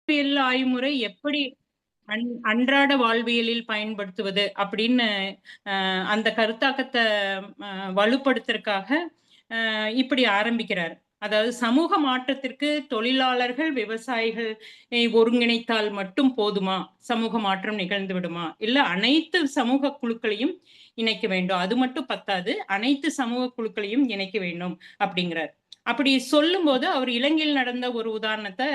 வாழ்வியல் ஆய்முறை எப்படி அன்றாட வாழ்வியலில் பயன்படுத்துவது அப்படின்னு அந்த கருத்தாக்கத்தை வலுப்படுத்துறதுக்காக இப்படி ஆரம்பிக்கிறார். அதாவது சமூக மாற்றத்திற்கு தொழிலாளர்கள், விவசாயிகள் ஒருங்கிணைத்தால் மட்டும் போதுமா? சமூக மாற்றம் நிகழ்ந்து விடுமா? இல்ல அனைத்து சமூக குழுக்களையும் இணைக்க வேண்டும். அது மட்டும் பத்தாது. அனைத்து சமூக குழுக்களையும் இணைக்க வேண்டும் அப்படிங்கிறார். அப்படி சொல்லும்போது அவர் இலங்கையில் நடந்த ஒரு உதாரணத்தை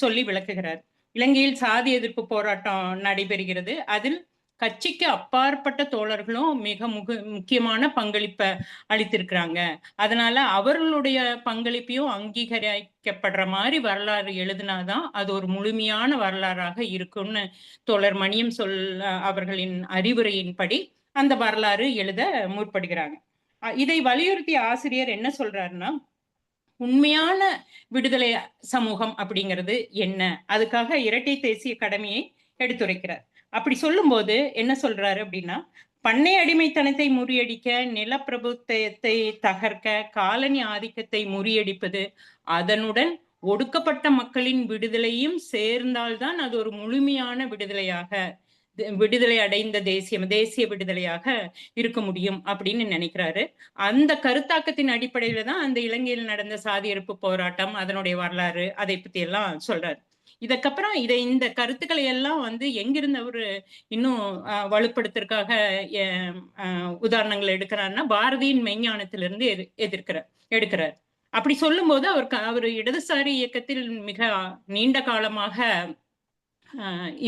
சொல்லி விளக்குகிறார். இலங்கையில் சாதி எதிர்ப்பு போராட்டம் நடைபெறுகிறது. அதில் கட்சிக்கு அப்பாற்பட்ட தோழர்களும் மிக முக்கியமான பங்களிப்பை அளித்திருக்கிறாங்க. அதனால அவர்களுடைய பங்களிப்பையும் அங்கீகரிக்கப்படுற மாதிரி வரலாறு எழுதினாதான் அது ஒரு முழுமையான வரலாறாக இருக்கும்னு தோழர் மணியம் அவர்களின் அறிவுரையின்படி அந்த வரலாறு எழுத முற்படுகிறாங்க. இதை வலியுறுத்திய ஆசிரியர் என்ன சொல்றாருன்னா, உண்மையான விடுதலை சமூகம் அப்படிங்கிறது என்ன? அதுக்காக இரட்டை தேசிய கடமையை எடுத்துரைக்கிறார். அப்படி சொல்லும்போது என்ன சொல்றாரு அப்படின்னா, பண்ணை அடிமைத்தனத்தை முறியடிக்க, நிலப்பிரபுத்துவத்தை தகர்க்க, காலனி ஆதிக்கத்தை முறியடிப்பது, அதனுடன் ஒடுக்கப்பட்ட மக்களின் விடுதலையும் சேர்ந்தால்தான் அது ஒரு முழுமையான விடுதலை அடைந்த தேசிய விடுதலையாக இருக்க முடியும் அப்படின்னு நினைக்கிறாரு. அந்த கருத்தாக்கத்தின் அடிப்படையில தான் அந்த இலங்கையில் நடந்த சாதி எதிர்ப்பு போராட்டம், அதனுடைய வரலாறு, அதை பத்தி எல்லாம் சொல்றாரு. இதுக்கப்புறம் இந்த கருத்துக்களை எல்லாம் எங்கிருந்து அவரு இன்னும் வலுப்படுத்துறதுக்காக உதாரணங்கள் எடுக்கிறாருன்னா, பாரதியின் மெய்ஞானத்திலிருந்து எடுக்கிறார். அப்படி சொல்லும்போது அவர் இடதுசாரி இயக்கத்தில் மிக நீண்ட காலமாக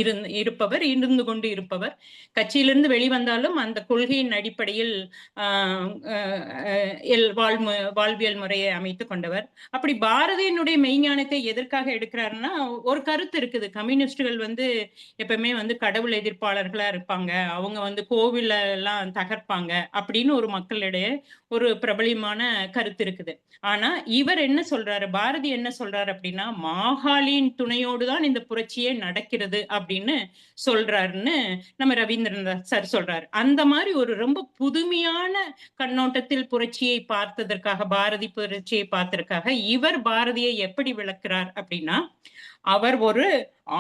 இருந்து கொண்டு இருப்பவர். கட்சியிலிருந்து வெளிவந்தாலும் அந்த கொள்கையின் அடிப்படையில் வாழ்வியல் முறையை அமைத்துக் கொண்டவர். அப்படி பாரதியினுடைய மெய்ஞானத்தை எதற்காக எடுக்கிறாருன்னா, ஒரு கருத்து இருக்குது. கம்யூனிஸ்டுகள் எப்பவுமே கடவுள் எதிர்ப்பாளர்களா இருப்பாங்க. அவங்க கோவில எல்லாம் தகர்ப்பாங்க அப்படின்னு ஒரு மக்களிடையே ஒரு பிரபலியமான கருத்து இருக்குது. ஆனா இவர் என்ன சொல்றாரு, பாரதி என்ன சொல்றாரு அப்படின்னா, மாகாளியின் துணையோடுதான் இந்த புரட்சியே நடக்கிறது அப்படின்னு சொல்றாருன்னு நம்ம ரவீந்திரநாத் சார் சொல்றாரு. அந்த மாதிரி ஒரு ரொம்ப புதுமையான கண்ணோட்டத்தில் புரட்சியை பார்த்ததற்காக, பாரதி புரட்சியை பார்த்ததற்காக இவர் பாரதியை எப்படி விளக்குறார் அப்படின்னா, அவர் ஒரு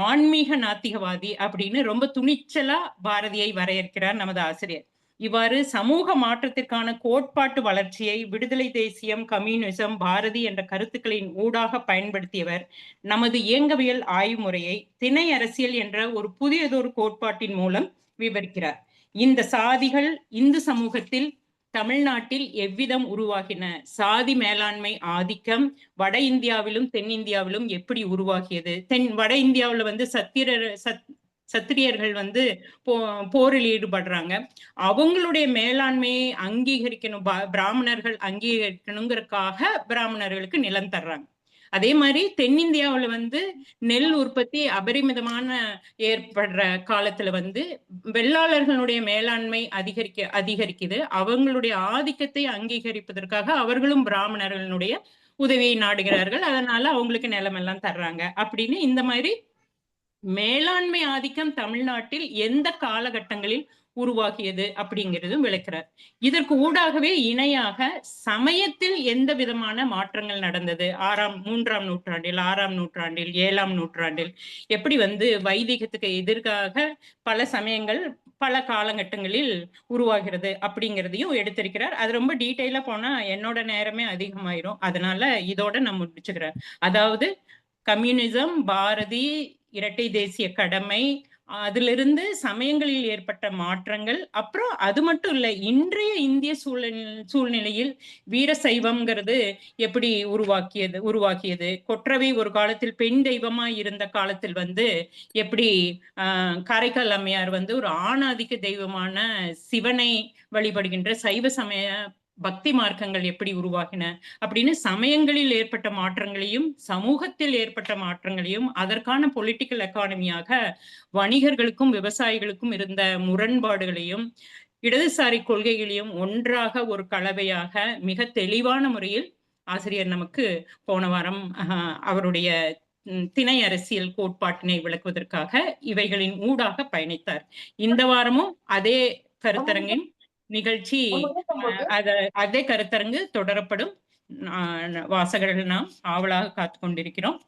ஆன்மீக நாத்திகவாதி அப்படின்னு ரொம்ப துணிச்சலா பாரதியை வரையறுக்கிறார் நமது ஆசிரியர். இவ்வாறு சமூக மாற்றத்திற்கான கோட்பாட்டு வளர்ச்சியை விடுதலை தேசியம், கம்யூனிசம், பாரதி என்ற கருத்துக்களின் ஊடாக பயன்படுத்தியவர் நமது இயங்கவியல் ஆய்வுமுறையை திணை அரசியல் என்ற ஒரு புதியதொரு கோட்பாட்டின் மூலம் விவரிக்கிறார். இந்த சாதிகள் இந்து சமூகத்தில் தமிழ்நாட்டில் எவ்விதம் உருவாகின, சாதி மேலாண்மை ஆதிக்கம் வட இந்தியாவிலும் தென்னிந்தியாவிலும் எப்படி உருவாகியது, வட இந்தியாவில் சத்திரியர்கள் போரில் ஈடுபடுறாங்க, அவங்களுடைய மேலாண்மையை அங்கீகரிக்கணும், பிராமணர்கள் அங்கீகரிக்கணுங்கிறதுக்காக பிராமணர்களுக்கு நிலம் தர்றாங்க. அதே மாதிரி தென்னிந்தியாவில் நெல் உற்பத்தி அபரிமிதமான ஏற்படுற காலத்துல வெள்ளாளர்களுடைய மேலாண்மை அதிகரிக்குது. அவங்களுடைய ஆதிக்கத்தை அங்கீகரிப்பதற்காக அவர்களும் பிராமணர்களுடைய உதவியை நாடுகிறார்கள். அதனால அவங்களுக்கு நிலம் எல்லாம் தர்றாங்க அப்படின்னு இந்த மாதிரி மேலாண்மை ஆதிக்கம் தமிழ்நாட்டில் எந்த காலகட்டங்களில் உருவாகியது அப்படிங்கிறதும் விளக்கிறார். இதற்கு ஊடாகவே இணையாக சமயத்தில் எந்த விதமான மாற்றங்கள் நடந்தது, 3ஆம் நூற்றாண்டில், 6ஆம் நூற்றாண்டில், 7ஆம் நூற்றாண்டில் எப்படி வைதிகத்துக்கு எதிராக பல சமயங்கள் பல காலகட்டங்களில் உருவாகிறது அப்படிங்கிறதையும் எடுத்திருக்கிறார். அது ரொம்ப டீட்டெயிலா போனா என்னோட நேரமே அதிகமாயிரும். அதனால இதோட நான் முடிச்சுக்கிறேன். அதாவது கம்யூனிசம், பாரதி, இரட்டை தேசிய கடமை, அதிலிருந்து சமயங்களில் ஏற்பட்ட மாற்றங்கள், அப்புறம் அது மட்டும் இல்ல, இன்றைய இந்திய சூழ்நிலையில் வீர சைவம்ங்கிறது எப்படி உருவாக்கியது, கொற்றவை ஒரு காலத்தில் பெண் தெய்வமா இருந்த காலத்தில் எப்படி காரைக்கால் அம்மையார் ஒரு ஆணாதிக்க தெய்வமான சிவனை வழிபடுகின்ற சைவ சமய பக்தி மார்க்கங்கள் எப்படி உருவாகின அப்படின்னு சமயங்களில் ஏற்பட்ட மாற்றங்களையும் சமூகத்தில் ஏற்பட்ட மாற்றங்களையும் அதற்கான பொலிட்டிக்கல் எக்கானமியாக வணிகர்களுக்கும் விவசாயிகளுக்கும் இருந்த முரண்பாடுகளையும் இடதுசாரி கொள்கைகளையும் ஒன்றாக ஒரு கலவையாக மிக தெளிவான முறையில் ஆசிரியர் நமக்கு போன வாரம் அவருடைய திணை அரசியல் கோட்பாட்டினை விளக்குவதற்காக இவைகளின் ஊடாக பயணித்தார். இந்த வாரமும் அதே கருத்தரங்கின் நிகழ்ச்சி, அதே கருத்தரங்கு தொடரப்படும். வாசகர்கள் நாம் ஆவலாக காத்துக் கொண்டிருக்கிறோம்.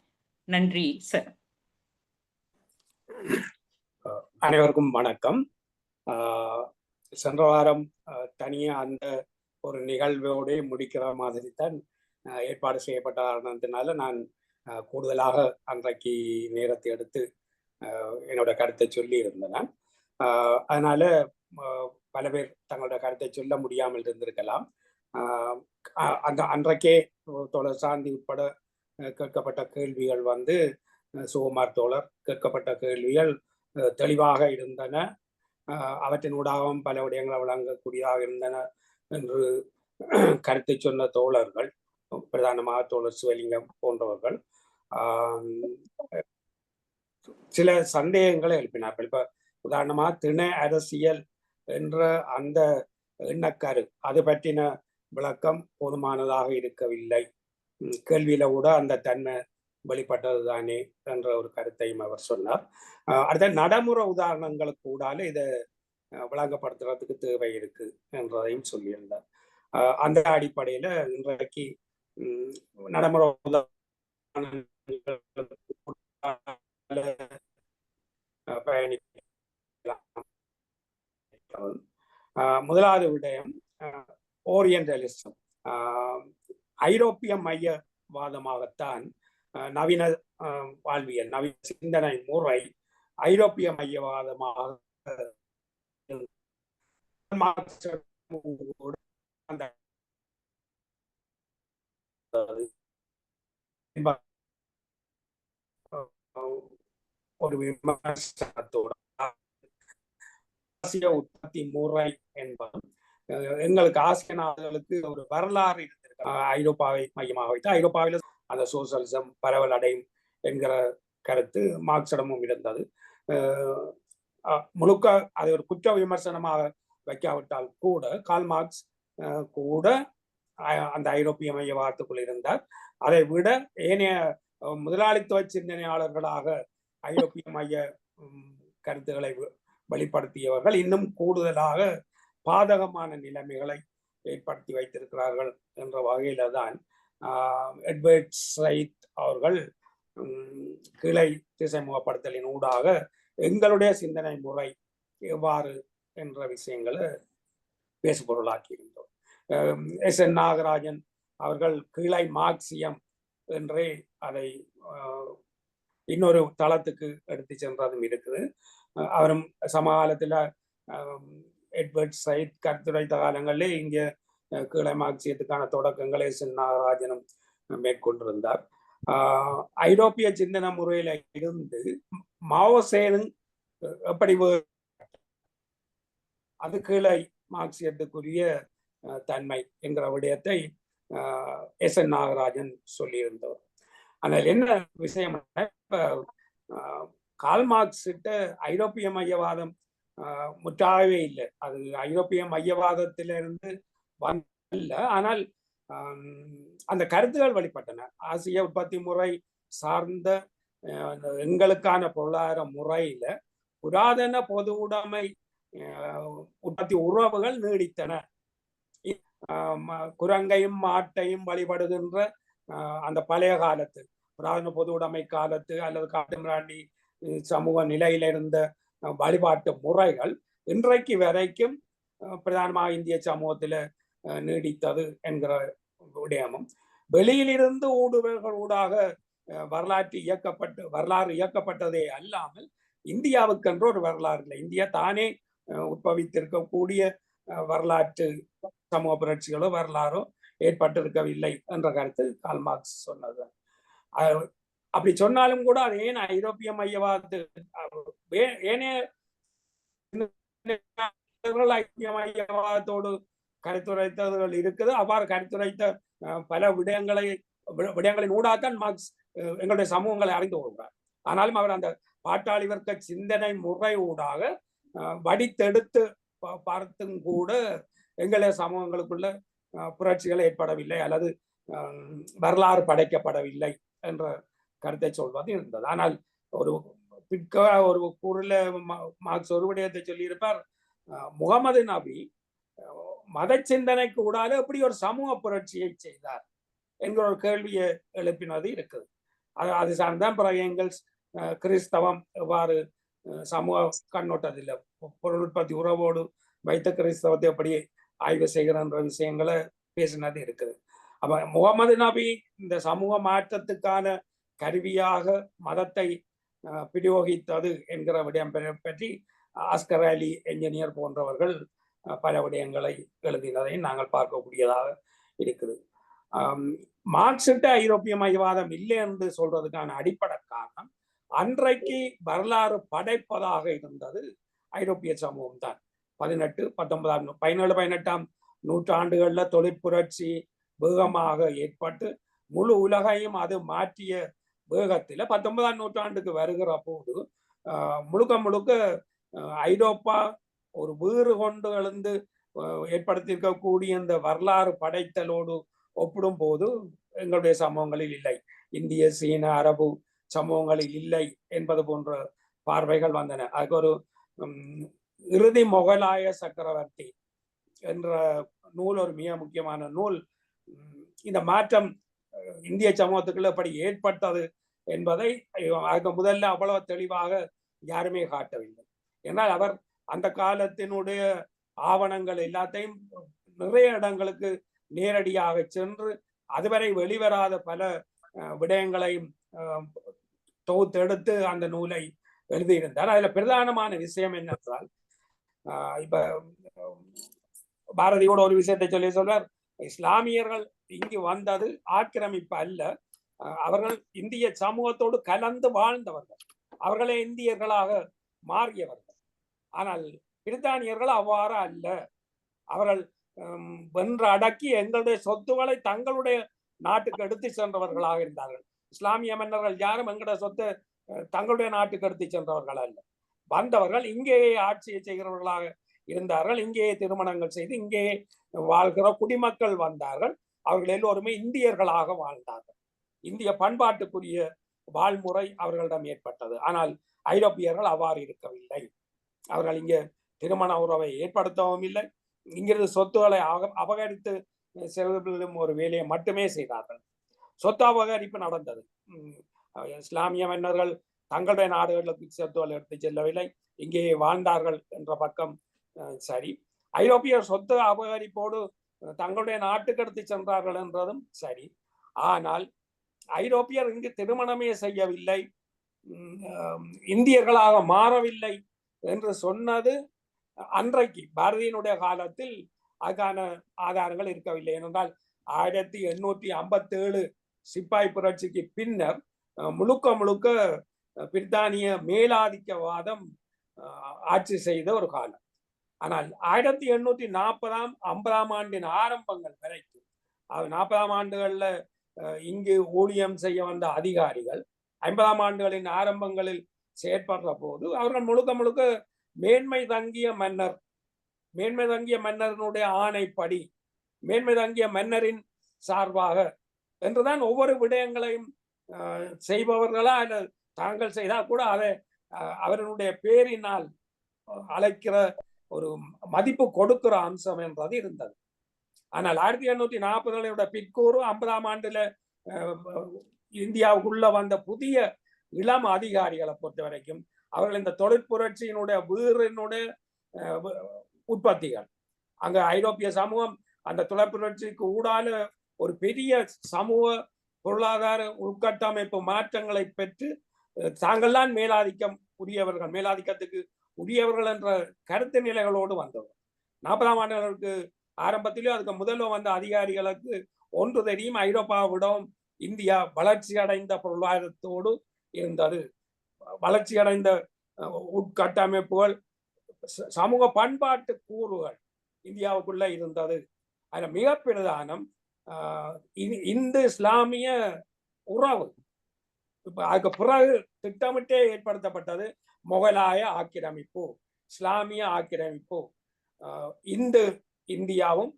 நன்றி சார். அனைவருக்கும் வணக்கம். சென்ற வாரம் தனியா அந்த ஒரு நிகழ்வோடு முடிக்கிற மாதிரி தான் ஏற்பாடு செய்யப்பட்ட காரணத்தினால நான் கூடுதலாக அன்றைக்கு நேரத்தை எடுத்து என்னோட கருத்தை சொல்லி இருந்தேன். அதனால பல பேர் தங்களோட கருத்தை சொல்ல முடியாமல் இருந்திருக்கலாம். அந்த அன்றைக்கே தோழர் சாந்தி உட்பட கேட்கப்பட்ட கேள்விகள் வந்து சுகுமார் தோழர் கேட்கப்பட்ட கேள்விகள் தெளிவாக இருந்தன. அவற்றினூடாகவும் பல விடயங்களை வழங்கக்கூடியதாக இருந்தன என்று கருத்தை சொன்ன தோழர்கள், பிரதானமாக தோழர் சிவலிங்கம் போன்றவர்கள் சில சந்தேகங்களை எழுப்பினார்கள். இப்ப உதாரணமா திணை அரசியல் என்ற அந்த எண்ணக்கரு அது பற்றின விளக்கம் போதுமானதாக இருக்கவில்லை. கேள்வியில கூட அந்த தன்மை வெளிப்பட்டது தானே என்ற ஒரு கருத்தையும் அவர் சொன்னார். அடுத்த நடைமுறை உதாரணங்களுக்கு கூடால இதை விளங்கப்படுத்துறதுக்கு தேவை இருக்கு என்றதையும் சொல்லியிருந்தார். அந்த அடிப்படையில இன்றைக்கு நடைமுறை முதலாவது விடயம் ஓரியன்டலிசம். ஐரோப்பிய மையவாதமாகத்தான் நவீன வாழ்வியல், நவீன சிந்தனை முறை ஐரோப்பிய மையவாதமாக ஒரு விமர்சனத்தோட ஆசிய உற்பத்தி முறை என்பது எங்களுக்கு ஆசிய நாடுகளுக்கு ஒரு வரலாறு இருந்திருக்கு. ஐரோப்பாவை மையமாக வைத்து ஐரோப்பாவில் அந்த சோசியலிசம் பரவல் அடையும் என்கிற கருத்து மார்க்சிடமும் இருந்தது. முழுக்க அது ஒரு குற்ற விமர்சனமாக வைக்காவிட்டால் கூட கார்ல் மார்க்ஸ் கூட அந்த ஐரோப்பிய மையவாதத்துக்குள் இருந்தார். அதை விட ஏனைய முதலாளித்துவ சிந்தனையாளர்களாக ஐரோப்பிய மைய கருத்துக்களை வெளிப்படுத்தியவர்கள் இன்னும் கூடுதலாக பாதகமான நிலைமைகளை ஏற்படுத்தி வைத்திருக்கிறார்கள் என்ற வகையில தான் எட்வர்ட் சைத் அவர்கள் கிளை திசைமுகப்படுத்தலின் ஊடாக எங்களுடைய சிந்தனை முறை எவ்வாறு என்ற விஷயங்களை பேசுபொருளாக்கி இருந்தோம். எஸ்.என். நாகராஜன் அவர்கள் கிளை மார்க்சியம் என்றே அதை இன்னொரு தளத்துக்கு எடுத்து சென்றதும் இருக்குது. அவரும் சமகாலத்தில் எட்வர்ட் சைத் கருத்துரைத்த காலங்களிலே இங்கே கீழே மார்க்சியத்துக்கான தொடக்கங்களை எஸ்.என். நாகராஜனும் மேற்கொண்டிருந்தார். ஐரோப்பிய சிந்தனை முறையில இருந்து மாவோசேனும் எப்படி அது கீழே மார்க்சியத்துக்குரிய தன்மை என்கிற விடயத்தை எஸ்.என். நாகராஜன் சொல்லியிருந்தவர். ஆனால் என்ன விஷயம், கார்ல் மார்க்ஸ் கிட்ட ஐரோப்பிய மையவாதம் முற்றாகவே இல்லை. அது ஐரோப்பிய மையவாதத்திலிருந்து வந்தல்ல. ஆனால் அந்த கருத்துகள் வெளிப்பட்டன. ஆசிய உற்பத்தி முறை சார்ந்த எங்களுக்கான பொருளாதார முறையில புராதன பொது உடைமை உற்பத்தி உறவுகள் நீடித்தன. குரங்கையும் மாட்டையும் வழிபடுகின்ற அந்த பழைய காலத்து புராதன பொது உடைமை காலத்து அல்லது காட்டு மிராண்டி சமூக நிலையில இருந்த வழிபாட்டு முறைகள் இன்றைக்கு வரைக்கும் பிரதானமாக இந்திய சமூகத்துல நீடித்தது என்கிற விடயமும், வெளியிலிருந்து ஊடுருவல்கள் ஊடாக வரலாறு இயக்கப்பட்டதே அல்லாமல் இந்தியாவுக்கென்று ஒரு வரலாறு இல்லை. இந்தியா தானே உற்பவித்திருக்கக்கூடிய வரலாற்று சமூக புரட்சிகளோ வரலாறோ ஏற்பட்டிருக்கவில்லை என்ற கருத்து கார்ல் மார்க்ஸ் சொன்னது. அப்படி சொன்னாலும் கூட அது ஏன் ஐரோப்பிய மையவாத ஏனைய ஐக்கிய மையவாதத்தோடு கருத்துரைத்தவர்கள் இருக்குது. அவ்வாறு கருத்துரைத்த பல விடயங்களின் ஊடாகத்தான் மார்க்ஸ் எங்களுடைய சமூகங்களை அறிந்து கொள்கிறார். ஆனாலும் அவர் அந்த பாட்டாளி வர்க்க சிந்தனை முறை ஊடாக வடித்தெடுத்து பார்த்தும் கூட எங்களுடைய சமூகங்களுக்குள்ள புரட்சிகள் ஏற்படவில்லை அல்லது வரலாறு படைக்கப்படவில்லை என்ற கருத்தை சொல்வது இருந்தது. ஆனால் ஒரு கூறில் மார்க்ஸ் ஒரு விடயத்தை சொல்லியிருப்பார், முகமது நபி மத சிந்தனைக்கு கூடாது எப்படி ஒரு சமூக புரட்சியை செய்தார் என்கிற ஒரு கேள்வியை எழுப்பினது இருக்குது. அது சார்ந்தான் பிறகு எங்கெல்ஸ் கிறிஸ்தவம் எவ்வாறு சமூக கண்ணோட்டத்தில் பொருளுற்பத்தி உறவோடு வைத்த கிறிஸ்தவத்தை எப்படி ஆய்வு செய்கிற விஷயங்களை பேசினது இருக்குது. அப்ப முகமது நபி இந்த சமூக மாற்றத்துக்கான கருவியாக மதத்தை பிரயோகித்தது என்கிற விடயம் பற்றி ஆஸ்கர் அலி என்ஜினியர் போன்றவர்கள் பல விடயங்களை எழுதினதை நாங்கள் பார்க்கக்கூடியதாக இருக்குது. மார்க்சிட்ட ஐரோப்பிய மையவாதம் இல்லை என்று சொல்றதுக்கான அடிப்படை காரணம், அன்றைக்கு வரலாறு படைப்பதாக இருந்தது ஐரோப்பிய சமூகம் தான். 17-18ஆம் நூற்றாண்டுகள்ல தொழிற்புரட்சி வேகமாக ஏற்பட்டு முழு உலகையும் அது மாற்றிய வேகத்தில் 19ஆம் நூற்றாண்டுக்கு வருகிற போது முழுக்க முழுக்க ஐரோப்பா ஒரு வீறு கொண்டு எழுந்து ஏற்படுத்தியிருக்கக்கூடிய இந்த வரலாறு படைத்தலோடு ஒப்பிடும் போது எங்களுடைய சமூகங்களில் இல்லை, இந்திய சீன அரபு சமூகங்களில் இல்லை என்பது போன்ற பார்வைகள் வந்தன. அதுக்கு ஒரு இறுதி மொகலாய சக்கரவர்த்தி என்ற நூல் ஒரு மிக முக்கியமான நூல். இந்த மாற்றம் இந்திய சமூகத்துக்குள்ள எப்படி ஏற்பட்டது என்பதை அதுக்கு முதல்ல அவ்வளவு தெளிவாக யாருமே காட்டவில்லை. என்றால் அவர் அந்த காலத்தினுடைய ஆவணங்கள் எல்லாத்தையும் நிறைய இடங்களுக்கு நேரடியாக சென்று அதுவரை வெளிவராத பல விடயங்களையும் தொகுத்தெடுத்து அந்த நூலை எழுதியிருந்தார். அதுல பிரதானமான விஷயம் என்னென்றால், இப்ப பாரதியோட ஒரு விஷயத்தை சொல்றார், இஸ்லாமியர்கள் இங்கு வந்தது ஆக்கிரமிப்பு அல்ல, அவர்கள் இந்திய சமூகத்தோடு கலந்து வாழ்ந்தவர்கள், அவர்களே இந்தியர்களாக மாறியவர்கள். ஆனால் பிரித்தானியர்கள் அவ்வாறு அல்ல, அவர்கள் வென்று அடக்கி எங்களுடைய சொத்துக்களை தங்களுடைய நாட்டுக்கு எடுத்து சென்றவர்களாக இருந்தார்கள். இஸ்லாமிய மன்னர்கள் யாரும் எங்களுடைய சொத்தை தங்களுடைய நாட்டுக்கு எடுத்து சென்றவர்கள் அல்ல, வந்தவர்கள் இங்கேயே ஆட்சியை செய்கிறவர்களாக இருந்தார்கள், இங்கேயே திருமணங்கள் செய்து இங்கேயே வாழ்கிற குடிமக்கள் வந்தார்கள். அவர்கள் எல்லோருமே இந்தியர்களாக வாழ்ந்தார்கள். இந்திய பண்பாட்டுக்குரிய வாழ்முறை அவர்களிடம் ஏற்பட்டது. ஆனால் ஐரோப்பியர்கள் அவ்வாறு இருக்கவில்லை. அவர்கள் இங்கே திருமண உறவை ஏற்படுத்தவும் இல்லை, இங்கிருந்து சொத்துக்களை அபகரித்து செல்வதிலும் ஒரு வேலையை மட்டுமே செய்தார்கள். சொத்து அபகரிப்பு நடந்தது. இஸ்லாமிய மன்னர்கள் தங்களுடைய நாடுகளுக்கு சொத்துக்களை எடுத்து செல்லவில்லை, இங்கே வாழ்ந்தார்கள் என்ற பக்கம் சரி. ஐரோப்பியர் சொத்து அபகரிப்போடு தங்களுடைய நாட்டுக்கு எடுத்து சென்றார்கள் என்றதும் சரி. ஆனால் ஐரோப்பியர் இங்கு திருமணமே செய்யவில்லை, இந்தியர்களாக மாறவில்லை என்று சொன்னது அன்றைக்கு பாரதியினுடைய காலத்தில் அதுக்கான ஆதாரங்கள் இருக்கவில்லை. ஏனென்றால் 1857 சிப்பாய் புரட்சிக்கு பின்னர் முழுக்க முழுக்க பிரித்தானிய மேலாதிக்கவாதம் ஆட்சி செய்த ஒரு காலம். ஆனால் 1840-50ஆம் ஆண்டின் ஆரம்பங்கள் வரைக்கும் 40ஆம் ஆண்டுகள்ல இங்கு ஊழியம் செய்ய வந்த அதிகாரிகள் 50ஆம் ஆண்டுகளின் ஆரம்பங்களில் செயற்படுற போது அவர்கள் முழுக்க முழுக்க மேன்மை தங்கிய மன்னரினுடைய ஆணைப்படி, மேன்மை தங்கிய மன்னரின் சார்பாக என்றுதான் ஒவ்வொரு விடயங்களையும் செய்பவர்களா அல்ல தாங்கள் செய்தால் கூட அதை அவர்களுடைய பேரினால் அழைக்கிற ஒரு மதிப்பு கொடுக்கிற அம்சம் என்றது இருந்தது. ஆனால் 1840 பிற்கூறு 50ஆம் ஆண்டுல இந்தியாவுக்குள்ள வந்த புதிய இளம் அதிகாரிகளை பொறுத்த வரைக்கும் அவர்கள் இந்த தொழிற்புரட்சியினுடைய வீரினுடைய உற்பத்திகள், அங்க ஐரோப்பிய சமூகம் அந்த தொழிற்புரட்சிக்கு ஊடால ஒரு பெரிய சமூக பொருளாதார உள்கட்டமைப்பு மாற்றங்களை பெற்று தாங்கள்தான் மேலாதிக்கத்துக்கு உரியவர்கள் என்ற கருத்து நிலைகளோடு வந்தவர். 40ஆம் ஆண்டுகளுக்கு ஆரம்பத்திலே அதுக்கு முதல்ல வந்த அதிகாரிகளுக்கு ஒன்று தெரியும், ஐரோப்பாவிடம் இந்தியா வளர்ச்சி அடைந்த பொருளாதாரத்தோடு இருந்தது, வளர்ச்சி அடைந்த உட்கட்டமைப்புகள், சமூக பண்பாட்டு கூறுகள் இந்தியாவுக்குள்ள இருந்தது. அதுல மிக பிரதானம் இந்து இஸ்லாமிய உறவு. இப்ப அதுக்கு பிறகு திட்டமிட்டே ஏற்படுத்தப்பட்டது முகலாய ஆக்கிரமிப்பு, இஸ்லாமிய ஆக்கிரமிப்பு. இந்து இந்தியாவும்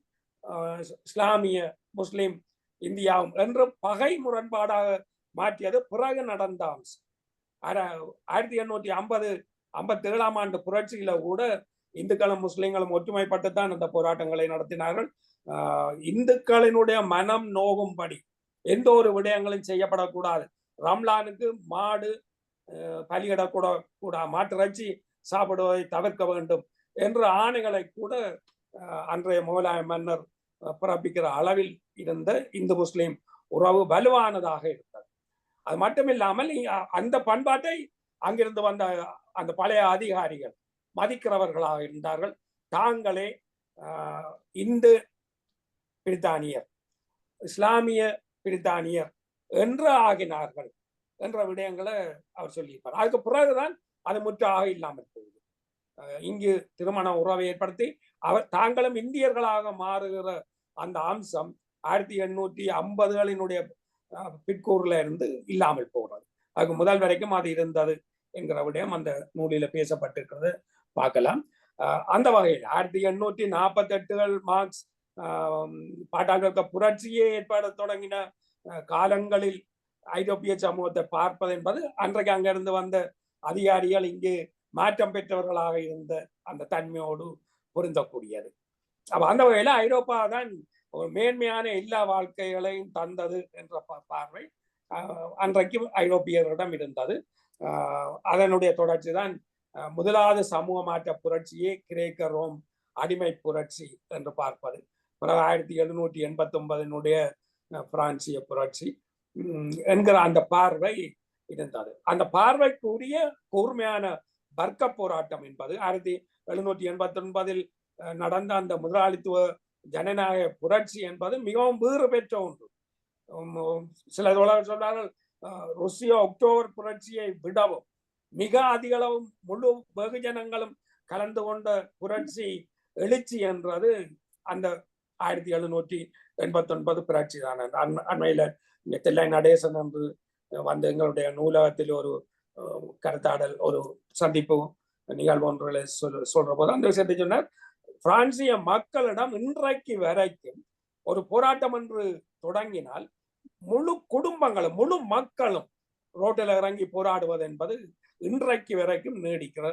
இஸ்லாமிய முஸ்லிம் இந்தியாவும் என்று பகை முரண்பாடாக மாற்றியது பிறகு நடந்த அம்சம். 1857ஆம் ஆண்டு புரட்சியில கூட இந்துக்களும் முஸ்லிம்களும் ஒற்றுமைப்பட்டுத்தான் அந்த போராட்டங்களை நடத்தினார்கள். இந்துக்களினுடைய மனம் நோகும்படி எந்த ஒரு விடயங்களும் செய்யப்படக்கூடாது, ரம்லானுக்கு மாடு பலியிடக்கூட கூட மாட்டிறைச்சி சாப்பிடுவதை தவிர்க்க வேண்டும் என்ற ஆணைகளை கூட அன்றைய முகலாய மன்னர் பிறப்பிக்கிற அளவில் இருந்த இந்து முஸ்லிம் உறவு வலுவானதாக இருந்தது. அது மட்டும் இல்லாமல் அந்த பண்பாட்டை அங்கிருந்து வந்த அந்த பழைய அதிகாரிகள் மதிக்கிறவர்களாக இருந்தார்கள். தாங்களே இந்து பிரித்தானியர், இஸ்லாமிய பிரித்தானியர் என்று ஆகினார்கள் என்ற விடயங்களை அவர் சொல்லியிருப்பார். அதுக்கு பிறகுதான் அது முற்றாக இல்லாமல் போகுது. இங்கு திருமண உறவை ஏற்படுத்தி அவர் தாங்களும் இந்தியர்களாக மாறுகிற அந்த அம்சம் 1850களினுடைய பிற்கூறுல இருந்து இல்லாமல் போகிறது. அதுக்கு முதல் வரைக்கும் அது இருந்தது என்கிற விடயம் அந்த நூலில பேசப்பட்டிருக்கிறது பார்க்கலாம். அந்த வகையில் 1848கள் மார்க்ஸ் பாட்டாளர்க புரட்சியை ஏற்பட தொடங்கின காலங்களில் ஐரோப்பிய சமூகத்தை பார்ப்பது என்பது அன்றைக்கு அங்கிருந்து வந்த அதிகாரிகள் இங்கு மாற்றம் பெற்றவர்களாக இருந்த அந்த தன்மையோடு பொருந்தக்கூடியது. அப்ப அந்த வகையில ஐரோப்பா தான் ஒரு மேன்மையான எல்லா வாழ்க்கைகளையும் தந்தது என்ற பார்வை அன்றைக்கு ஐரோப்பியர்களிடம் இருந்தது. அதனுடைய தொடர்ச்சி தான் முதலாவது சமூக மாற்ற புரட்சியே கிரேக்க ரோம் அடிமை புரட்சி என்று பார்ப்பது. பிறகு 1789 பிரான்சிய புரட்சி என்கிற அந்த பார்வை இருந்தது. அந்த பார்வைக்குரிய கூர்மையான வர்க்க போராட்டம் என்பது 1789 நடந்த அந்த முதலாளித்துவ ஜனநாயக புரட்சி என்பது மிகவும் வீறு பெற்ற ஒன்று. சில சொல்றார்கள் ருசிய அக்டோபர் புரட்சியை விடவும் மிக அதிக அளவும் முழு வெகுஜனங்களும் கலந்து கொண்ட புரட்சி எழுச்சி என்றது அந்த 1789 புரட்சி தான். அண்மையில தில்லை நடேசன் என்று வந்து எங்களுடைய நூலகத்தில் ஒரு கருத்தாடல் ஒரு சந்திப்பு நிகழ்வு ஒன்றுகளை சொல்ற போது அந்த விஷயத்தை சொன்னார். பிரான்சிய மக்களிடம் இன்றைக்கு வரைக்கும் ஒரு போராட்டம் என்று தொடங்கினால் முழு குடும்பங்களும் முழு மக்களும் ரோட்டில் இறங்கி போராடுவது என்பது இன்றைக்கு வரைக்கும் நீடிக்கிற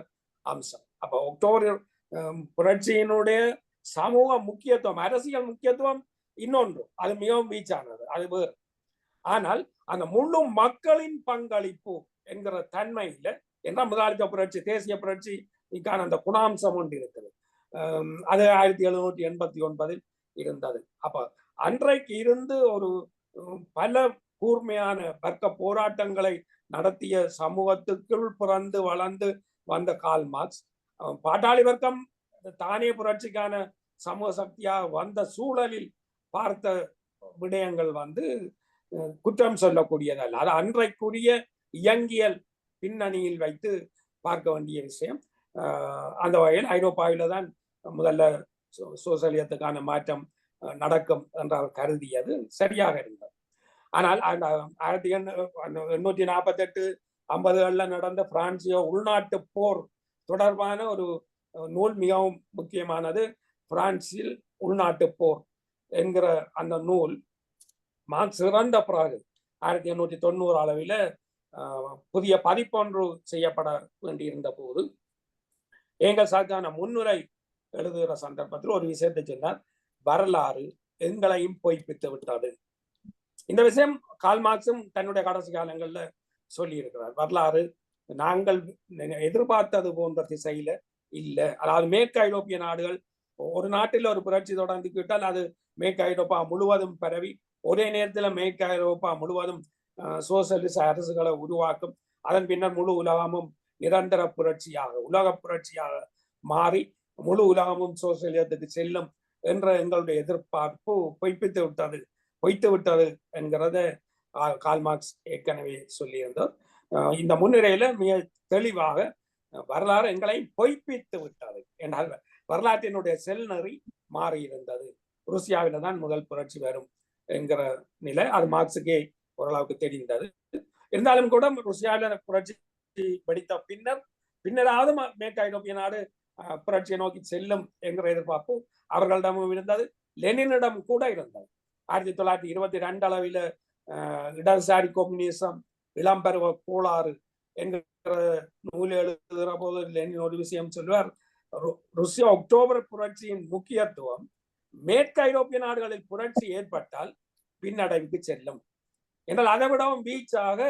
அம்சம். அப்ப அக்டோபர் புரட்சியினுடைய சமூக முக்கியத்துவம், அரசியல் முக்கியத்துவம் இன்னொன்று, அது மிகவும் வீச்சானது, அது வேறு. ஆனால் அந்த முழு மக்களின் பங்களிப்பு என்கிற தன்மையில என்ன முதலாளித்துவ புரட்சி தேசிய புரட்சிக்கான அந்த குணாம்சம் ஒன்று இருக்குது. அது 1789 இருந்தது. அப்ப அன்றைக்கு இருந்து ஒரு பல கூர்மையான வர்க்க போராட்டங்களை நடத்திய சமூகத்துக்குள் பிறந்து வளர்ந்து வந்த கார்ல் மார்க்ஸ் பாட்டாளி வர்க்கம் தானே புரட்சிக்கான சமூக சக்தியாக வந்த சூழலில் பார்த்த விடயங்கள் வந்து குற்றம் சொல்லக்கூடியதல்ல. அது அன்றைக்குரிய இயங்கியல் பின்னணியில் வைத்து பார்க்க வேண்டிய விஷயம். அந்த வகையில் ஐரோப்பாவில தான் முதல்ல சோசலியத்துக்கான மாற்றம் நடக்கும் என்று அவர் கருதியது சரியாக இருந்தது. ஆனால் அந்த 1848 50களில் நடந்த பிரான்சிய உள்நாட்டு போர் தொடர்பான ஒரு நூல் மிகவும் முக்கியமானது. பிரான்சில் உள்நாட்டு போர் என்கிற அந்த நூல் மார்க்ஸ் இறந்த பிறகு 1890 அளவில் புதிய பதிப்பொன்று செய்யப்பட வேண்டியிருந்த போது ஏங்கல்ஸாக்கான முன்னுரை எழுதுகிற சந்தர்ப்பத்தில் ஒரு விஷயத்தை சொன்னார். வரலாறு எங்களையும் பொய்ப்பித்து விட்டது. இந்த விஷயம் கார்ல் மார்க்ஸும் தன்னுடைய கடைசி காலங்கள்ல சொல்லி இருக்கிறார். வரலாறு நாங்கள் எதிர்பார்த்தது போன்ற திசையில இல்லை. அதாவது மேற்கு ஐரோப்பிய நாடுகள் ஒரு நாட்டில் ஒரு புரட்சி தொடர்ந்துக்கிட்டால் அது மேற்கு ஐரோப்பா முழுவதும் பரவி ஒரே நேரத்தில் மேற்கு ஐரோப்பா முழுவதும் சோசியலிச அரசுகளை உருவாக்கும். அதன் பின்னர் முழு உலகமும் நிரந்தர புரட்சியாக உலக புரட்சியாக மாறி முழு உலகமும் சோசியலிசத்துக்கு செல்லும் என்ற எங்களுடைய எதிர்பார்ப்பு பொய்த்து விட்டது என்கிறத கார்ல் மார்க்ஸ் ஏற்கனவே சொல்லியிருந்தார். இந்த முன்னிலையில மிக தெளிவாக வரலாறு எங்களை பொய்ப்பித்து விட்டது என்றால் வரலாற்றினுடைய செல்நெறி மாறி இருந்தது. ருசியாவில தான் முதல் புரட்சி வரும் என்கிற நிலை அது மார்க்ஸுக்கே ஓரளவுக்கு தெரிந்தது. இருந்தாலும் கூட ருசியாவில புரட்சி வெடித்த பின்னராவது மேற்கு ஐரோப்பிய நாடு புரட்சியை நோக்கி செல்லும் என்கிற எதிர்பார்ப்பு அவர்களிடமும் இருந்தது. லெனினிடம் கூட இருந்தது. 1922 அளவில் இடதுசாரி கம்யூனிசம் இளம்பருவ கோளாறு என்கிற நூல் எழுதுகிற போது லெனின் ஒரு விஷயம் சொல்வார். ருசியா அக்டோபர் புரட்சியின் முக்கியத்துவம் மேற்கு ஐரோப்பிய நாடுகளில் புரட்சி ஏற்பட்டால் பின்னடைவுக்கு செல்லும். என்றால் அதை விடவும் வீச்சாக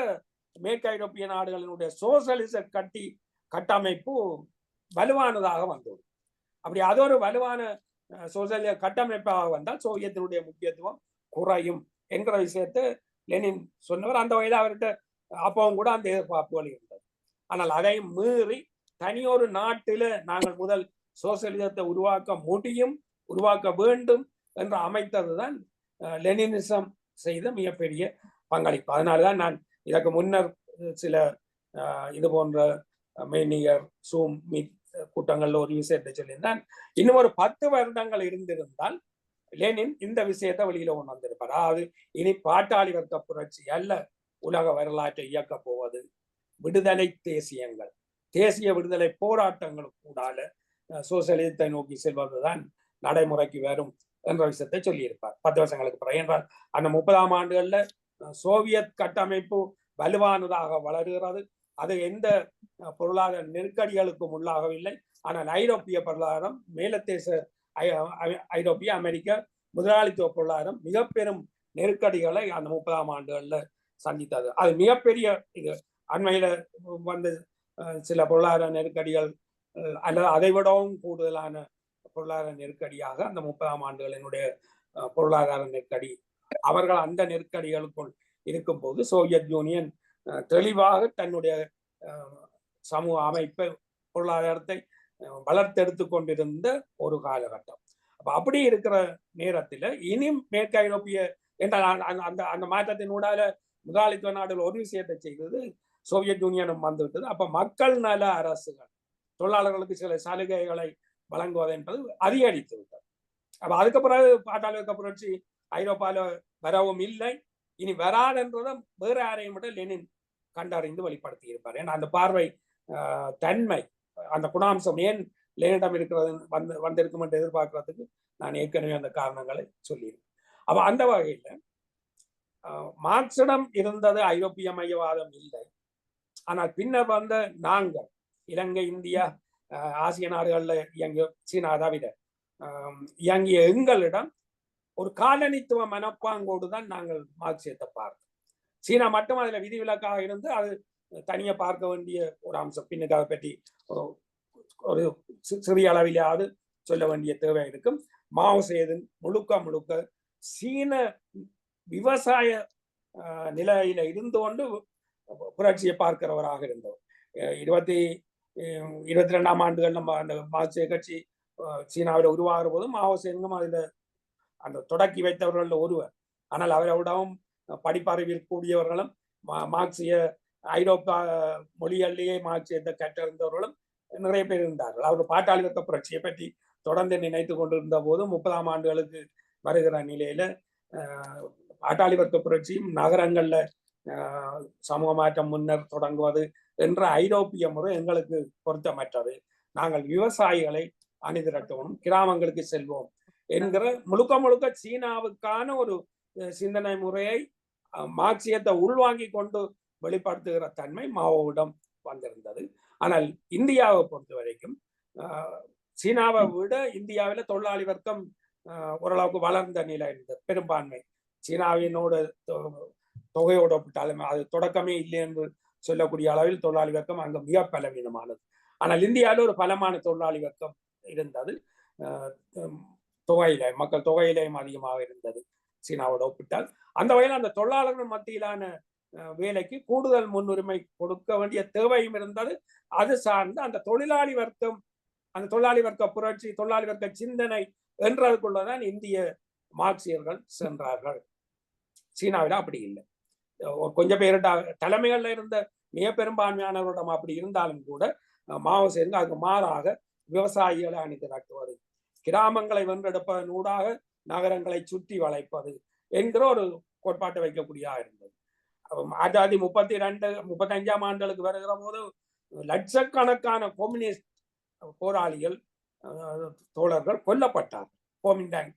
மேற்கு ஐரோப்பிய நாடுகளினுடைய சோசலிச கட்டமைப்பு வலுவானதாக வந்தது. அப்படி அது ஒரு வலுவான சோசியலிச கட்டமைப்பாக வந்தால் சோவியத்தினுடைய முக்கியத்துவம் குறையும் என்கிற விஷயத்தை லெனின் சொன்னவர். அந்த வகையில் அவர்கிட்ட அப்பவும் கூட அந்த எதிர்பார்ப்புகள் இருந்தது. ஆனால் அதை மீறி தனியொரு நாட்டில நாங்கள் முதல் சோசியலிசத்தை உருவாக்க முடியும், உருவாக்க வேண்டும் என்று அமைத்ததுதான் லெனினிசம் செய்த மிகப்பெரிய பங்களிப்பு. அதனால்தான் நான் இதற்கு முன்னர் சில இது போன்ற மெய்நிகர் சூம் மீட் கூட்டங்கள்ல ஒரு விஷயத்தை சொல்லியிருந்தான். இன்னும் ஒரு 10 வருடங்கள் இருந்திருந்தால் லெனின் இந்த விஷயத்தை வெளியில கொண்டு வந்திருப்பார். அதாவது இனி பாட்டாளி வர்க்க புரட்சி அல்ல உலக வரலாற்றை இயக்க போவது, விடுதலை தேசியங்கள், தேசிய விடுதலை போராட்டங்களுக்கு கூடால சோசியலிசத்தை நோக்கி செல்வதுதான் நடைமுறைக்கு வரும் என்ற விஷயத்தை சொல்லியிருப்பார் 10 வருஷங்களுக்கு பிறகு. என்றால் அந்த 30ஆம் ஆண்டுகள்ல சோவியத் கட்டமைப்பு வலுவானதாக வளர்கிறது. அது எந்த பொருளாதார நெருக்கடிகளுக்கும் உள்ளாகவில்லை. ஆனால் ஐரோப்பிய பொருளாதாரம், மேலத்தேச ஐரோப்பிய அமெரிக்க முதலாளித்துவ பொருளாதாரம் மிக பெரும் நெருக்கடிகளை அந்த 30ஆம் ஆண்டுகள்ல சந்தித்தது. அது மிகப்பெரிய இது. அண்மையில வந்து சில பொருளாதார நெருக்கடிகள் அல்லது அதை விடவும் கூடுதலான பொருளாதார நெருக்கடியாக அந்த 30ஆம் ஆண்டுகளினுடைய பொருளாதார நெருக்கடி. அவர்கள் அந்த நெருக்கடிகளுக்குள் இருக்கும்போது சோவியத் யூனியன் தெளிவாக தன்னுடைய சமூக அமைப்பை, பொருளாதாரத்தை வளர்த்தெடுத்து கொண்டிருந்த ஒரு காலகட்டம். அப்ப அப்படி இருக்கிற நேரத்தில் இனி மேற்கு ஐரோப்பிய என்றால் அந்த மாற்றத்தினூடால முதலாளித்துவ நாடுகள் ஒரு விஷயத்தை செய்தது, சோவியத் யூனியனும் வந்துவிட்டது. அப்ப மக்கள் நல அரசுகள் தொழிலாளர்களுக்கு சில சலுகைகளை வழங்குவது என்பது அதிகரித்து விட்டது. அப்ப அதுக்கு பிறகு பாட்டாளி வர்க்க புரட்சி ஐரோப்பால வரவும் இல்லை, இனி வராதென்றதும் வேற யாரையும் விட லெனின் கண்டறிந்து வெளிப்படுத்தி இருப்பார். ஏன்னா அந்த பார்வை தன்மை, அந்த குணாம்சம் ஏன் லெனினிடம் இருக்கிறது வந்திருக்கும் என்று எதிர்பார்க்கறதுக்கு நான் ஏற்கனவே அந்த காரணங்களை சொல்லியிருக்கேன். அப்ப அந்த வகையில மார்க்சிடம் இருந்தது ஐரோப்பிய மையவாதம் இல்லை. ஆனால் பின்னர் வந்த நாங்கள் இலங்கை, இந்தியா, ஆசிய நாடுகள்ல இயங்கிய, சீனா தவிர இயங்கிய எங்களிடம் ஒரு காலனித்துவ மனப்பாங்கோடு தான் நாங்கள் மார்க்சியத்தை பார்த்தோம். சீனா மட்டும் அதுல விதிவிலக்காக இருந்து அது தனியாக பார்க்க வேண்டிய ஒரு அம்சம். பின்னுக்கு அதை பற்றி ஒரு சிறிய அளவிலாவது சொல்ல வேண்டிய தேவை இருக்கும். மாவோ சேதுங் முழுக்க சீன விவசாய நிலையில இருந்து கொண்டு புரட்சியை பார்க்கிறவராக இருந்தவர். 22ஆம் ஆண்டுகள் நம்ம அந்த மார்க்சிய கட்சி சீனாவில் உருவாகிற போதும் மாவோ சேதுங்கும் அதுல அந்த தொடக்கி வைத்தவர்கள் ஒருவர். ஆனால் அவரோடவும் படிப்பறிவில் கூடியவர்களும் மார்க்சிய ஐரோப்பா மொழிகளிலேயே மார்க்சியத்தை கற்றறிந்தவர்களும் நிறைய பேர் இருந்தார்கள். அவர் பாட்டாளி வர்க்க புரட்சியை பற்றி தொடர்ந்து நினைத்து கொண்டிருந்த போது 30ஆம் ஆண்டுகளுக்கு வருகிற நிலையில பாட்டாளி வர்க்க புரட்சியும் நகரங்கள்ல சமூக மாற்றம் முன்னர் தொடங்குவது என்ற ஐரோப்பிய முறை எங்களுக்கு பொருத்தமற்றது. நாங்கள் விவசாயிகளை அணிதிரட்டவும், கிராமங்களுக்கு செல்வோம் என்கிற முழுக்க சீனாவுக்கான ஒரு சிந்தனை முறையை மார்க்சியத்தை உள்வாங்கி கொண்டு வெளிப்படுத்துகிற தன்மை மாவோவிடம் வந்திருந்தது. ஆனால் இந்தியாவை பொறுத்த வரைக்கும் சீனாவை விட இந்தியாவில் தொழிலாளி வர்க்கம் ஓரளவுக்கு வளர்ந்த நிலை இருந்தது. பெரும்பான்மை சீனாவினோட தொகையோடு ஒப்பிட்டாலும் அது தொடக்கமே இல்லை என்று சொல்லக்கூடிய அளவில் தொழிலாளி வர்க்கம் அங்கு மிக பலவீனமானது. ஆனால் இந்தியாவில் ஒரு பலமான தொழிலாளி வர்க்கம் இருந்தது. தொகையிலே, மக்கள் தொகையிலேயும் அதிகமாக இருந்தது சீனாவோட ஒப்பிட்டால். அந்த வகையில் அந்த தொழிலாளர்கள் மத்தியிலான வேலைக்கு கூடுதல் முன்னுரிமை கொடுக்க வேண்டிய தேவையும் இருந்தது. அது சார்ந்து அந்த தொழிலாளி வர்க்கம், அந்த தொழிலாளி வர்க்க புரட்சி, தொழிலாளி வர்க்க சிந்தனை என்றதுக்குள்ளதான் இந்திய மார்க்சியர்கள் சென்றார்கள். சீனாவில அப்படி இல்லை. கொஞ்சம் பேருட தலைமைகள்ல இருந்த மிக பெரும்பான்மையானவரிடம் அப்படி இருந்தாலும் கூட மாவோ சேதுங் அதுக்கு மாறாக விவசாயிகளை அணிதிரட்டுவது, கிராமங்களை வென்றெடுப்பதனூடாக நகரங்களை சுற்றி வளைப்பது என்கிற ஒரு கோட்பாட்டை வைக்கக்கூடியதாக இருந்தது. 1935ஆம் ஆண்டுகளுக்கு வருகிற போது லட்சக்கணக்கான கம்யூனிஸ்ட் போராளிகள், தோழர்கள் கொல்லப்பட்டார். கோமிண்டாங்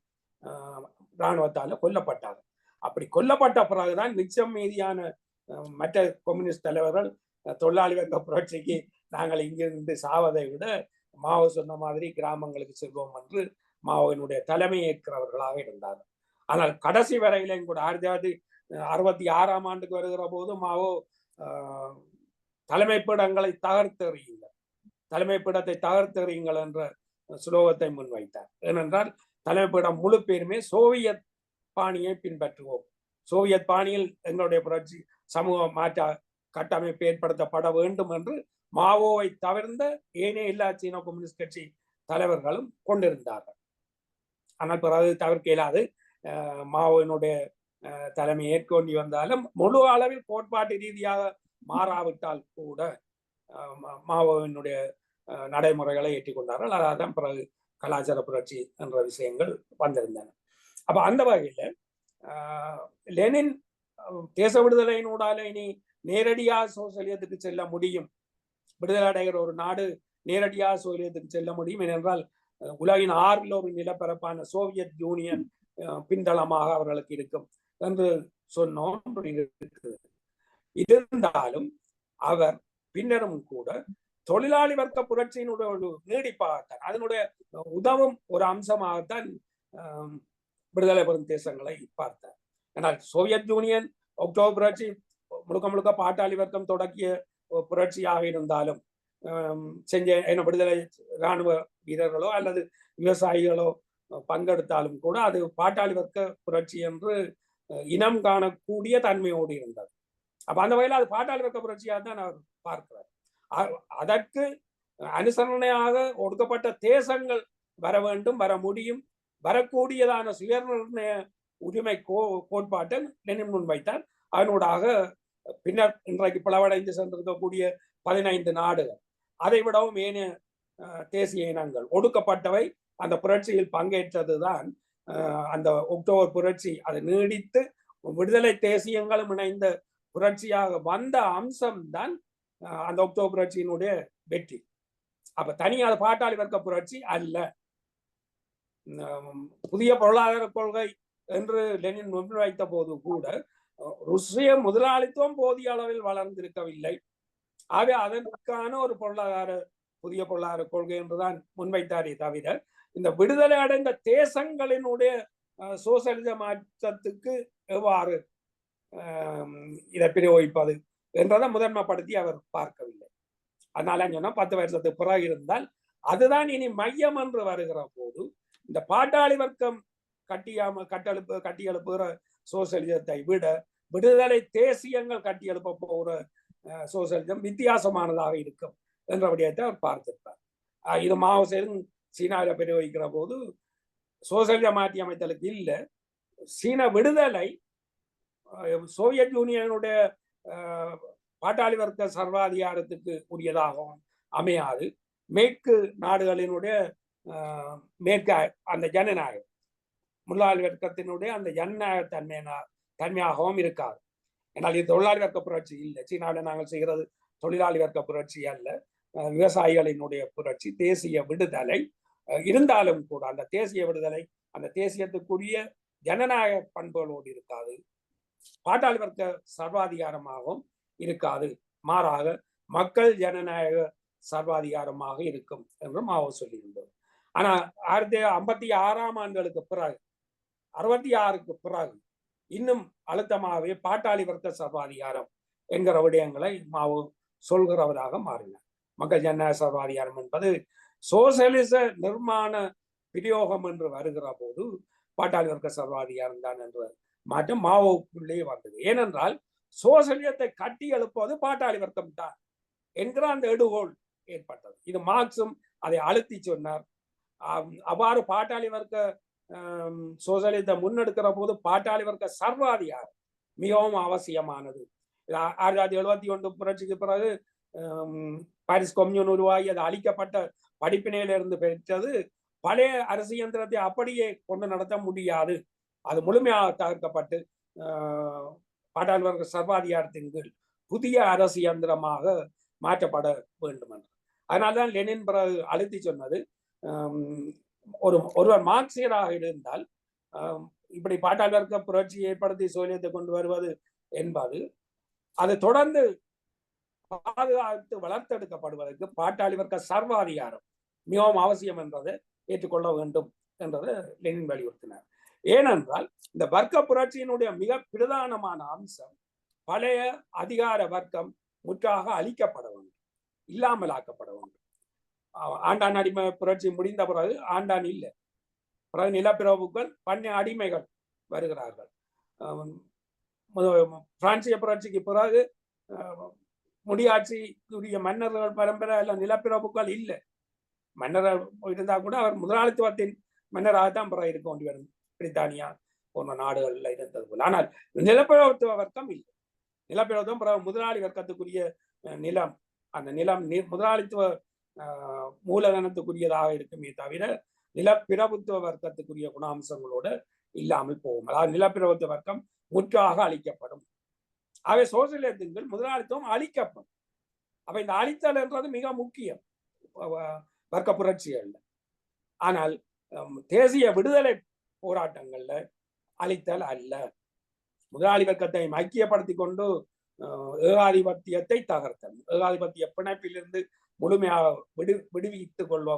இராணுவத்தால கொல்லப்பட்டார். அப்படி கொல்லப்பட்ட பிறகுதான் மிச்சம் மீதியான மற்ற கம்யூனிஸ்ட் தலைவர்கள் தொழிலாளி வர்க்க புரட்சிக்கு நாங்கள் இங்கிருந்து சாவதை விட மாவோ சொன்ன மாதிரி கிராமங்களுக்கு செல்வோம் என்று மாவோவினுடைய தலைமை ஏற்கிறவர்களாக இருந்தார்கள். ஆனால் கடைசி வரையிலும் கூட 19 66ஆம் ஆண்டுக்கு வருகிற போது மாவோ தலைமைப்பிடங்களை தகர்த்தெறியுங்கள், தலைமைப்பிடத்தை தகர்த்தெறியுங்கள் என்ற சுலோகத்தை முன்வைத்தார். ஏனென்றால் தலைமைப்பிடம் முழு பேருமே சோவியத் பாணியை பின்பற்றுவோம், சோவியத் பாணியில் எங்களுடைய புரட்சி சமூக மாற்ற கட்டமைப்பு ஏற்படுத்தப்பட வேண்டும் என்று மாவோவை தவிர்ந்த ஏனைய எல்லா சீன கம்யூனிஸ்ட் கட்சி தலைவர்களும் கொண்டிருந்தார்கள். ஆனால் பிறகு தவிர்க்க இயலாது, மாவோவினுடைய தலைமை ஏற்கொண்டு வந்தாலும் முழு அளவில் கோட்பாட்டு ரீதியாக மாறாவிட்டால் கூட மாவோவினுடைய நடைமுறைகளை ஏற்றுக்கொண்டார்கள். அதான் பிறகு கலாச்சார புரட்சி என்ற விஷயங்கள் வந்திருந்தன. அப்ப அந்த வகையில லெனின் தேச விடுதலையினூடால இனி நேரடியாக சோசியலிசத்துக்கு செல்ல முடியும், விடுதலை அடைகிற ஒரு நாடு நேரடியாக சோசியலிசத்துக்கு செல்ல முடியும். ஏனென்றால் உலகின் 6ல் ஒரு நிலப்பரப்பான சோவியத் யூனியன் பின்தளமாக அவர்களுக்கு இருக்கும் என்று சொன்னோம். இருந்தாலும் அவர் பின்னரும் கூட தொழிலாளி வர்க்க புரட்சியினுடைய ஒரு நீடிப்பாகத்தான், அதனுடைய உதவும் ஒரு அம்சமாகத்தான் விடுதலை பெறும் தேசங்களை பார்த்தார். ஆனால் சோவியத் யூனியன் அக்டோபர் புரட்சி முழுக்க முழுக்க பாட்டாளி வர்க்கம் தொடக்கிய புரட்சியாக இருந்தாலும் செஞ்ச விடுதலை இராணுவ வீரர்களோ அல்லது விவசாயிகளோ பங்கெடுத்தாலும் கூட அது பாட்டாளி வர்க்க புரட்சி என்று இனம் காணக்கூடிய தன்மையோடு இருந்தது. அப்ப அந்த வகையில் அது பாட்டாளி வர்க்க புரட்சியாக தான் அவர் பார்க்கிறார். அதற்கு அனுசரணையாக ஒடுக்கப்பட்ட தேசங்கள் வர வேண்டும், வர முடியும், வரக்கூடியதான சுயநிர்ணய உரிமை கோட்பாட்டை லெனின் முன்வைத்தார். அதனூடாக பின்னர் இன்றைக்கு பிளவடைந்து சென்றிருக்கக்கூடிய 15 நாடுகள், அதை விடவும் ஏனைய தேசிய இனங்கள் ஒடுக்கப்பட்டவை அந்த புரட்சியில் பங்கேற்றதுதான் அந்த அக்டோபர் புரட்சி. அது நீடித்து விடுதலை தேசியங்களும் இணைந்த புரட்சியாக வந்த அம்சம்தான் அந்த அக்டோபர் புரட்சியினுடைய வெற்றி. அப்ப தனியாக பாட்டாளி வர்க்க புரட்சி அல்ல. புதிய பொருளாதார கொள்கை என்று லெனின் முன்வைத்த போது கூட ருஷ்ய முதலாளித்துவம் போதிய அளவில் வளர்ந்திருக்கவில்லை. ஆகவே அதற்கான ஒரு புதிய பொருளாதார கொள்கை என்றுதான் முன்வைத்தாரே தவிர இந்த விடுதலை அடைந்த தேசங்களினுடைய சோசலிச மாற்றத்துக்கு எவ்வாறு இதை பிரயோகிப்பது என்றதை முதன்மைப்படுத்தி அவர் பார்க்கவில்லை. அதனால சொன்னா 10 வருஷத்துக்கு பிறகு இருந்தால் அதுதான் இனி மையம் என்று வருகிற போது இந்த பாட்டாளி வர்க்கம் கட்டியெழுப்புகிற சோசலிசத்தை விட விடுதலை தேசியங்கள் கட்டியெழுப்ப போகிற சோசலிசம் வித்தியாசமானதாக இருக்கும் என்ற விடயத்தை அவர் பார்த்திருப்பார். இது மாவோ சேதுங் சீனாவில் பிரயோகிக்கிற போது சோசலிச மாற்றி அமைத்தலுக்கு இல்லை, சீன விடுதலை சோவியத் யூனியனுடைய பாட்டாளி வர்க்க சர்வாதிகாரத்துக்கு உரியதாகவும் அமையாது, மேற்கு நாடுகளினுடைய மேற்கு அந்த ஜனநாயகம் முதலாளி வர்க்கத்தினுடைய அந்த ஜனநாயக தன்மையாகவும் இருக்காது. ஏன்னால் இது தொழிலாளி வர்க்க புரட்சி இல்லை, சீனாவில் நாங்கள் செய்கிறது தொழிலாளி வர்க்க புரட்சி அல்ல, விவசாயிகளினுடைய புரட்சி, தேசிய விடுதலை. இருந்தாலும் கூட அந்த தேசிய விடுதலை அந்த தேசியத்துக்குரிய ஜனநாயக பண்புகளோடு இருக்காது, பாட்டாளி வர்க்க சர்வாதிகாரமாகவும் இருக்காது, மாறாக மக்கள் ஜனநாயக சர்வாதிகாரமாக இருக்கும் என்று மாவோ சொல்லியிருந்தது. ஆனா 1956ஆம் ஆண்டுகளுக்கு பிறகு 66க்கு பிறகு இன்னும் அழுத்தமாகவே பாட்டாளி வர்க்க சர்வாதிகாரம் என்கிற விடயங்களை மாவோ சொல்கிறவராக மாறினார். மக்கள் ஜனநாயக சர்வாதிகாரம் என்பது சோசியலிச நிர்மாண பிரயோகம் என்று வருகிற போது பாட்டாளி வர்க்க சர்வாதிகாரம் தான் என்ற மாற்றம் மாவோக்குள்ளே வந்தது. ஏனென்றால் சோசியலிசத்தை கட்டி எழுப்புவது பாட்டாளி வர்க்கம் தான் என்கிற அந்த எடுகோள் ஏற்பட்டது. இது மார்க்சும் அதை அழுத்தி சொன்னார். அவ்வாறு பாட்டாளி வர்க்க சோசியலிசத்தை முன்னெடுக்கிற போது பாட்டாளி வர்க்க சர்வாதிகாரம் மிகவும் அவசியமானது. 1971 புரட்சிக்கு பிறகு பாரிஸ் கொம்யூன் உருவாகி அது அளிக்கப்பட்ட படிப்பினையிலிருந்து பெற்றது பழைய அரசு இயந்திரத்தை அப்படியே கொண்டு நடத்த முடியாது, அது முழுமையாக தகர்க்கப்பட்டு பாட்டாளி வர்க்க சர்வாதிகாரத்தின் கீழ் புதிய அரசு இயந்திரமாக மாற்றப்பட வேண்டும் என்று. அதனால்தான் லெனின் பிறகு அழுத்தி சொன்னது, ஒருவர் மார்க்சியராக இருந்தால் இப்படி பாட்டாளி வர்க்க புரட்சி ஏற்படுத்தி சோவியத்தை கொண்டு வருவது என்பது அது தொடர்ந்து பாதுகாத்து வளர்த்தெடுக்கப்படுவதற்கு பாட்டாளி வர்க்க சர்வாதிகாரம் மிகவும் அவசியம் என்றதை ஏற்றுக்கொள்ள வேண்டும் என்றதை லெனின் வலியுறுத்தினார். ஏனென்றால் இந்த வர்க்க புரட்சியினுடைய மிக பிரதானமான அம்சம் பழைய அதிகார வர்க்கம் முற்றாக அழிக்கப்பட வேண்டும், இல்லாமலாக்கப்பட வேண்டும். ஆண்டான் அடிமை புரட்சி முடிந்த பிறகு ஆண்டான் இல்லை, பிறகு நிலப்பிரபுக்கள் பண்ணை அடிமைகள் வருகிறார்கள். பிரான்சிய புரட்சிக்கு பிறகு முடியாட்சிக்குரிய மன்னர்கள் பரம்பரை அல்ல, நிலப்பிரபுக்கள் இல்லை. மன்னர் இருந்தா கூட அவர் முதலாளித்துவத்தின் மன்னராகத்தான் பிறகு இருக்க வேண்டி வரும், பிரித்தானியா போன்ற நாடுகள்ல இருந்தது போல. ஆனால் நிலப்பிரபுத்துவ வர்க்கம் இல்லை. நிலப்பிரபுத்துவம் பிறகு முதலாளி வர்க்கத்துக்குரிய நிலம், அந்த நிலம் முதலாளித்துவ மூலதனத்துக்குரியதாக இருக்குமே தவிர நிலப்பிரபுத்துவ வர்க்கத்துக்குரிய குணாம்சங்களோட இல்லாமல் போகும். அதாவது நிலப்பிரபுத்துவ வர்க்கம் முற்றாக அழிக்கப்படும். அவை சோசியலிசத்தின் முதலாளித்துவம் அழிக்கப்படும். அப்ப இந்த அழித்தல் என்றது மிக முக்கியம் வர்க்க புரட்சிகள்ல. ஆனால் தேசிய விடுதலை போராட்டங்கள்ல அழித்தல் அல்ல. முதலாளி வர்க்கத்தை ஐக்கியப்படுத்தி கொண்டு ஏகாதிபத்தியத்தை தகர்த்தல், ஏகாதிபத்திய பிணைப்பிலிருந்து முழுமையாக விடுவித்துக் கொள்ள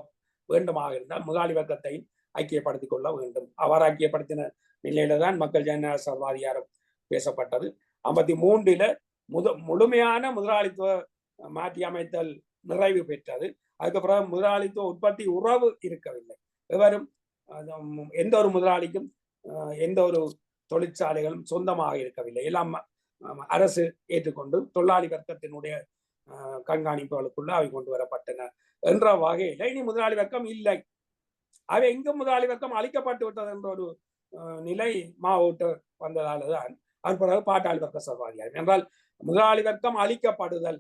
வேண்டுமாக இருந்தால் முதலாளி வர்க்கத்தை ஐக்கியப்படுத்திக் கொள்ள வேண்டும். அவர் ஐக்கியப்படுத்தின நிலையில தான் மக்கள் ஜனநாயக சர்வாதிகாரம் பேசப்பட்டது. 53 முழுமையான முதலாளித்துவ மாற்றி அமைத்தல் நிறைவு பெற்றது. அதுக்கு பிறகு முதலாளித்துவ உற்பத்தி உறவு இருக்கவில்லை. எவரும் எந்த ஒரு முதலாளிக்கும் எந்த ஒரு தொழிற்சாலைகளும் சொந்தமாக இருக்கவில்லை. எல்லாம் அரசு ஏற்றுக்கொண்டு தொழிலாளி வர்க்கத்தினுடைய கண்காணிப்புகளுக்குள்ள அவை கொண்டு வரப்பட்டன என்ற வகையில இனி முதலாளி வர்க்கம் இல்லை. அவை எங்கும் முதலாளி வர்க்கம் அழிக்கப்பட்டு விட்டது என்ற ஒரு நிலை மாவோட்டு வந்ததால்தான் அது பிறகு பாட்டாளி வர்க்க சர்வாதிகாரம் என்றால் முதலாளி வர்க்கம் அழிக்கப்படுதல்,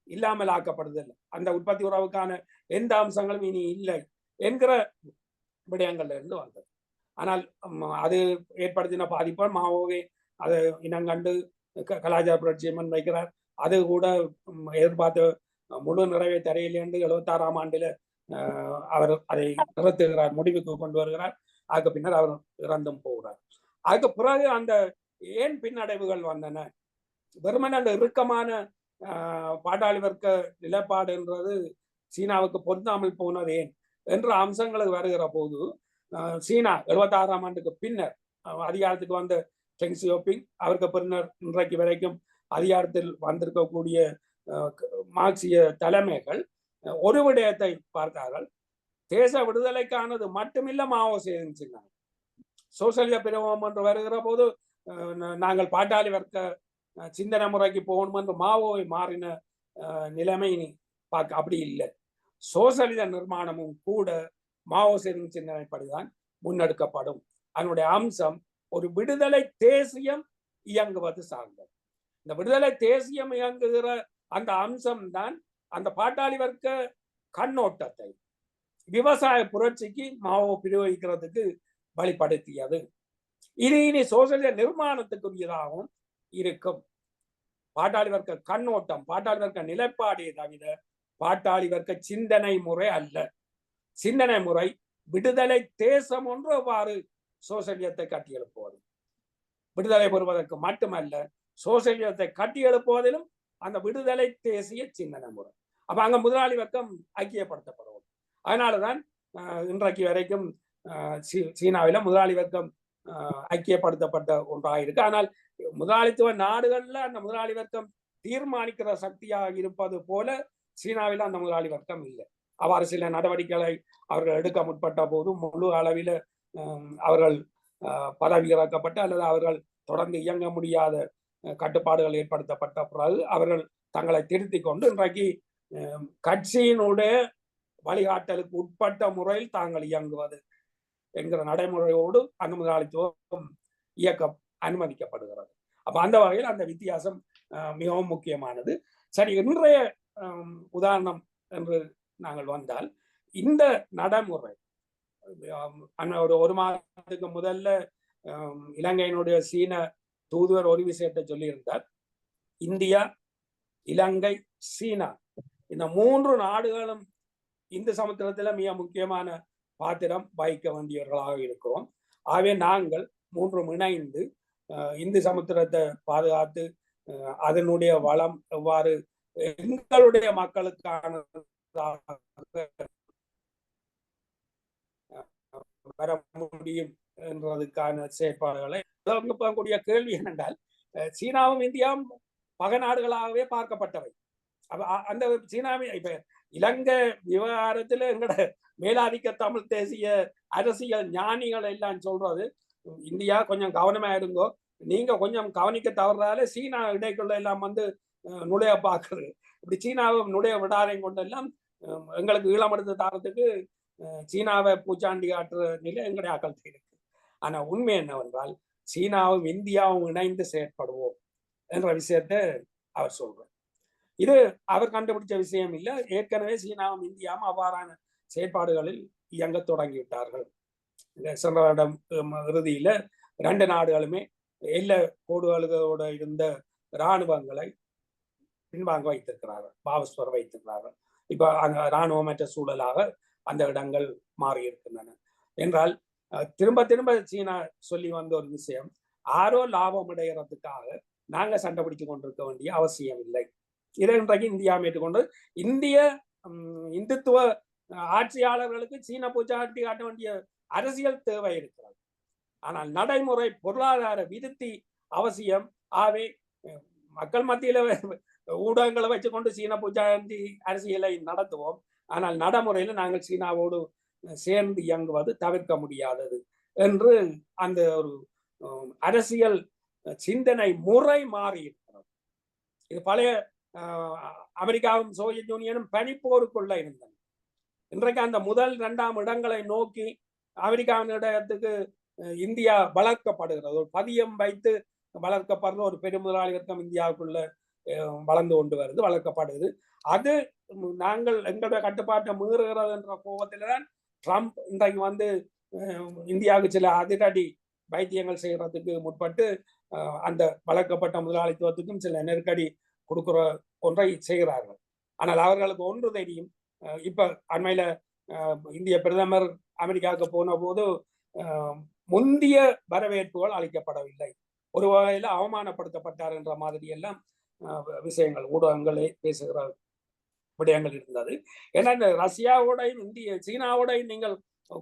இல்லாமல் ஆக்கப்படுதல், அந்த உற்பத்தி உறவுக்கான எந்த அம்சங்களும் இனி இல்லை என்கிற விடயங்கள்ல இருந்து வந்தது. ஆனால் அது ஏற்படுத்தின பாதிப்பால் மாவோவே அதை இனங்கண்டு கலாச்சார புரட்சியை முன்வைக்கிறார். அது கூட எதிர்பார்த்து முழு நிறைவை தரையில் என்று 76ஆம் ஆண்டுல அவர் அதை நிறுத்துகிறார், முடிவுக்கு கொண்டு வருகிறார். அதுக்கு பின்னர் அவர் இறந்தும் போகிறார். அதுக்கு பிறகு அந்த ஏன் பின்னடைவுகள் வந்தன, வெறுமன அந்த இறுக்கமான பாட்டாளி வர்க்க நிலைப்பாடுன்றது சீனாவுக்கு பொருந்தாமல் போனது ஏன் என்ற அம்சங்களுக்கு வருகிற போது சீனா 76ஆம் ஆண்டுக்கு பின்னர் அதிகாரத்துக்கு வந்த டெங் சியோபிங், அவருக்கு பின்னர் இன்றைக்கு வரைக்கும் அதிகாரத்தில் வந்திருக்கக்கூடிய மார்க்சிய தலைமைகள் ஒரு விடயத்தை பார்த்தார்கள். தேச விடுதலைக்கானது மட்டுமில்ல மாவோ செய்தாங்க. சோசியலிச பிரபலம் என்று வருகிற போது நாங்கள் பாட்டாளி வர்க்க சிந்தனை முறைக்கு போகணும் என்று மாவோவை மாறின நிலைமை பார்க்க அப்படி இல்லை. சோசியலிச நிர்மாணமும் கூட மாவோ சேதுங் சிந்தனைப்படிதான் முன்னெடுக்கப்படும். அதனுடைய அம்சம் ஒரு விடுதலை தேசியம் இயங்குவது சார்ந்தது. இந்த விடுதலை தேசியம் இயங்குகிற அந்த அம்சம் தான் அந்த பாட்டாளி வர்க்க கண்ணோட்டத்தை விவசாய புரட்சிக்கு மாவோ பிரயோகிக்கிறதுக்கு வழிபடுத்தியது. இது இனி சோசியலிச நிர்மாணத்துக்குரியதாகவும் இருக்கும். பாட்டாளி வர்க்க கண்ணோட்டம், பாட்டாளி வர்க்க நிலைப்பாடே தவிர பாட்டாளி வர்க்க சிந்தனை முறை அல்ல. சிந்தனை முறை விடுதலை தேசம் ஒன்று அவ்வாறு சோசியலிசத்தை கட்டியெழுப்புவது, விடுதலை பெறுவதற்கு மட்டுமல்ல, சோசியலிசத்தை கட்டியெழுப்புவதிலும் அந்த விடுதலை தேசிய சிந்தனை முறை. அப்ப அங்க முதலாளி வர்க்கம் ஐக்கியப்படுத்தப்படும். அதனாலதான் இன்றைக்கு வரைக்கும் சீனாவில முதலாளி வர்க்கம் ஐக்கியப்படுத்தப்பட்ட ஒன்றாக இருக்கு. ஆனால் முதலாளித்துவ நாடுகள்ல அந்த முதலாளி வர்க்கம் தீர்மானிக்கிற சக்தியாக இருப்பது போல சீனாவில அந்த முதலாளி வர்க்கம் இல்லை. அவ்வாறு சில நடவடிக்கைகளை அவர்கள் எடுக்க முற்பட்ட போது முழு அளவில் அவர்கள் பதவி இறக்கப்பட்டு அல்லது அவர்கள் தொடர்ந்து இயங்க முடியாத கட்டுப்பாடுகள் ஏற்படுத்தப்பட்ட பிறகு அவர்கள் தங்களை திருத்தி கொண்டு இன்றைக்கு கட்சியினுடைய வழிகாட்டலுக்கு உட்பட்ட முறையில் தாங்கள் இயங்குவது என்கிற நடைமுறையோடு அந்த முதலாளித்துவம் இயக்கம் அனுமதிக்கப்படுகிறது. அப்ப அந்த வகையில் அந்த வித்தியாசம் மிகவும் முக்கியமானது. சரி, இன்றைய உதாரணம் என்று நாங்கள் வந்தால் இந்த நடைமுறை ஒரு மாதத்துக்கு முதல்ல இலங்கையினுடைய சீன தூதுவர் ஒரு விஷயத்தை சொல்லியிருந்தார். இந்தியா, இலங்கை, சீனா இந்த 3 நாடுகளும் இந்து சமுத்திரத்துல மிக முக்கியமான பாத்திரம் வகிக்க வேண்டியவர்களாக இருக்கிறோம். ஆகவே நாங்கள் 3 இணைந்து இந்து சமுத்திரத்தை பாதுகாத்து அதனுடைய வளம் எவ்வாறு எங்களுடைய மக்களுக்கான வர முடியும் என்றதுக்கான செயற்பாடுகளை கூடிய கேள்வி என்னென்றால், சீனாவும் இந்தியாவும் பக நாடுகளாகவே பார்க்கப்பட்டவை. அந்த சீனாவின் இப்ப இலங்கை விவகாரத்துல எங்கட மேலாதிக்க தமிழ் தேசிய அரசியல் ஞானிகள் எல்லாம் சொல்றது, இந்தியா கொஞ்சம் கவனமா இருங்கோ, நீங்க கொஞ்சம் கவனிக்க தவறால சீனா இடைக்குள்ள எல்லாம் வந்து நுழைய பார்க்குது, இப்படி சீனாவை நுழைய விடாதையும் கொண்டெல்லாம் எங்களுக்கு ஈழமெடுத்து தாரத்துக்கு சீனாவை பூச்சாண்டி காட்டுற நிலை எங்களுடைய ஆக்கள் இருக்கு. ஆனா உண்மை என்னவென்றால், சீனாவும் இந்தியாவும் இணைந்து செயற்படுவோம் என்ற விஷயத்தை அவர் சொல்றார். இது அவர் கண்டுபிடிச்ச விஷயம் இல்லை. ஏற்கனவே சீனாவும் இந்தியாவும் அவ்வாறான செயற்பாடுகளில் இயங்க தொடங்கிவிட்டார்கள். சென்ற வருடம் இறுதியில 2 நாடுகளுமே எல்லை கோடுகளோட இருந்த இராணுவங்களை பின்வாங்க வைத்திருக்கிறார்கள், வாபஸ் பெற வைத்திருக்கிறார்கள். இப்ப அந்த இராணுவமற்ற சூழலாக அந்த இடங்கள் மாறி இருக்கின்றன. என்றால் திரும்ப திரும்ப சீனா சொல்லி வந்த ஒரு விஷயம், ஆரோ லாபம் அடைகிறதுக்காக நாங்க சண்டை பிடிச்சு கொண்டிருக்க வேண்டிய அவசியம் இல்லை. இதை இன்றைக்கு இந்தியா ஏற்றுக்கொண்டு, இந்திய இந்துத்துவ ஆட்சியாளர்களுக்கு சீன பூச்சாட்டி காட்ட வேண்டிய அரசியல் தேவை இருக்கிறது. ஆனால் நடைமுறை பொருளாதார விருத்தி அவசியம். ஆகவே மக்கள் மத்தியில ஊடகங்களை வச்சுக்கொண்டு சீன பூச்சாண்டி அரசியலை நடத்துவோம். ஆனால் நடைமுறையில் நாங்கள் சீனாவோடு சேர்ந்து இயங்குவது தவிர்க்க முடியாதது என்று அந்த ஒரு அரசியல் சிந்தனை முறை மாறி இருக்கிறது. இது பழைய அமெரிக்காவும் சோவியத் யூனியனும் பனிப்போருக்குள்ள இருந்தன. இன்றைக்கு அந்த முதல் 2ஆம் இடங்களை நோக்கி அமெரிக்காவின் இடத்துக்கு இந்தியா வளர்க்கப்படுகிறது. ஒரு பதியம் வைத்து வளர்க்கப்படுற ஒரு பெருமுதலாளி வர்க்கம் இந்தியாவுக்குள்ள வளர்ந்து கொண்டு வருது, வளர்க்கப்படுது. அது நாங்கள் எங்களுடைய கட்டுப்பாட்டை மீறுகிறது என்ற கோபத்தில தான் ட்ரம்ப் இன்றைக்கு வந்து இந்தியாவுக்கு சில அதிரடி வைத்தியங்கள் செய்யறதுக்கு முற்பட்டு அந்த வளர்க்கப்பட்ட முதலாளித்துவத்துக்கும் சில நெருக்கடி கொடுக்கிற ஒன்றை செய்கிறார்கள். ஆனால் அவர்களுக்கு ஒன்று தெரியும், இப்ப அண்மையில இந்திய பிரதமர் அமெரிக்காவுக்கு போன போது முந்திய வரவேற்புகள் அளிக்கப்படவில்லை, ஒரு வகையில் அவமானப்படுத்தப்பட்டார் என்ற மாதிரி எல்லாம் விஷயங்கள் ஊடகங்களே பேசுகிற விடயங்கள் இருந்தது. ஏன்னா இந்த ரஷ்யாவோடையும் சீனாவோடையும் நீங்கள்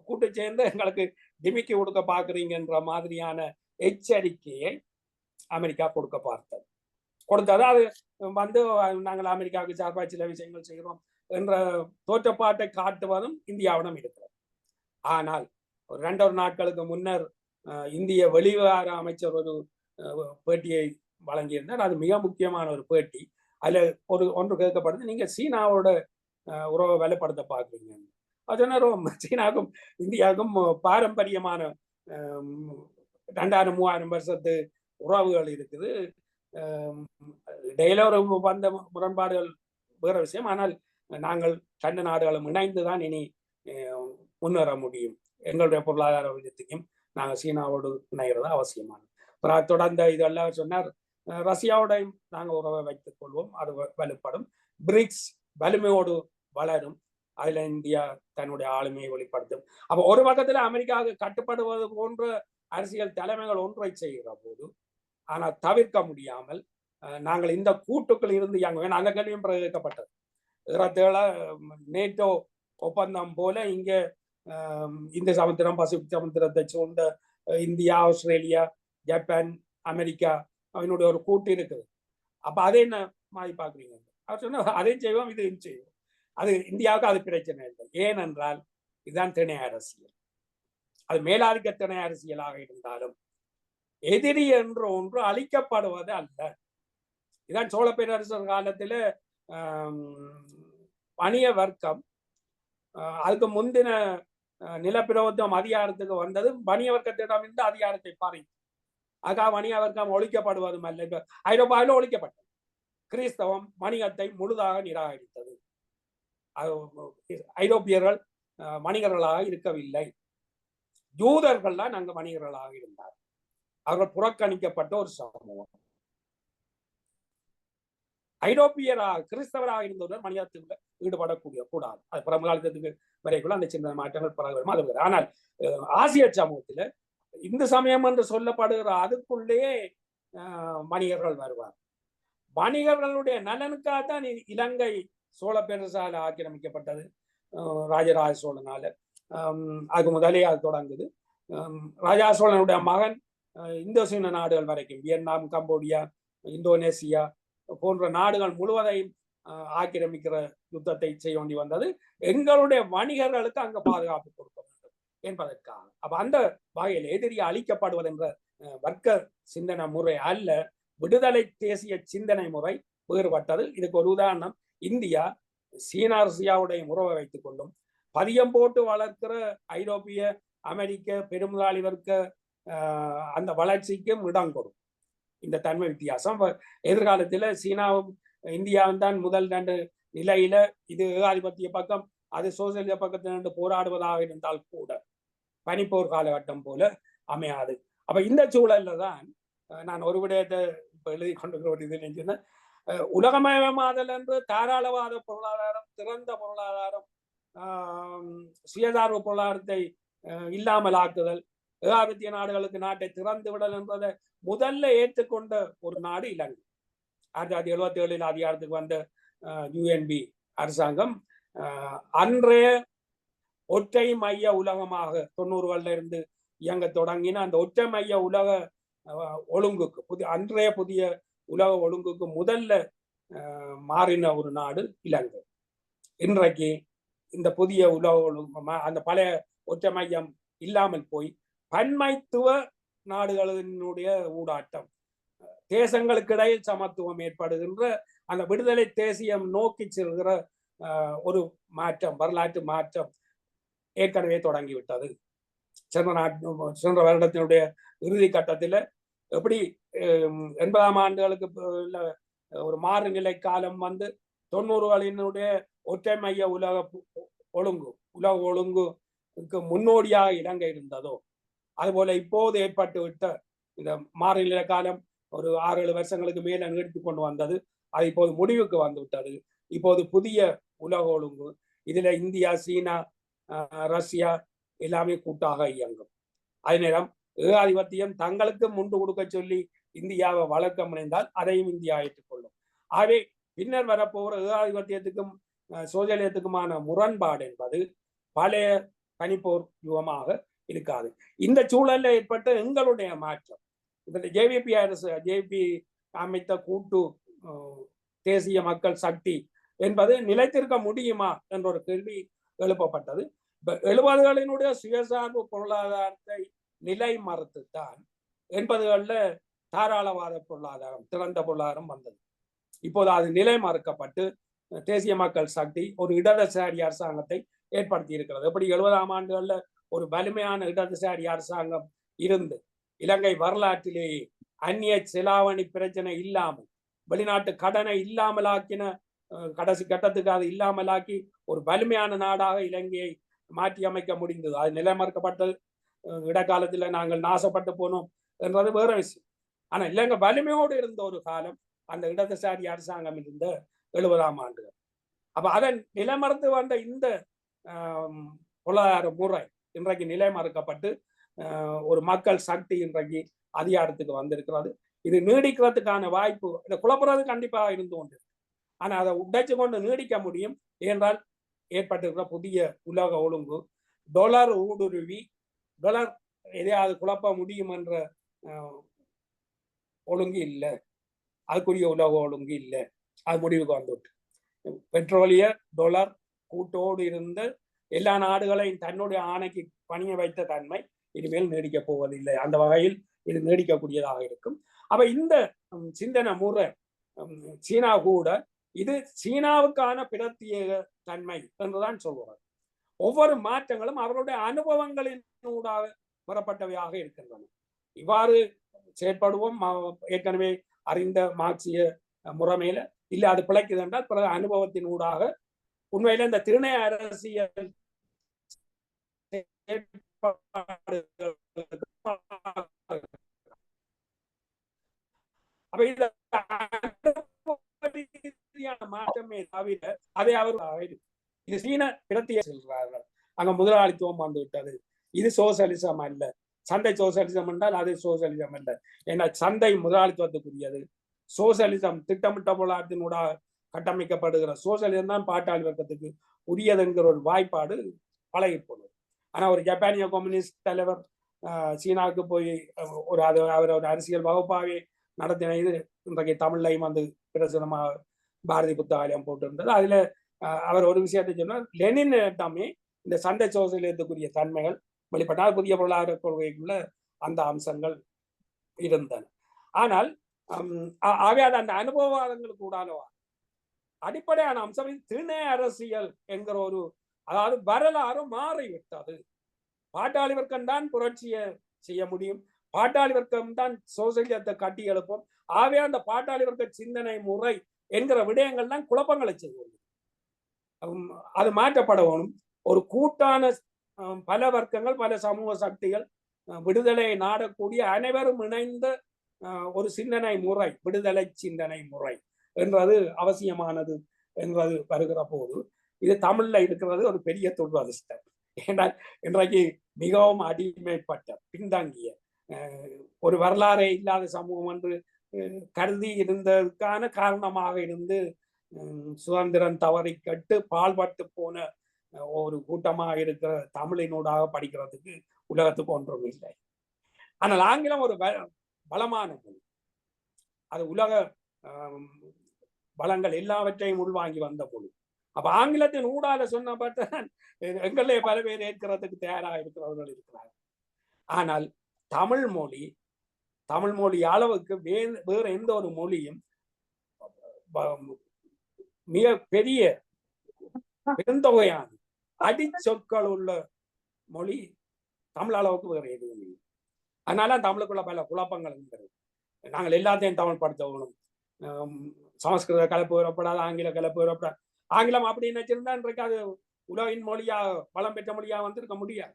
கூட்டு சேர்ந்து எங்களுக்கு டிமிக்கி கொடுக்க பார்க்குறீங்கன்ற மாதிரியான எச்சரிக்கையை அமெரிக்கா கொடுத்தது. அது வந்து நாங்கள் அமெரிக்காவுக்கு சார்பாக சில விஷயங்கள் செய்கிறோம் என்ற தோற்றப்பாட்டை காட்டுவதும் இந்தியாவிடம் இருக்கிறது. ஆனால் 2 நாட்களுக்கு முன்னர் இந்திய வெளிவிவகார அமைச்சர் ஒரு பேட்டியை வழங்கியிருந்தார். அது மிக முக்கியமான ஒரு பேட்டி. அதுல ஒன்று கேட்கப்படுது, நீங்க சீனாவோட உறவை வலுப்படுத்த பார்க்குறீங்க. அது சொன்ன சீனாவுக்கும் இந்தியாவுக்கும் பாரம்பரியமான 2000-3000 வருஷத்து உறவுகள் இருக்குது. இடையில ஒரு வந்த முரண்பாடுகள் வேற விஷயம். ஆனால் நாங்கள் 2 நாடுகளும் இணைந்துதான் இனி முன்னேற முடியும். எங்களுடைய பொருளாதார விதத்தையும் நாங்கள் சீனாவோடு இணைகிறது அவசியமானது. தொடர்ந்த இதெல்லாம் சொன்னார், ரஷ்யாவோடையும் நாங்கள் உறவை வைத்துக் கொள்வோம், அது வலுப்படும். பிரிக்ஸ் வலிமையோடு வளரும், அதுல இந்தியா தன்னுடைய ஆளுமையை வெளிப்படுத்தும். அப்ப ஒரு பக்கத்துல அமெரிக்காவுக்கு கட்டுப்படுவது போன்ற அரசியல் தலைமைகள் ஒன்றை செய்கிற போது, ஆனால் தவிர்க்க முடியாமல் நாங்கள் இந்த கூட்டுக்குள் இருந்து அந்த கேள்வியும் பிரயோகிக்கப்பட்டது. நேட்டோ ஒப்பந்தம் போல இங்க இந்திய சமுத்திரம், பசிபிக் சமுத்திரத்தை சூழ்ந்த இந்தியா, ஆஸ்திரேலியா, ஜப்பான், அமெரிக்கா அவனுடைய ஒரு கூட்டு இருக்குது. அப்ப அதை என்ன மாதிரி பாக்குறீங்க? அவர் சொன்ன அதையும் செய்வோம், இதையும் செய்வோம். அது இந்தியாவுக்கு அது பிரச்சனை இல்லை. ஏனென்றால் இதுதான் திணை அரசியல். அது மேலாதிக்க திணை அரசியலாக இருந்தாலும் எதிரி என்ற ஒன்று அழிக்கப்படுவது அல்ல. இதான் சோழ பேரரசர் காலத்துல வணிக வர்க்கம் அதுக்கு முந்தின நிலப்பிரபுத்துவம் அதிகாரத்துக்கு வந்தது வணிக வர்க்கத்திடம் இருந்து அதிகாரத்தை பறித்து, அதுக்காக வணிக வர்க்கம் ஒழிக்கப்படுவதும் அல்ல. இப்ப ஐரோப்பாவில் ஒழிக்கப்பட்டது. கிறிஸ்தவம் வணிகத்தை முழுதாக நிராகரித்தது. ஐரோப்பியர்கள் வணிகர்களாக இருக்கவில்லை, யூதர்கள் தான் அங்கு வணிகர்களாக இருந்தார். அவர்கள் புறக்கணிக்கப்பட்ட ஒரு சமூகம். ஐரோப்பியராக கிறிஸ்தவராக இருந்தவர்கள் வணிகத்துக்கு ஈடுபடக்கூடிய கூடாது. அது பிரமுகாலத்துக்கு வரைக்குள்ள அந்த சின்ன மாற்றங்கள் பரவ. ஆனால் ஆசிய சமூகத்துல இந்து சமயம் என்று சொல்லப்படுகிற அதுக்குள்ளேயே வணிகர்கள் வருவார். வணிகர்களுடைய நலனுக்காகத்தான் இலங்கை சோழ பேரரசால ஆக்கிரமிக்கப்பட்டது ராஜராஜ சோழனால. அது முதலே அது தொடங்குது. ராஜா சோழனுடைய மகன் இந்தோசீன நாடுகள் வரைக்கும் வியட்நாம், கம்போடியா, இந்தோனேசியா போன்ற நாடுகள் முழுவதையும் ஆக்கிரமிக்கிற யுத்தத்தை செய்ய வேண்டி வந்தது. எங்களுடைய வணிகர்களுக்கு அங்க பாதுகாப்பு கொடுக்க வேண்டும் என்பதற்காக. அப்ப அந்த வகையில் எதிரியை அழிக்கப்படுவது என்ற வர்க்க சிந்தனை முறை அல்ல, விடுதலை தேசிய சிந்தனை முறை வேறுபட்டது. இதுக்கு ஒரு உதாரணம், இந்தியா சீனா ரஷ்யாவுடைய உறவை வைத்துக் கொள்ளும், பதியம் போட்டு வளர்க்கிற ஐரோப்பிய அமெரிக்க பெருமுதலாளி வர்க்க அந்த வளர்ச்சிக்கும் இடம் கொடும். இந்த தன்மை வித்தியாசம். எதிர்காலத்தில் சீனாவும் இந்தியாவும் தான் முதல் 2 நிலையில, இது ஏகாதிபத்திய பக்கம் அது சோசியலிச பக்கத்திலிருந்து போராடுவதாக இருந்தால் கூட பனிப்போர் காலகட்டம் போல அமையாது. அப்ப இந்த சூழல்ல தான் நான் ஒரு விடயத்தை இப்ப எழுதி கொண்டிருக்கிற ஒரு இது நினைச்சுன்னா, உலகமயமாதல் என்று தாராளவாத பொருளாதாரம், திறந்த பொருளாதாரம், சுயசார்பு பொருளாதாரத்தை இல்லாமல் ஆக்குதல், ஏகாதிபத்திய நாடுகளுக்கு நாட்டை திறந்து விடல் என்றதை முதல்ல ஏற்றுக்கொண்ட ஒரு நாடு இலங்கை. 1977 அதிகாரத்துக்கு வந்த யுஎன்பி அரசாங்கம் அன்றைய ஒற்றை மைய உலகமாக 90களில் இருந்து இயங்க தொடங்கின அந்த ஒற்றை மைய உலக ஒழுங்குக்கு அன்றைய புதிய உலக ஒழுங்குக்கு முதல்ல மாறின ஒரு நாடு இலங்கை. இன்றைக்கு இந்த புதிய உலக ஒழுங்கு அந்த பழைய ஒற்றை மையம் இல்லாமல் போய் பன்மைத்துவ நாடுகளினுடைய ஊடாட்டம், தேசங்களுக்கு இடையில் சமத்துவம் ஏற்படுகின்ற அந்த விடுதலை தேசியம் நோக்கி செல்கிற ஒரு மாற்றம், வரலாற்று மாற்றம் ஏற்கனவே தொடங்கிவிட்டது. சென்ற வருடத்தினுடைய இறுதி கட்டத்தில் எப்படி 80ஆம் ஆண்டுகளுக்கு ஒரு மாறுநிலை காலம் வந்து 90களினுடைய ஒற்றை மைய உலக ஒழுங்குக்கு முன்னோடியாக இலங்கை இருந்ததோ, அதுபோல இப்போது ஏற்பட்டு விட்ட இந்த மாறுநிலை காலம் ஒரு 6-7 வருஷங்களுக்கு மேல நீடித்து கொண்டு வந்தது. அது இப்போது முடிவுக்கு வந்து விட்டது. இப்போது புதிய உலக ஒழுங்கு, இதுல இந்தியா, சீனா, ரஷ்யா எல்லாமே கூட்டாக இயங்கும். அதே நேரம் ஏகாதிபத்தியம் தங்களுக்கு முண்டு கொடுக்க சொல்லி இந்தியாவை வளர்க்க முனைந்தால் அதையும் இந்தியா ஏற்றுக்கொள்ளும். ஆகவே பின்னர் வரப்போகிற ஏகாதிபத்தியத்துக்கும் சோசியலிசத்துக்குமான முரண்பாடு என்பது பழைய பனிப்போர் யுகமாக இருக்காது. இந்த சூழலில் ஏற்பட்ட எங்களுடைய மாற்றம், இந்த ஜேவிபி அரசு, ஜேபி அமைத்த கூட்டு தேசிய மக்கள் சக்தி என்பது நிலைத்திருக்க முடியுமா என்ற ஒரு கேள்வி எழுப்பப்பட்டது. 70களினுடைய சுயசார்பு பொருளாதாரத்தை நிலை மறுத்துத்தான் 80களில் தாராளவாத பொருளாதாரம், திறந்த பொருளாதாரம் வந்தது. இப்போது அது நிலை மறுக்கப்பட்டு தேசிய மக்கள் சக்தி ஒரு இடதுசாரி அரசாங்கத்தை ஏற்படுத்தி இருக்கிறது. எப்படி 70ஆம் ஆண்டுகள்ல ஒரு வலிமையான இடதுசாரி அரசாங்கம் இருந்து இலங்கை வரலாற்றிலேயே அந்நிய செலாவணி பிரச்சனை இல்லாமல், வெளிநாட்டு கடனை இல்லாமலாக்கின, கடைசி கட்டத்துக்கு அது இல்லாமலாக்கி ஒரு வலிமையான நாடாக இலங்கையை மாற்றி அமைக்க முடிந்தது. அது நிலைமறுக்கப்பட்டது. இடக்காலத்தில் நாங்கள் நாசப்பட்டு போனோம் என்றது வேற விஷயம். ஆனா இலங்கை வலிமையோடு இருந்த ஒரு காலம் அந்த இடதுசாரி அரசாங்கம் இருந்த 70ஆம் ஆண்டுகள். அப்ப அதன் நிலைமறுத்து வந்த இந்த பொருளாதார முறை இன்றைக்கு நிலை மறுக்கப்பட்டு ஒரு மக்கள் சக்தி இன்றைக்கு அதிகாரத்துக்கு வந்திருக்கிறது. இது நீடிக்கிறதுக்கான வாய்ப்பு, இதை குழப்பறது கண்டிப்பாக இருந்து கொண்டு, ஆனா அதை உடைச்சு கொண்டு நீடிக்க முடியும். ஏனென்றால் ஏற்பட்டிருக்கிற புதிய உலக ஒழுங்கு, டொலர் ஊடுருவி டொலர் எதையாவது குழப்ப முடியும் என்ற ஒழுங்கு இல்லை, அதுக்குரிய உலக ஒழுங்கு இல்லை. அது முடிவுக்கு வந்துவிட்டு பெட்ரோலிய டொலர் கூட்டோடு இருந்து எல்லா நாடுகளையும் தன்னுடைய ஆணைக்கு பணிய வைத்த தன்மை இனிமேல் நீடிக்க போவதில்லை. அந்த வகையில் இது நீடிக்கக்கூடியதாக இருக்கும். அப்ப இந்த சிந்தனை முறை சீனா கூட இது சீனாவுக்கான பிரத்யேக தன்மை என்றுதான் சொல்வார். ஒவ்வொரு மாற்றங்களும் அவருடைய அனுபவங்களினூடாக பெறப்பட்டவையாக இருக்கின்றன. இவ்வாறு செயற்படுவோம் ஏற்கனவே அறிந்த மார்க்சிய முறைமையில இல்ல அது பிழைக்குது என்றால் பிறகு அனுபவத்தின் ஊடாக உண்மையில இந்த திணை அரசியல் மாற்றமே தவிர அதை அவர் இது சீன பிரத்திய சொல்றார்கள். அங்க முதலாளித்துவம் வந்து விட்டது, இது சோசியலிசம் அல்ல, சந்தை சோசியலிசம் என்றால் அது சோசியலிசம் அல்ல. ஏன்னா சந்தை முதலாளித்துவத்துக்குரியது, சோசியலிசம் திட்டமிட்ட பொருளாதாரத்தினூடாக கட்டமைக்கப்படுகிற சோசியலிசம் தான் பாட்டாளி வர்க்கத்துக்கு உரியது என்கிற ஒரு வாய்ப்பாடு பழகி போனது. ஆனா ஒரு ஜப்பானிய கம்யூனிஸ்ட் தலைவர் சீனாவுக்கு போய் ஒரு அவர் ஒரு அரசியல் வகுப்பாகவே நடத்தின இது இன்றைக்கு தமிழ்லையும் வந்து பிரசுரமாக பாரதி புத்தகாலயம் போட்டிருந்தது. அதுல அவர் ஒரு விஷயத்தை சொன்னார், லெனின் தாமே இந்த சண்டை சோசலிசத்துக்குரிய தன்மைகள் வெளிப்பட்டால் புதிய பொருளாதார கொள்கைக்குள்ள அந்த அம்சங்கள் இருந்தன. ஆனால் ஆகையாத அந்த அனுபவவாதங்களுக்கு கூடானவா அடிப்படையான அம்சம் திணை அரசியல் என்கிற ஒரு, அதாவது வரலாறு மாறிவிட்டது. பாட்டாளி வர்க்கம் தான் புரட்சியை செய்ய முடியும், பாட்டாளி வர்க்கம் தான் சோசியலிசத்தை கட்டி எழுப்போம். ஆகவே அந்த பாட்டாளி வர்க்க சிந்தனை முறை என்கிற விடயங்கள் தான் குழப்பங்களை செய்வது. அது மாற்றப்பட வேணும். ஒரு கூட்டான பல வர்க்கங்கள், பல சமூக சக்திகள் விடுதலையை நாடக்கூடிய அனைவரும் இணைந்த ஒரு சிந்தனை முறை, விடுதலை சிந்தனை முறை என்றது அவசியமானது என்பது வருகிற போது இது தமிழ்ல இருக்கிறது ஒரு பெரிய துர்வதிஷ்டம். ஏனால் இன்றைக்கு மிகவும் அடிமைப்பட்ட பின்தங்கிய ஒரு வரலாறே இல்லாத சமூகம் என்று கருதி இருந்ததற்கான காரணமாக இருந்து சுதந்திரம் தவறி கட்டு பால்பட்டு போன ஒரு கூட்டமாக இருக்கிற தமிழினூடாக படிக்கிறதுக்கு உலகத்துக்கு ஒன்றும் இல்லை. ஆனால் ஆங்கிலம் ஒரு பலமான மொழி. அது உலக வளங்கள் எல்லாவற்றையும் உள்வாங்கி வந்த மொழி. அப்ப ஆங்கிலத்தின் ஊடால சொன்னப்பட்ட எங்களே பல பேர் ஏற்கிறதுக்கு தயாராக இருக்கிறவர்கள் இருக்கிறார்கள். ஆனால் தமிழ் மொழி அளவுக்கு வேற எந்த ஒரு மொழியும் மிக பெரிய பெருந்தொகையான அடிச்சொற்கள் உள்ள மொழி தமிழ் அளவுக்கு வேற எதுவும் இல்லை. அதனால தமிழுக்குள்ள பல குழப்பங்கள் இருக்கிறது. நாங்கள் எல்லாத்தையும் தமிழ் படுத்த வேணும், சமஸ்கிருத கலப்பு வரப்படாது, ஆங்கில கலப்பு வரப்படாது. ஆங்கிலம் அப்படின்னு வச்சிருந்தா இன்றைக்கு அது உலகின் மொழியா வளம் பெற்ற மொழியா வந்திருக்க முடியாது.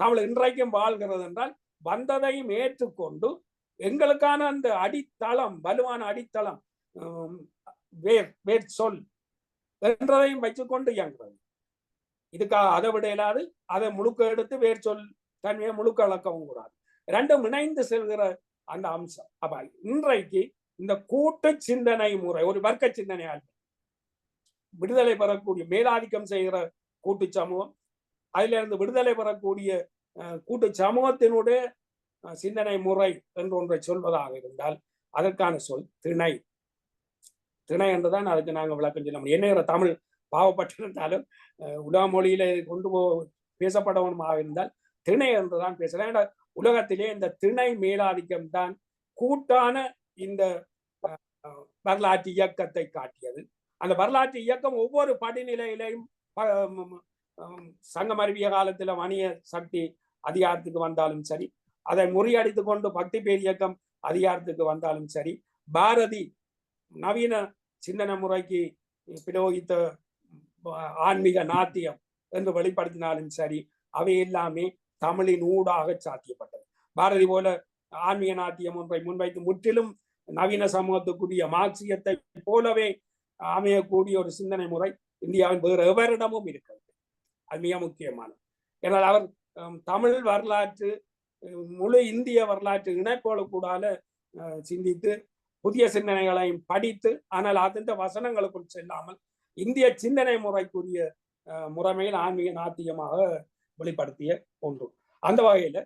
தமிழ் இன்றைக்கும் வாழ்கிறது என்றால் வந்ததையும் ஏற்றுக்கொண்டு எங்களுக்கான அந்த அடித்தளம், வலுவான அடித்தளம், வேர் சொல் என்றதையும் வச்சுக்கொண்டு இயங்குறது. இதுக்காக அதை விட இல்லாது அதை முழுக்க எடுத்து வேர் சொல் தன்மையை முழுக்க இழக்கவும் கூடாது. ரெண்டும் இணைந்து செல்கிற அந்த அம்சம். அப்ப இன்றைக்கு இந்த கூட்டு சிந்தனை முறை ஒரு வர்க்க சிந்தனையால் விடுதலை பெறக்கூடிய, மேலாதிக்கம் செய்கிற கூட்டு சமூகம், அதுல இருந்து விடுதலை பெறக்கூடிய கூட்டு சமூகத்தினுடைய சிந்தனை முறை என்று ஒன்றை சொல்வதாக இருந்தால் அதற்கான சொல் திணை. திணை என்றுதான் அதுக்கு நாங்கள் விளக்கம் சொல்ல முடியும். என்ன தமிழ் பாவப்பட்டிருந்தாலும் உலக மொழியில கொண்டு பேசப்படவனுமாக இருந்தால் திணை என்றுதான் பேசலாம். உலகத்திலே இந்த திணை மேலாதிக்கம் தான் கூட்டான இந்த வரலாற்று இயக்கத்தை காட்டியது. அந்த வரலாற்று இயக்கம் ஒவ்வொரு படிநிலையிலையும் சங்கம் அறிவிய காலத்துல வணிக சக்தி அதிகாரத்துக்கு வந்தாலும் சரி, அதை முறியடித்து கொண்டு பக்தி பேர் இயக்கம் அதிகாரத்துக்கு வந்தாலும் சரி, பாரதி நவீன சிந்தனை முறைக்கு பிரயோகித்த ஆன்மீக நாத்தியம் என்று வெளிப்படுத்தினாலும் சரி, அவை எல்லாமே தமிழின் ஊடாக சாத்தியப்பட்டது. பாரதி போல ஆன்மீக நாத்தியம் ஒன்றை முன்வைத்து முற்றிலும் நவீன சமூகத்துக்குரிய மார்க்சியத்தை போலவே அமையக்கூடிய ஒரு சிந்தனை முறை இந்தியாவின் வேறு எவரிடமும் இருக்கிறது. அது மிக முக்கியமானது. ஏனால் அவர் தமிழ் வரலாற்று, முழு இந்திய வரலாற்று இணைப்போடு கூடால சிந்தித்து புதிய சிந்தனைகளையும் படித்து, ஆனால் அந்த வசனங்களுக்குள் செல்லாமல் இந்திய சிந்தனை முறைக்குரிய முறைமையில் ஆன்மீக நாத்தியமாக வெளிப்படுத்திய ஒன்று. அந்த வகையில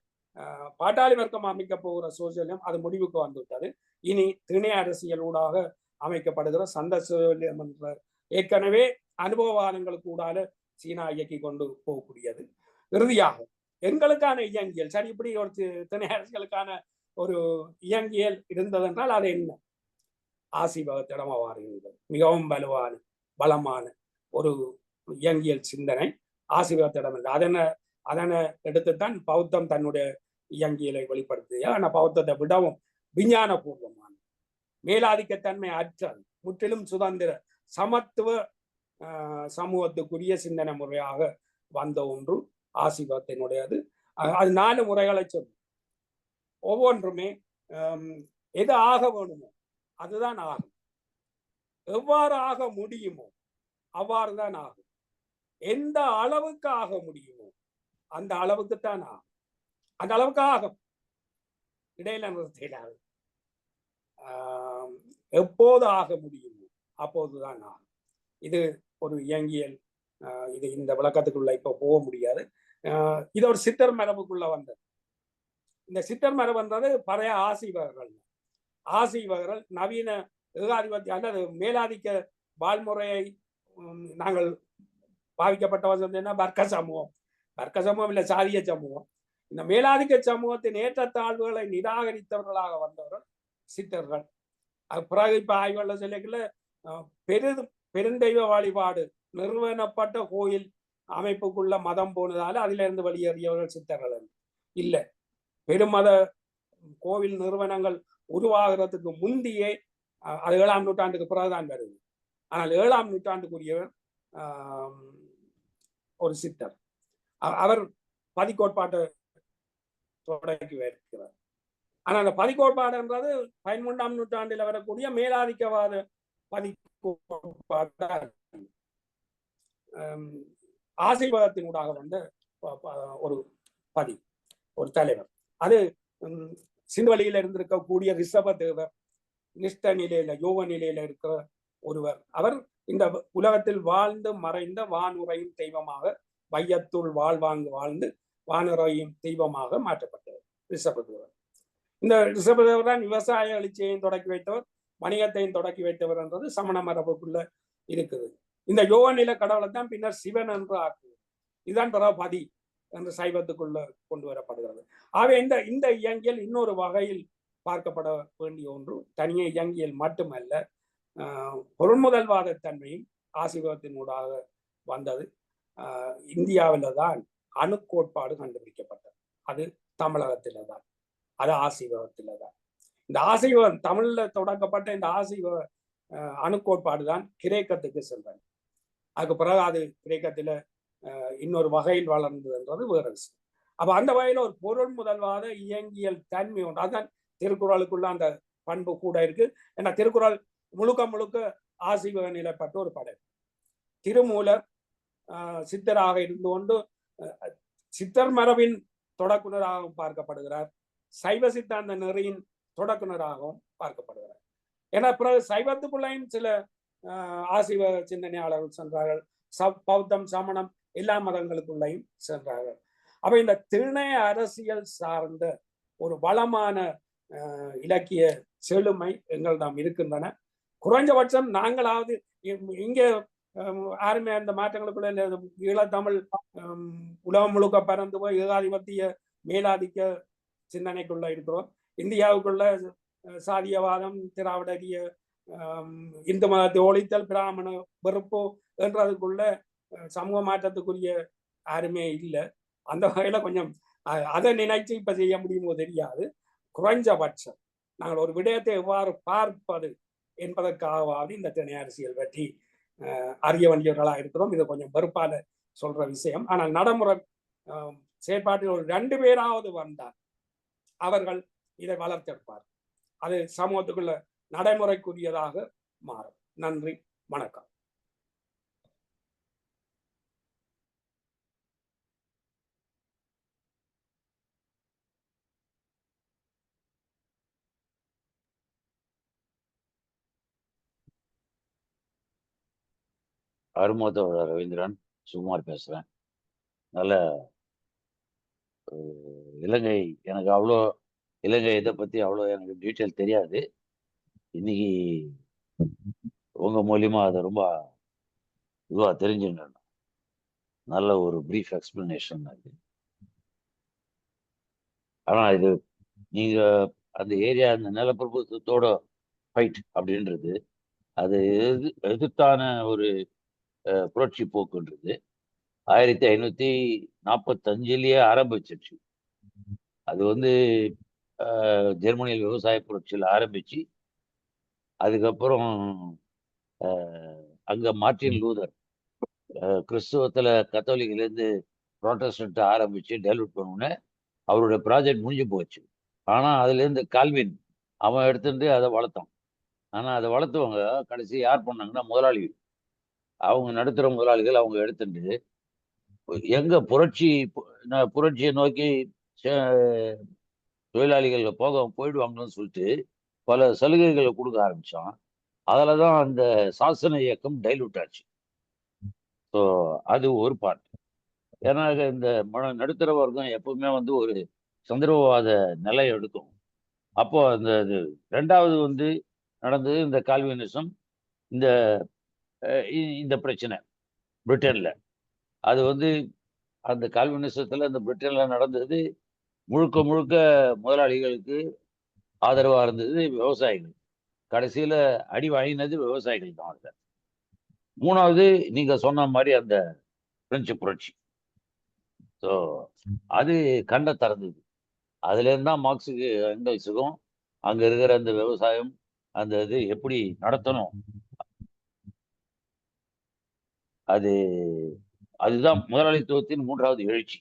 பாட்டாளி வர்க்கம் அமைக்க போகிற சோசியலிசம் அது முடிவுக்கு வந்துவிட்டது. இனி திணை அரசியலூடாக அமைக்கப்படுகிற சந்த சோசியலிசம் என்ற ஏற்கனவே அனுபவவாதங்களுக்கு ஊடால சீனா இயக்கி கொண்டு போகக்கூடியது. இறுதியாக எங்களுக்கான இயங்கியல், சரி இப்படி ஒரு திணை அரசியலுக்கான ஒரு இயங்கியல் இருந்தது என்றால் அது என்ன? ஆசீவகத்திடம் அவ்வாறு இருந்தது. மிகவும் பலமான ஒரு இயங்கியல் சிந்தனை ஆசீவகத்திடம் இருந்தது. அதனை எடுத்துத்தான் பௌத்தம் தன்னுடைய இயங்கியலை வெளிப்படுத்திய. ஆனால் பௌத்தத்தை விடவும் விஞ்ஞான பூர்வமான, மேலாதிக்கத்தன்மை அற்றது, முற்றிலும் சுதந்திர சமத்துவ சமூகத்துக்குரிய சிந்தனை முறையாக வந்த ஒன்று ஆசீவகத்தினுடையது. அது 4 முறைகளை சொல்லும். ஒவ்வொன்றுமே எது ஆக வேணுமோ அதுதான் ஆகும், எவ்வாறு ஆக முடியுமோ அவ்வாறுதான் ஆகும், எந்த அளவுக்கு ஆக முடியுமோ அந்த அளவுக்குத்தான் ஆகும், அந்த அளவுக்கு ஆகும், இடையில நிறுத்திடாது. எப்போது ஆக முடியுமோ அப்போதுதான் ஆகும். இது ஒரு இயங்கியல். இது இந்த விளக்கத்துக்குள்ள இப்ப போக முடியாது. இது ஒரு சித்தர் மரபுக்குள்ள வந்தது. இந்த சித்தர் மரபுன்றது பழைய ஆசீவகர்கள். ஆசீவகர்கள் நவீன ஏகாதிபத்திய அல்லது மேலாதிக்க வாழ்முறையை நாங்கள் பாவிக்கப்பட்ட வசதினா வர்க்க சமூகம். வர்க்க சமூகம் இல்லை, சாதிய சமூகம். இந்த மேலாதிக்க சமூகத்தின் ஏற்றத்தாழ்வுகளை நிராகரித்தவர்களாக வந்தவர்கள் சித்தர்கள். பிறகு இப்ப ஆய்வுகள் சொல்லிக்கல பெருந்தெய்வ வழிபாடு நிறுவனப்பட்ட கோயில் அமைப்புக்குள்ள மதம் போனதால அதுல இருந்து வெளியேறியவர்கள் சித்தர்கள் இல்லை. பெருமத கோவில் நிறுவனங்கள் உருவாகிறதுக்கு முந்தையே அது 7ஆம் நூற்றாண்டுக்கு பிறகுதான் வருது. ஆனால் 7ஆம் நூற்றாண்டுக்குரியவர் ஒரு சித்தர். அவர் பதிக்கோட்பாட்டை தொடக்கி வைக்கிறார். ஆனால் அந்த பதிக்கோட்பாடுன்றது 13ஆம் நூற்றாண்டில் வரக்கூடிய மேலாதிக்கவாத பதிக்கோட்பாடு ஆசீர்வாதத்தினூடாக வந்த ஒரு ஒரு தலைவர். அது சிந்துவெளியில இருந்திருக்கக்கூடிய ரிஷப தேவர், நிஷ்ட நிலையில யோக நிலையில இருக்கிற ஒருவர். அவர் இந்த உலகத்தில் வாழ்ந்து மறைந்த வானுரையும் தெய்வமாக வையத்துள் வாழ்ந்து வானுரையும் தெய்வமாக மாற்றப்பட்டவர் ரிஷபதேவர். இந்த ரிஷபதேவர் தான் விவசாய எழுச்சியையும் தொடக்கி வைத்தவர், வணிகத்தையும் தொடக்கி வைத்தவர் என்றது சமண மரபுக்குள்ள இருக்குது. இந்த யோக நில கடவுளை தான் பின்னர் சிவன் என்று ஆக்குவது. இதுதான் பதி என்று சைவத்துக்குள்ள கொண்டு வரப்படுகிறது. ஆகவே இந்த இயங்கியல் இன்னொரு வகையில் பார்க்கப்பட வேண்டிய ஒன்று. தனியே இயங்கியல் மட்டுமல்ல, பொருள்முதல்வாத தன்மையும் ஆசீர்வாதத்தினூடாக வந்தது. இந்தியாவில தான் அணுக்கோட்பாடு கண்டுபிடிக்கப்பட்டது. அது தமிழகத்தில தான், அது ஆசீர்வாதத்தில தான். இந்த ஆசீர்வாதம் தமிழ்ல தொடங்கப்பட்ட இந்த ஆசீர்வாத அணுக்கோட்பாடு தான் கிரேக்கத்துக்கு சென்றது. அதுக்கு பிறகு அது கிரேக்கத்தில இன்னொரு வகையில் வளர்ந்ததுன்றது வேற விஷயம். அப்ப அந்த வகையில ஒரு பொருள் முதல்வாத இயங்கியல் தன்மை உண்டு. அதுதான் திருக்குறளுக்குள்ள அந்த பண்பு கூட இருக்கு. ஏன்னா திருக்குறள் முழுக்க ஆசீர்வாத நிலைப்பட்ட ஒரு படை. திருமூலர் சித்தராக இருந்து கொண்டு சித்தர் மரபின் தொடக்குனராகவும் பார்க்கப்படுகிறார், சைவ சித்தாந்த நெறியின் தொடக்குனராகவும் பார்க்கப்படுகிறார். ஏன்னா பிறகு சைவத்துக்குள்ளையும் சில ஆசீர்வாத சிந்தனையாளர்கள் சென்றார்கள், பௌத்தம் சமணம் எல்லா மதங்களுக்குள்ளையும் சென்றார்கள். அப்ப இந்த திணை அரசியல் சார்ந்த ஒரு வளமான இலக்கிய செழுமை எங்களிடம் இருக்கின்றன. குறைஞ்சபட்சம் நாங்களாவது இங்க யாருமே அந்த மாற்றங்களுக்குள்ள ஈழத்தமிழ் உலகம் முழுக்க பறந்து போய் ஏகாதிபத்திய மேலாதிக்க சிந்தனைக்குள்ள இருக்கிறோம். இந்தியாவுக்குள்ள சாதியவாதம், திராவிடரிய இந்து மதத்தை ஒழித்தல், பிராமண வெறுப்பு என்றதுக்குள்ள சமூக மாற்றத்துக்குரிய யாருமே இல்லை. அந்த வகையில கொஞ்சம் அதை நினைச்சு இப்ப செய்ய முடியுமோ தெரியாது. குறைஞ்சபட்சம் நாங்கள் ஒரு விடயத்தை எவ்வாறு பார்ப்பது என்பதற்காகவாவது இந்த திணை அரசியல் பற்றி அறிய வேண்டியவர்களாக இருக்கிறோம். இது கொஞ்சம் வெறுப்பால சொல்ற விஷயம். ஆனால் நடைமுறை செயற்பாட்டில் ஒரு 2 பேராவது வந்தால் அவர்கள் இதை வளர்த்தெடுப்பார். அது சமூகத்துக்குள்ள நடைமுறைக்குரியதாக மாறும். நன்றி, வணக்கம். அருமோதோட ரவீந்திரன் சுகுமார் பேசுறேன். நல்ல இலங்கை எனக்கு அவ்வளோ இலங்கை இதை பத்தி அவ்வளோ எனக்கு டீட்டெயில் தெரியாது. இன்னைக்கு உங்க மூலியமா அதை ரொம்ப இதுவா தெரிஞ்சுங்க. நல்ல ஒரு பிரீஃப் எக்ஸ்பிளனேஷன் அது. ஆனா இது நீங்க அந்த ஏரியா அந்த நிலப்பிரபுத்துவத்தோட ஃபைட் அப்படின்றது அது எதிர்த்தான ஒரு புரட்சி போக்குன்றது 1545 ஆரம்பிச்சிருச்சு. அது ஜெர்மனியில் விவசாய புரட்சியில் ஆரம்பிச்சு அதுக்கப்புறம் அங்க மார்ட்டின் லூதர் கிறிஸ்துவத்துல கத்தோலிக்கிலேருந்து ப்ரோட்டஸ்டன்ட் ஆரம்பிச்சு டெவலப் பண்ணோன்னே அவருடைய ப்ராஜெக்ட் முடிஞ்சு போச்சு. ஆனா அதுல இருந்து கால்வின் அவன் எடுத்துட்டு அதை வளர்த்தான். ஆனா அதை வளர்த்தவங்க கடைசி யார் பண்ணாங்கன்னா முதலாளிகள், அவங்க நடுத்தர முதலாளிகள் அவங்க எடுத்துட்டு எங்க புரட்சியை நோக்கி தொழிலாளிகள் போயிடுவாங்கன்னு சொல்லிட்டு பல சலுகைகளை கொடுக்க ஆரம்பிச்சான். அதுலதான் அந்த சாசன இயக்கம் டைலூட் ஆச்சு. ஸோ அது ஒரு பார்ட். ஏன்னா இந்த நடுத்தர வர்க்கம் எப்பவுமே ஒரு சந்திரவாத நிலை எடுக்கும். அப்போ அந்த இது 2வது நடந்தது இந்த கால்வினிசம், இந்த இந்த பிரச்சனை பிரிட்டன்ல. அது அந்த கால்வினிசத்துல இந்த பிரிட்டன்ல நடந்தது முழுக்க முழுக்க முதலாளிகளுக்கு ஆதரவா இருந்தது விவசாயிகள். கடைசியில அடி வாங்கினது விவசாயிகள் தான். அதுல 3வது நீங்க சொன்ன மாதிரி அந்த பிரெஞ்சு புரட்சி. ஸோ அது கண்ணை திறந்தது. அதுல இருந்தா மார்க்ஸுக்கு எங்கல்ஸுக்கும் அங்க இருக்கிற அந்த விவசாயம் அந்த இது எப்படி நடத்தணும், அதுதான் முதலாளித்துவத்தின் 3வது எழுச்சி.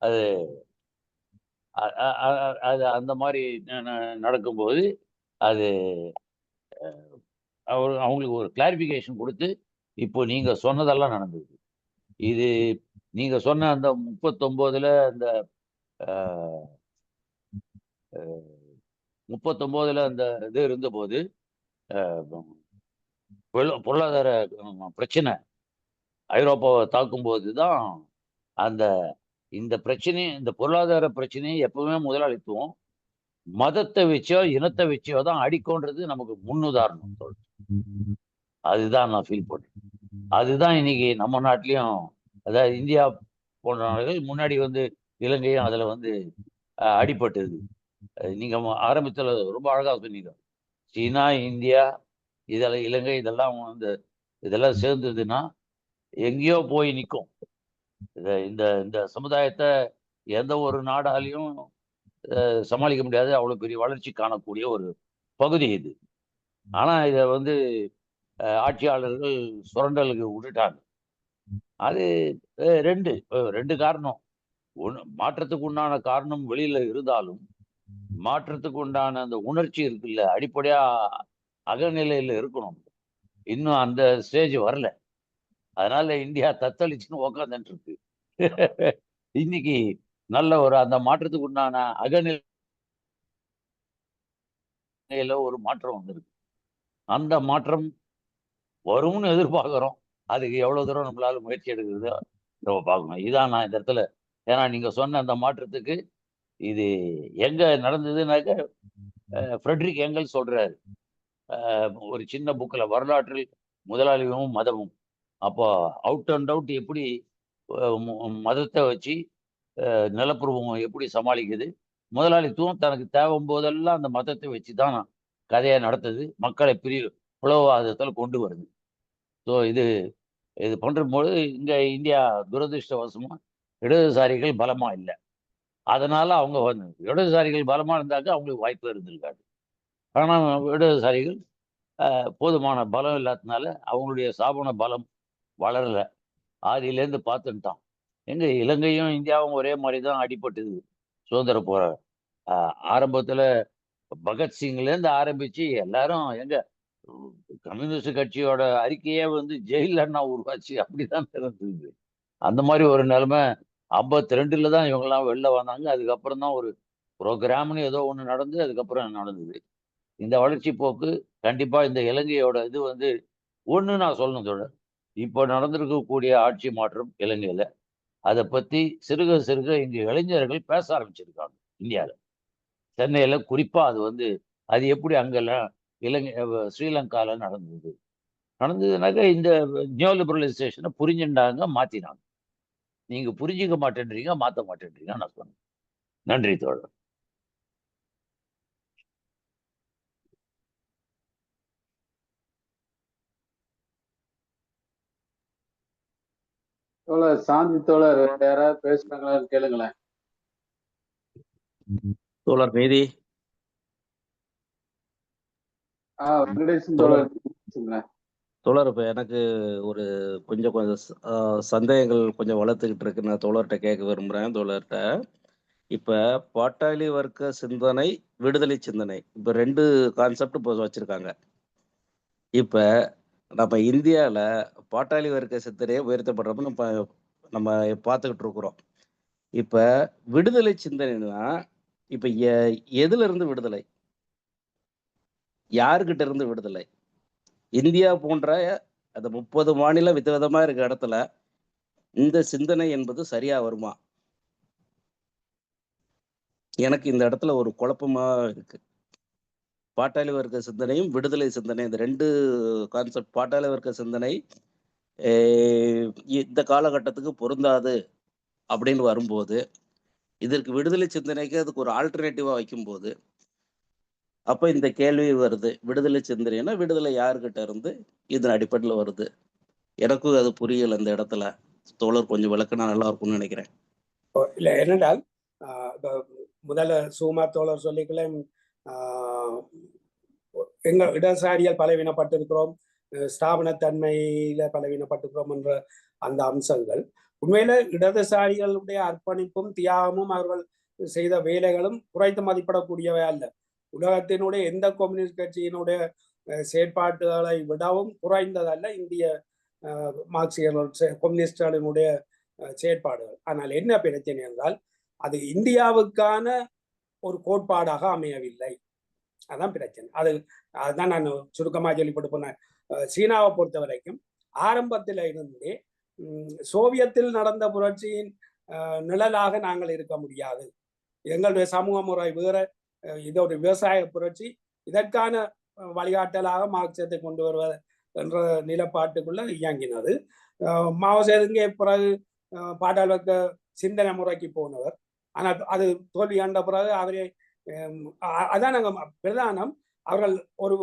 அது அது அந்த மாதிரி நடக்கும்போது அது அவங்களுக்கு ஒரு கிளாரிபிகேஷன் கொடுத்து இப்போ நீங்க சொன்னதெல்லாம் நடந்தது. இது நீங்க சொன்ன அந்த 39ல அந்த 39ல அந்த இது இருந்தபோது பொருளாதார பிரச்சனை ஐரோப்பாவை தாக்கும் போதுதான் இந்த பிரச்சனை, இந்த பொருளாதார பிரச்சனையை எப்பவுமே முதலாளித்துவம் மதத்தை வச்சோ இனத்தை வச்சோ தான் அடிக்கோன்றது நமக்கு முன்னுதாரணம். அதுதான் நான் ஃபீல் பண்றேன். அதுதான் இன்னைக்கு நம்ம நாட்டிலையும், அதாவது இந்தியா போன்ற நாடுகள் முன்னாடி இலங்கையும் அதுல அடிபட்டது. நீங்க ஆரம்பத்துல ரொம்ப அழகா சொன்னீங்க. சீனா, இந்தியா, இலங்கை இதெல்லாம் சேர்ந்ததுன்னா எங்கேயோ போய் நிற்கும். இந்த இந்த சமுதாயத்தை எந்த ஒரு நாடாலையும் சமாளிக்க முடியாது. அவ்வளவு பெரிய வளர்ச்சி காணக்கூடிய ஒரு பகுதி இது. ஆனா இத ஆட்சியாளர்கள் சுரண்டலுக்கு விட்டுட்டாங்க. அது ரெண்டு காரணம். மாற்றத்துக்கு உண்டான காரணம் வெளியில இருந்தாலும், மாற்றத்துக்கு உண்டான அந்த உணர்ச்சி இருக்குல்ல, அடிப்படையா அகநிலையில இருக்கணும். இன்னும் அந்த ஸ்டேஜ் வரல. அதனால இந்தியா தத்தளிச்சுன்னு உக்காந்துட்டு இருக்கு. இன்னைக்கு நல்ல அந்த மாற்றத்துக்கு உண்டான அகநிலையில ஒரு மாற்றம் வந்திருக்கு. அந்த மாற்றம் வரும்னு எதிர்பார்க்கிறோம். அதுக்கு எவ்வளவு தூரம் நம்மளால முயற்சி எடுக்கிறது நம்ம பார்க்கணும். இதான் நான் இந்த இடத்துல, ஏன்னா நீங்க சொன்ன அந்த மாற்றத்துக்கு இது எங்க நடந்ததுன்னாக்க, ஃப்ரெட்ரிக் எங்கல்ஸ் சொல்றாரு ஒரு சின்ன புக்கில், வரலாற்றில் முதலாளியும் மதமும். அப்போ அவுட் அண்ட் அவுட் எப்படி மதத்தை வச்சு நிலப்பிரபுவம் எப்படி சமாளிக்குது, முதலாளித்துவம் தனக்கு தேவையும் போதெல்லாம் அந்த மதத்தை வச்சு தான் கதையை நடத்துது, மக்களை பிளவுவாதத்தில் கொண்டு வருது. ஸோ இது பண்ணும்போது இங்க இந்தியா துரதிருஷ்டவசமா இடதுசாரிகள் பலமா இல்லை. அதனால அவங்க இடதுசாரிகள் பலமா இருந்தாக்க அவங்களுக்கு வாய்ப்பு இருந்திருக்காது. ஆனா இடதுசாரிகள் போதுமான பலம் இல்லாததுனால அவங்களுடைய ஸ்தாபன பலம் வளரல. ஆதியிலேருந்து பார்த்துட்டான். எங்க இலங்கையும் இந்தியாவும் ஒரே மாதிரி தான் அடிபட்டுது சுதந்திர போற ஆரம்பத்துல. பகத்சிங்லேருந்து ஆரம்பிச்சு எல்லாரும் எங்க கம்யூனிஸ்ட் கட்சியோட அறிக்கையே ஜெயில அண்ணா உருவாச்சு, அப்படிதான் இருந்தது. அந்த மாதிரி ஒரு நிலைமை 52ல தான் இவங்கெல்லாம் வெளில வந்தாங்க. அதுக்கப்புறம் தான் ஒரு ப்ரோக்ராம்னு ஏதோ ஒன்று நடந்து அதுக்கப்புறம் நடந்தது. இந்த வளர்ச்சி போக்கு கண்டிப்பா இந்த இலங்கையோட இது ஒண்ணு நான் சொல்லணும் தோழர். இப்போ நடந்திருக்கக்கூடிய ஆட்சி மாற்றம் இலங்கையில, அதை பத்தி சிறுக சிறுக இங்க இளைஞர்கள் பேச ஆரம்பிச்சிருக்காங்க. இந்தியால, சென்னையில குறிப்பா அது எப்படி அங்கெல்லாம் இலங்கை ஸ்ரீலங்கால நடந்ததுனாக்க இந்த நியோ லிபரலைசேஷனை புரிஞ்சுட்டாங்க, மாத்தினாங்க. நீங்க புரிஞ்சுக்க மாட்டேன்றீங்க, மாத்த மாட்டேன்றீங்க நான் சொன்னேன். நன்றி தோழர். தோழர் சாந்தி தோழர் யாராவது பேசுறாங்களா கேளுங்களேன். தோழர் மீதி வெங்கடேசன் தோழர் தோழர், இப்ப எனக்கு ஒரு கொஞ்சம் சந்தேகங்கள் கொஞ்சம் வளர்த்துக்கிட்டு இருக்கு. நான் தோழர்கிட்ட கேட்க விரும்புறேன். தோழர்கிட்ட இப்ப பாட்டாளி வர்க்க சிந்தனை, விடுதலை சிந்தனை, இப்ப 2 கான்செப்ட் இப்போ வச்சிருக்காங்க. இப்ப நம்ம இந்தியால பாட்டாளி வர்க்க சிந்தனையை உயர்த்தப்படுறப்ப நம்ம பார்த்துக்கிட்டு இருக்கிறோம். இப்ப விடுதலை சிந்தனைனா இப்ப எதுல இருந்து விடுதலை, யாருக்கிட்ட இருந்து விடுதலை? இந்தியா போன்ற அந்த 30 மாநிலம் விதவிதமா இருக்க இடத்துல இந்த சிந்தனை என்பது சரியா வருமா? எனக்கு இந்த இடத்துல ஒரு குழப்பமா இருக்கு. பாட்டாளி வர்க்க சிந்தனையும் விடுதலை சிந்தனை, இந்த 2 கான்செப்ட். பாட்டாளி வர்க்க சிந்தனை இந்த காலகட்டத்துக்கு பொருந்தாது அப்படின்னு வரும்போது, இதற்கு விடுதலை சிந்தனைக்கு அதுக்கு ஒரு ஆல்டர்னேட்டிவா வைக்கும்போது, அப்ப இந்த கேள்வி வருது. விடுதலை சிந்தனைன்னா விடுதலை யார்கிட்ட இருந்து இதன் அடிப்படையில வருது? எனக்கும் அது புரியல இந்த இடத்துல. தோழர் கொஞ்சம் விளக்குனா நல்லா இருக்கும்னு நினைக்கிறேன். இல்ல என்னென்றால் இப்ப முதல்ல சுகுமார் தோழர் சொல்லிக்கல எங்க இடதுசாரியால் பலவீனப்பட்டிருக்கிறோம், ஸ்தாபனத்தன்மையில பலவீனப்பட்டிருக்கிறோம் என்ற அந்த அம்சங்கள் உண்மையில இடதுசாரிகளுடைய அர்ப்பணிப்பும் தியாகமும் அவர்கள் செய்த வேலைகளும் குறைத்து மதிப்பிடக்கூடியவை அல்ல. உலகத்தினுடைய எந்த கம்யூனிஸ்ட் கட்சியினுடைய செயற்பாடுகளை விடவும் குறைந்ததல்ல இந்திய மார்க்சியர்கள் கம்யூனிஸ்டுகளினுடைய செயற்பாடுகள். ஆனால் என்ன பிரச்சனை என்றால் அது இந்தியாவுக்கான ஒரு கோட்பாடாக அமையவில்லை. அதான் பிரச்சனை. அதுதான் நான் சுருக்கமாக சொல்லிப்பட்டு போனேன். சீனாவை பொறுத்த வரைக்கும் ஆரம்பத்தில் இருந்தே சோவியத்தில் நடந்த புரட்சியின் நிழலாக நாங்கள் இருக்க முடியாது. எங்களுடைய சமூக முறை வேற, இதோட விவசாய புரட்சி இதற்கான வழிகாட்டலாக மார்க்சியத்தை கொண்டு வருவது என்ற நிலப்பாட்டுக்குள்ள இயங்கினது. மாவோசேதுங்கே பிறகு பாட்டாளி வர்க்க சிந்தனை முறைக்கு போனவர். ஆனால் அது தோல்வி கண்ட பிறகு அவரே அதான் நாங்கள் பிரதானம். அவர்கள் ஒரு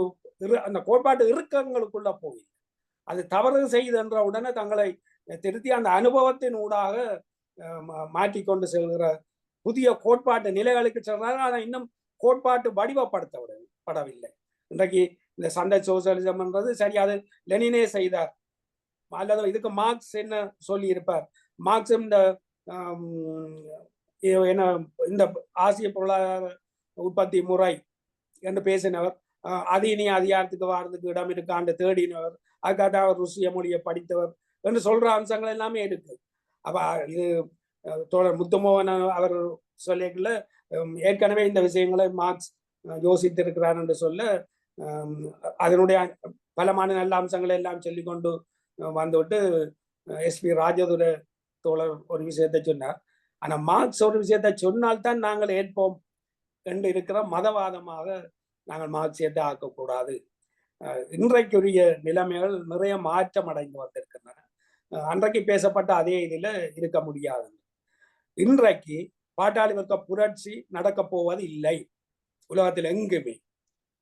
அந்த கோட்பாட்டு இறுக்கங்களுக்குள்ள போய் அது தவறு செய்தென்ற உடனே தங்களை திருத்தி அந்த அனுபவத்தின் ஊடாக மாற்றிக்கொண்டு செல்கிற புதிய கோட்பாட்டு நிலைகளுக்கு செல்றாங்க. ஆனால் இன்னும் கோட்பாட்டு வடிவப்படுத்தப்படவில்லை. இன்றைக்கு இந்த சண்டை சோசியலிசம் என்றது சரி, அது லெனினே செய்தார் அல்லது இதுக்கு மார்க்ஸ் என்ன சொல்லி இருப்பார். மார்க்ஸ் இந்த ஆசிய பொருளாதார உற்பத்தி முறை என்று பேசினவர், அது இனி அதிகாரத்துக்கு வாரத்துக்கு இடம் இருக்காண்டு தேடினவர், அதுக்காக அவர் ருசிய மொழியை படித்தவர் என்று சொல்ற அம்சங்கள் எல்லாமே இருக்கு. அப்ப இது தோழர் முத்துமோகன் அவர் சொல்லிக்கல ஏற்கனவே இந்த விஷயங்களை மார்க்ஸ் யோசித்திருக்கிறார் என்று சொல்ல அதனுடைய பலமான நல்ல அம்சங்களை எல்லாம் சொல்லிக்கொண்டு வந்துவிட்டு எஸ்பி ராஜதுரை தோழர் ஒரு விஷயத்தை சொன்னார். ஆனா மார்க்ஸ் ஒரு விஷயத்தை சொன்னால்தான் நாங்கள் ஏற்போம் என்று இருக்கிற மதவாதமாக நாங்கள் மார்க்சியத்தை ஆக்கக்கூடாது. இன்றைக்குரிய நிலைமைகள் நிறைய மாற்றம் அடைந்து வந்திருக்கின்றன. அன்றைக்கு பேசப்பட்ட அதே இதில் இருக்க முடியாது. இன்றைக்கு பாட்டாளி வர்க்க புரட்சி நடக்க போவது இல்லை. உலகத்தில் எங்குமே,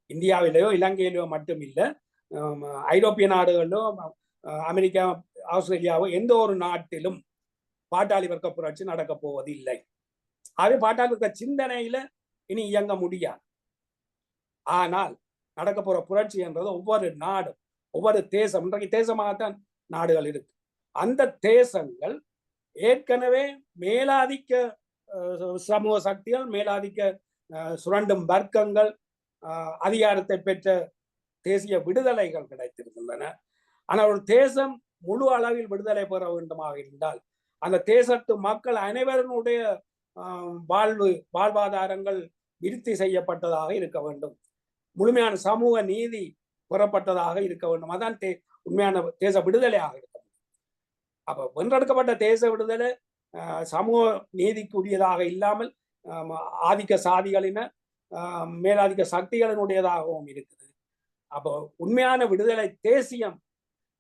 இந்தியாவிலேயோ இலங்கையிலேயோ மட்டும் இல்லை, ஐரோப்பிய நாடுகளிலோ அமெரிக்கா ஆஸ்திரேலியாவோ எந்த ஒரு நாட்டிலும் பாட்டாளி வர்க்க புரட்சி நடக்க போவது இல்லை. அது பாட்டாளி வர்க்க சிந்தனையில இனி இயங்க முடியாது. ஆனால் நடக்க போற புரட்சி என்றது ஒவ்வொரு நாடும் ஒவ்வொரு தேசம், இன்றைக்கு தேசமாகத்தான் நாடுகள் இருக்கு, அந்த தேசங்கள் ஏற்கனவே மேலாதிக்க சமூக சக்திகள், மேலாதிக்க சுரண்டும் வர்க்கங்கள், அதிகாரத்தை பெற்ற தேசிய விடுதலைகள் கிடைத்திருக்கின்றன. ஆனால் ஒரு தேசம் முழு அளவில் விடுதலை பெற வேண்டுமாக இருந்தால் அந்த தேசத்து மக்கள் அனைவருடைய வாழ்வாதாரங்கள் விருத்தி செய்யப்பட்டதாக இருக்க வேண்டும், முழுமையான சமூக நீதி பெறப்பட்டதாக இருக்க வேண்டும். அதான் உண்மையான தேச விடுதலையாக இருக்க வேண்டும். அப்ப வென்றெடுக்கப்பட்ட தேச விடுதலை சமூக நீதிக்குரியதாக இல்லாமல் ஆதிக்க சாதிகளின மேலாதிக்க சக்திகளினுடையதாகவும் இருக்குது. அப்போ உண்மையான விடுதலை தேசியம்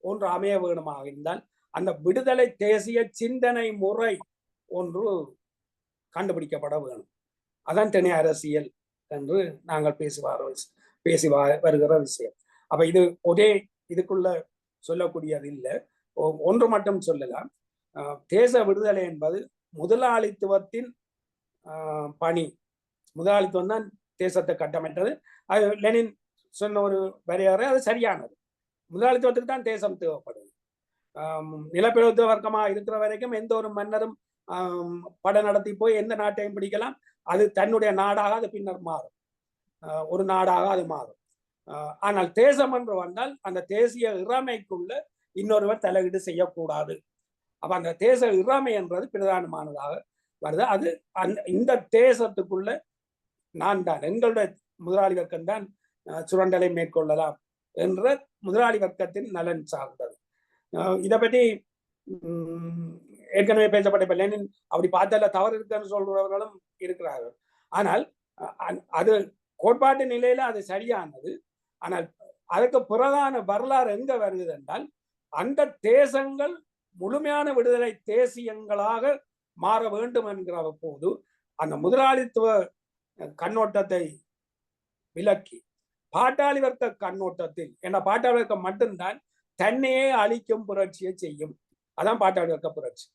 ஒன்று அமைய வேண்டுமாக இருந்தால் அந்த விடுதலை தேசிய சிந்தனை முறை ஒன்று கண்டுபிடிக்கப்பட வேணும். அதான் தனி அரசியல் என்று நாங்கள் பேசி வருகிற விஷயம். அப்ப இது ஒரே இதுக்குள்ள சொல்லக்கூடியது இல்லை. ஒன்று மட்டும் சொல்லலாம், தேச விடுதலை என்பது முதலாளித்துவத்தின் பணி. முதலாளித்துவம் தான் தேசத்தை கட்டமைத்தது. அது லெனின் சொன்ன ஒரு வரையறை, அது சரியானது. முதலாளித்துவத்துக்கு தான் தேசம் தேவைப்படுது. நிலப்பிரபுத்துவ வர்க்கமாக இருக்கிற வரைக்கும் எந்த ஒரு மன்னரும் படம் நடத்தி போய் எந்த நாட்டையும் பிடிக்கலாம். அது தன்னுடைய நாடாக அது பின்னர் மாறும், ஒரு நாடாக அது மாறும். ஆனால் தேசம் என்று வந்தால் அந்த தேசிய இறைமைக்குள்ள இன்னொருவர் தலையீடு செய்யக்கூடாது. அப்ப அந்த தேச இறைமை என்றது பிரதானமானதாக வருது. அது இந்த தேசத்துக்குள்ள நான் தான், எங்களுடைய முதலாளி வர்க்கம் தான் சுரண்டலை மேற்கொள்ளலாம் என்ற முதலாளி வர்க்கத்தின் நலன் சார்ந்தது. இதை பற்றி ஏற்கனவே பேசப்பட்ட இப்ப லெனின் அப்படி பார்த்தால தவறு இருக்குன்னு சொல்றவர்களும் இருக்கிறார்கள். ஆனால் அது கோட்பாட்டு நிலையில அது சரியானது. ஆனால் அதுக்கு பிரதான வரலாறு எங்க வருகிறது என்றால், அந்த தேசங்கள் முழுமையான விடுதலை தேசியங்களாக மாற வேண்டும் என்கிற போது அந்த முதலாளித்துவ கண்ணோட்டத்தை விலக்கி பாட்டாளி வர்க்க கண்ணோட்டத்தில், ஏன்னா பாட்டாளி வர்க்கம் மட்டும்தான் தன்னையே அழிக்கும் புரட்சியை செய்யும். அதான் பாட்டாளி வர்க்க புரட்சி.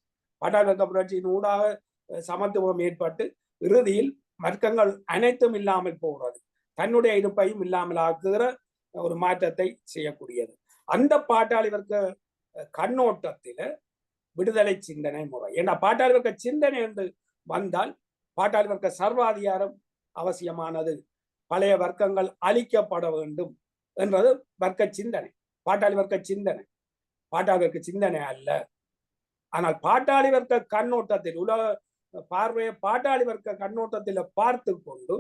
பாட்டாளி வர்க்க புரட்சியின் ஊடாக சமத்துவம் ஏற்பட்டு இறுதியில் வர்க்கங்கள் அனைத்தும் இல்லாமல் போகிறது, தன்னுடைய இருப்பையும் இல்லாமல் ஆக்குகிற ஒரு மாற்றத்தை செய்யக்கூடியது. அந்த பாட்டாளி வர்க்க கண்ணோட்டத்தில விடுதலை சிந்தனை முறை, ஏன்னா பாட்டாளி வர்க்க சிந்தனை என்று வந்தால் பாட்டாளி வர்க்க சர்வாதிகாரம் அவசியமானது, பழைய வர்க்கங்கள் அழிக்கப்பட வேண்டும் என்றது வர்க்க சிந்தனை, பாட்டாளி வர்க்க சிந்தனை. பாட்டாளி வர்க்க சிந்தனை அல்ல. ஆனால் பாட்டாளி வர்க்க கண்ணோட்டத்தில், உலக பார்வையை பாட்டாளி வர்க்க கண்ணோட்டத்தில் பார்த்து கொண்டு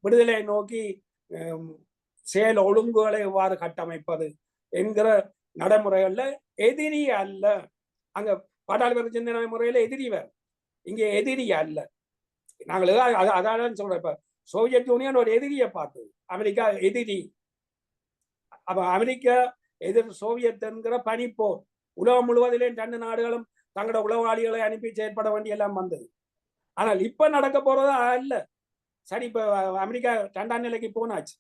விடுதலை நோக்கி செயல் ஒழுங்குகளை எவ்வாறு கட்டமைப்பது என்கிற நடைமுறைகள்ல எதிரி அல்ல. அங்க பாட்டாளி வர்க்க சிந்தனை முறையில எதிரி வேறு, இங்கே எதிரி அல்ல. நாங்கள் அதான் சொல்றேன், இப்ப சோவியத் யூனியன் ஒரு எதிரியை பார்த்தது, அமெரிக்கா எதிரி. அப்ப அமெரிக்கா எதிர் சோவியத் என்கிற பனிப்போர், உலகம் முழுவதிலே 2 நாடுகளும் தங்களோட உளவாளிகளை அனுப்பி செயற்பட வேண்டிய எல்லாம் வந்தது. ஆனால் இப்ப நடக்க போறதா அல்ல. சரி, இப்ப அமெரிக்கா 2ஆம் நிலைக்கு போனாச்சு,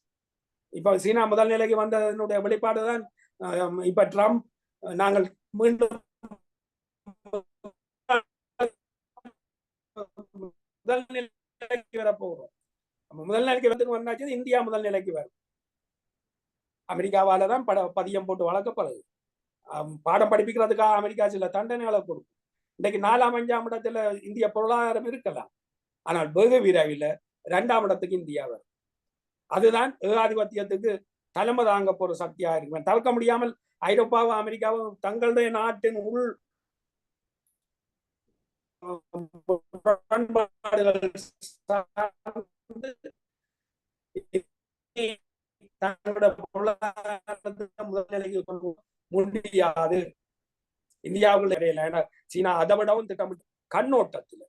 இப்ப சீனா முதல் நிலைக்கு வந்ததனுடைய வெளிப்பாடுதான் இப்ப ட்ரம்ப் நாங்கள் மீண்டும் முதல் நிலைக்கு வர போகிறோம். முதல் நிலைக்கு வந்தாச்சு, இந்தியா முதல் நிலைக்கு வரும். அமெரிக்காவால தான் பதியம் போட்டு வளர்க்கப்படுது. பாடம் படிப்பிக்கிறதுக்காக அமெரிக்கா சில தண்டனைகளை கொடுக்கும். இன்னைக்கு 4ஆம் 5ஆம் இடத்துல இந்திய பொருளாதாரம் இருக்கலாம், ஆனால் வெகு விரைவில் 2ஆம் இடத்துக்கு இந்தியா வரும். அதுதான் ஏகாதிபத்தியத்துக்கு தலைமை தாங்க போற சக்தியா இருக்கு. தவிர்க்க முடியாமல் ஐரோப்பாவும் அமெரிக்காவும் தங்களுடைய நாட்டின் உள் தங்களுடைய பொருளாதாரத்தை முதல் நிலைக்கு கொண்டு முடியாது. இந்தியாவுக்குள்ள சீனா அதை விடவும் திட்டமிட்டு கண்ணோட்டத்தில்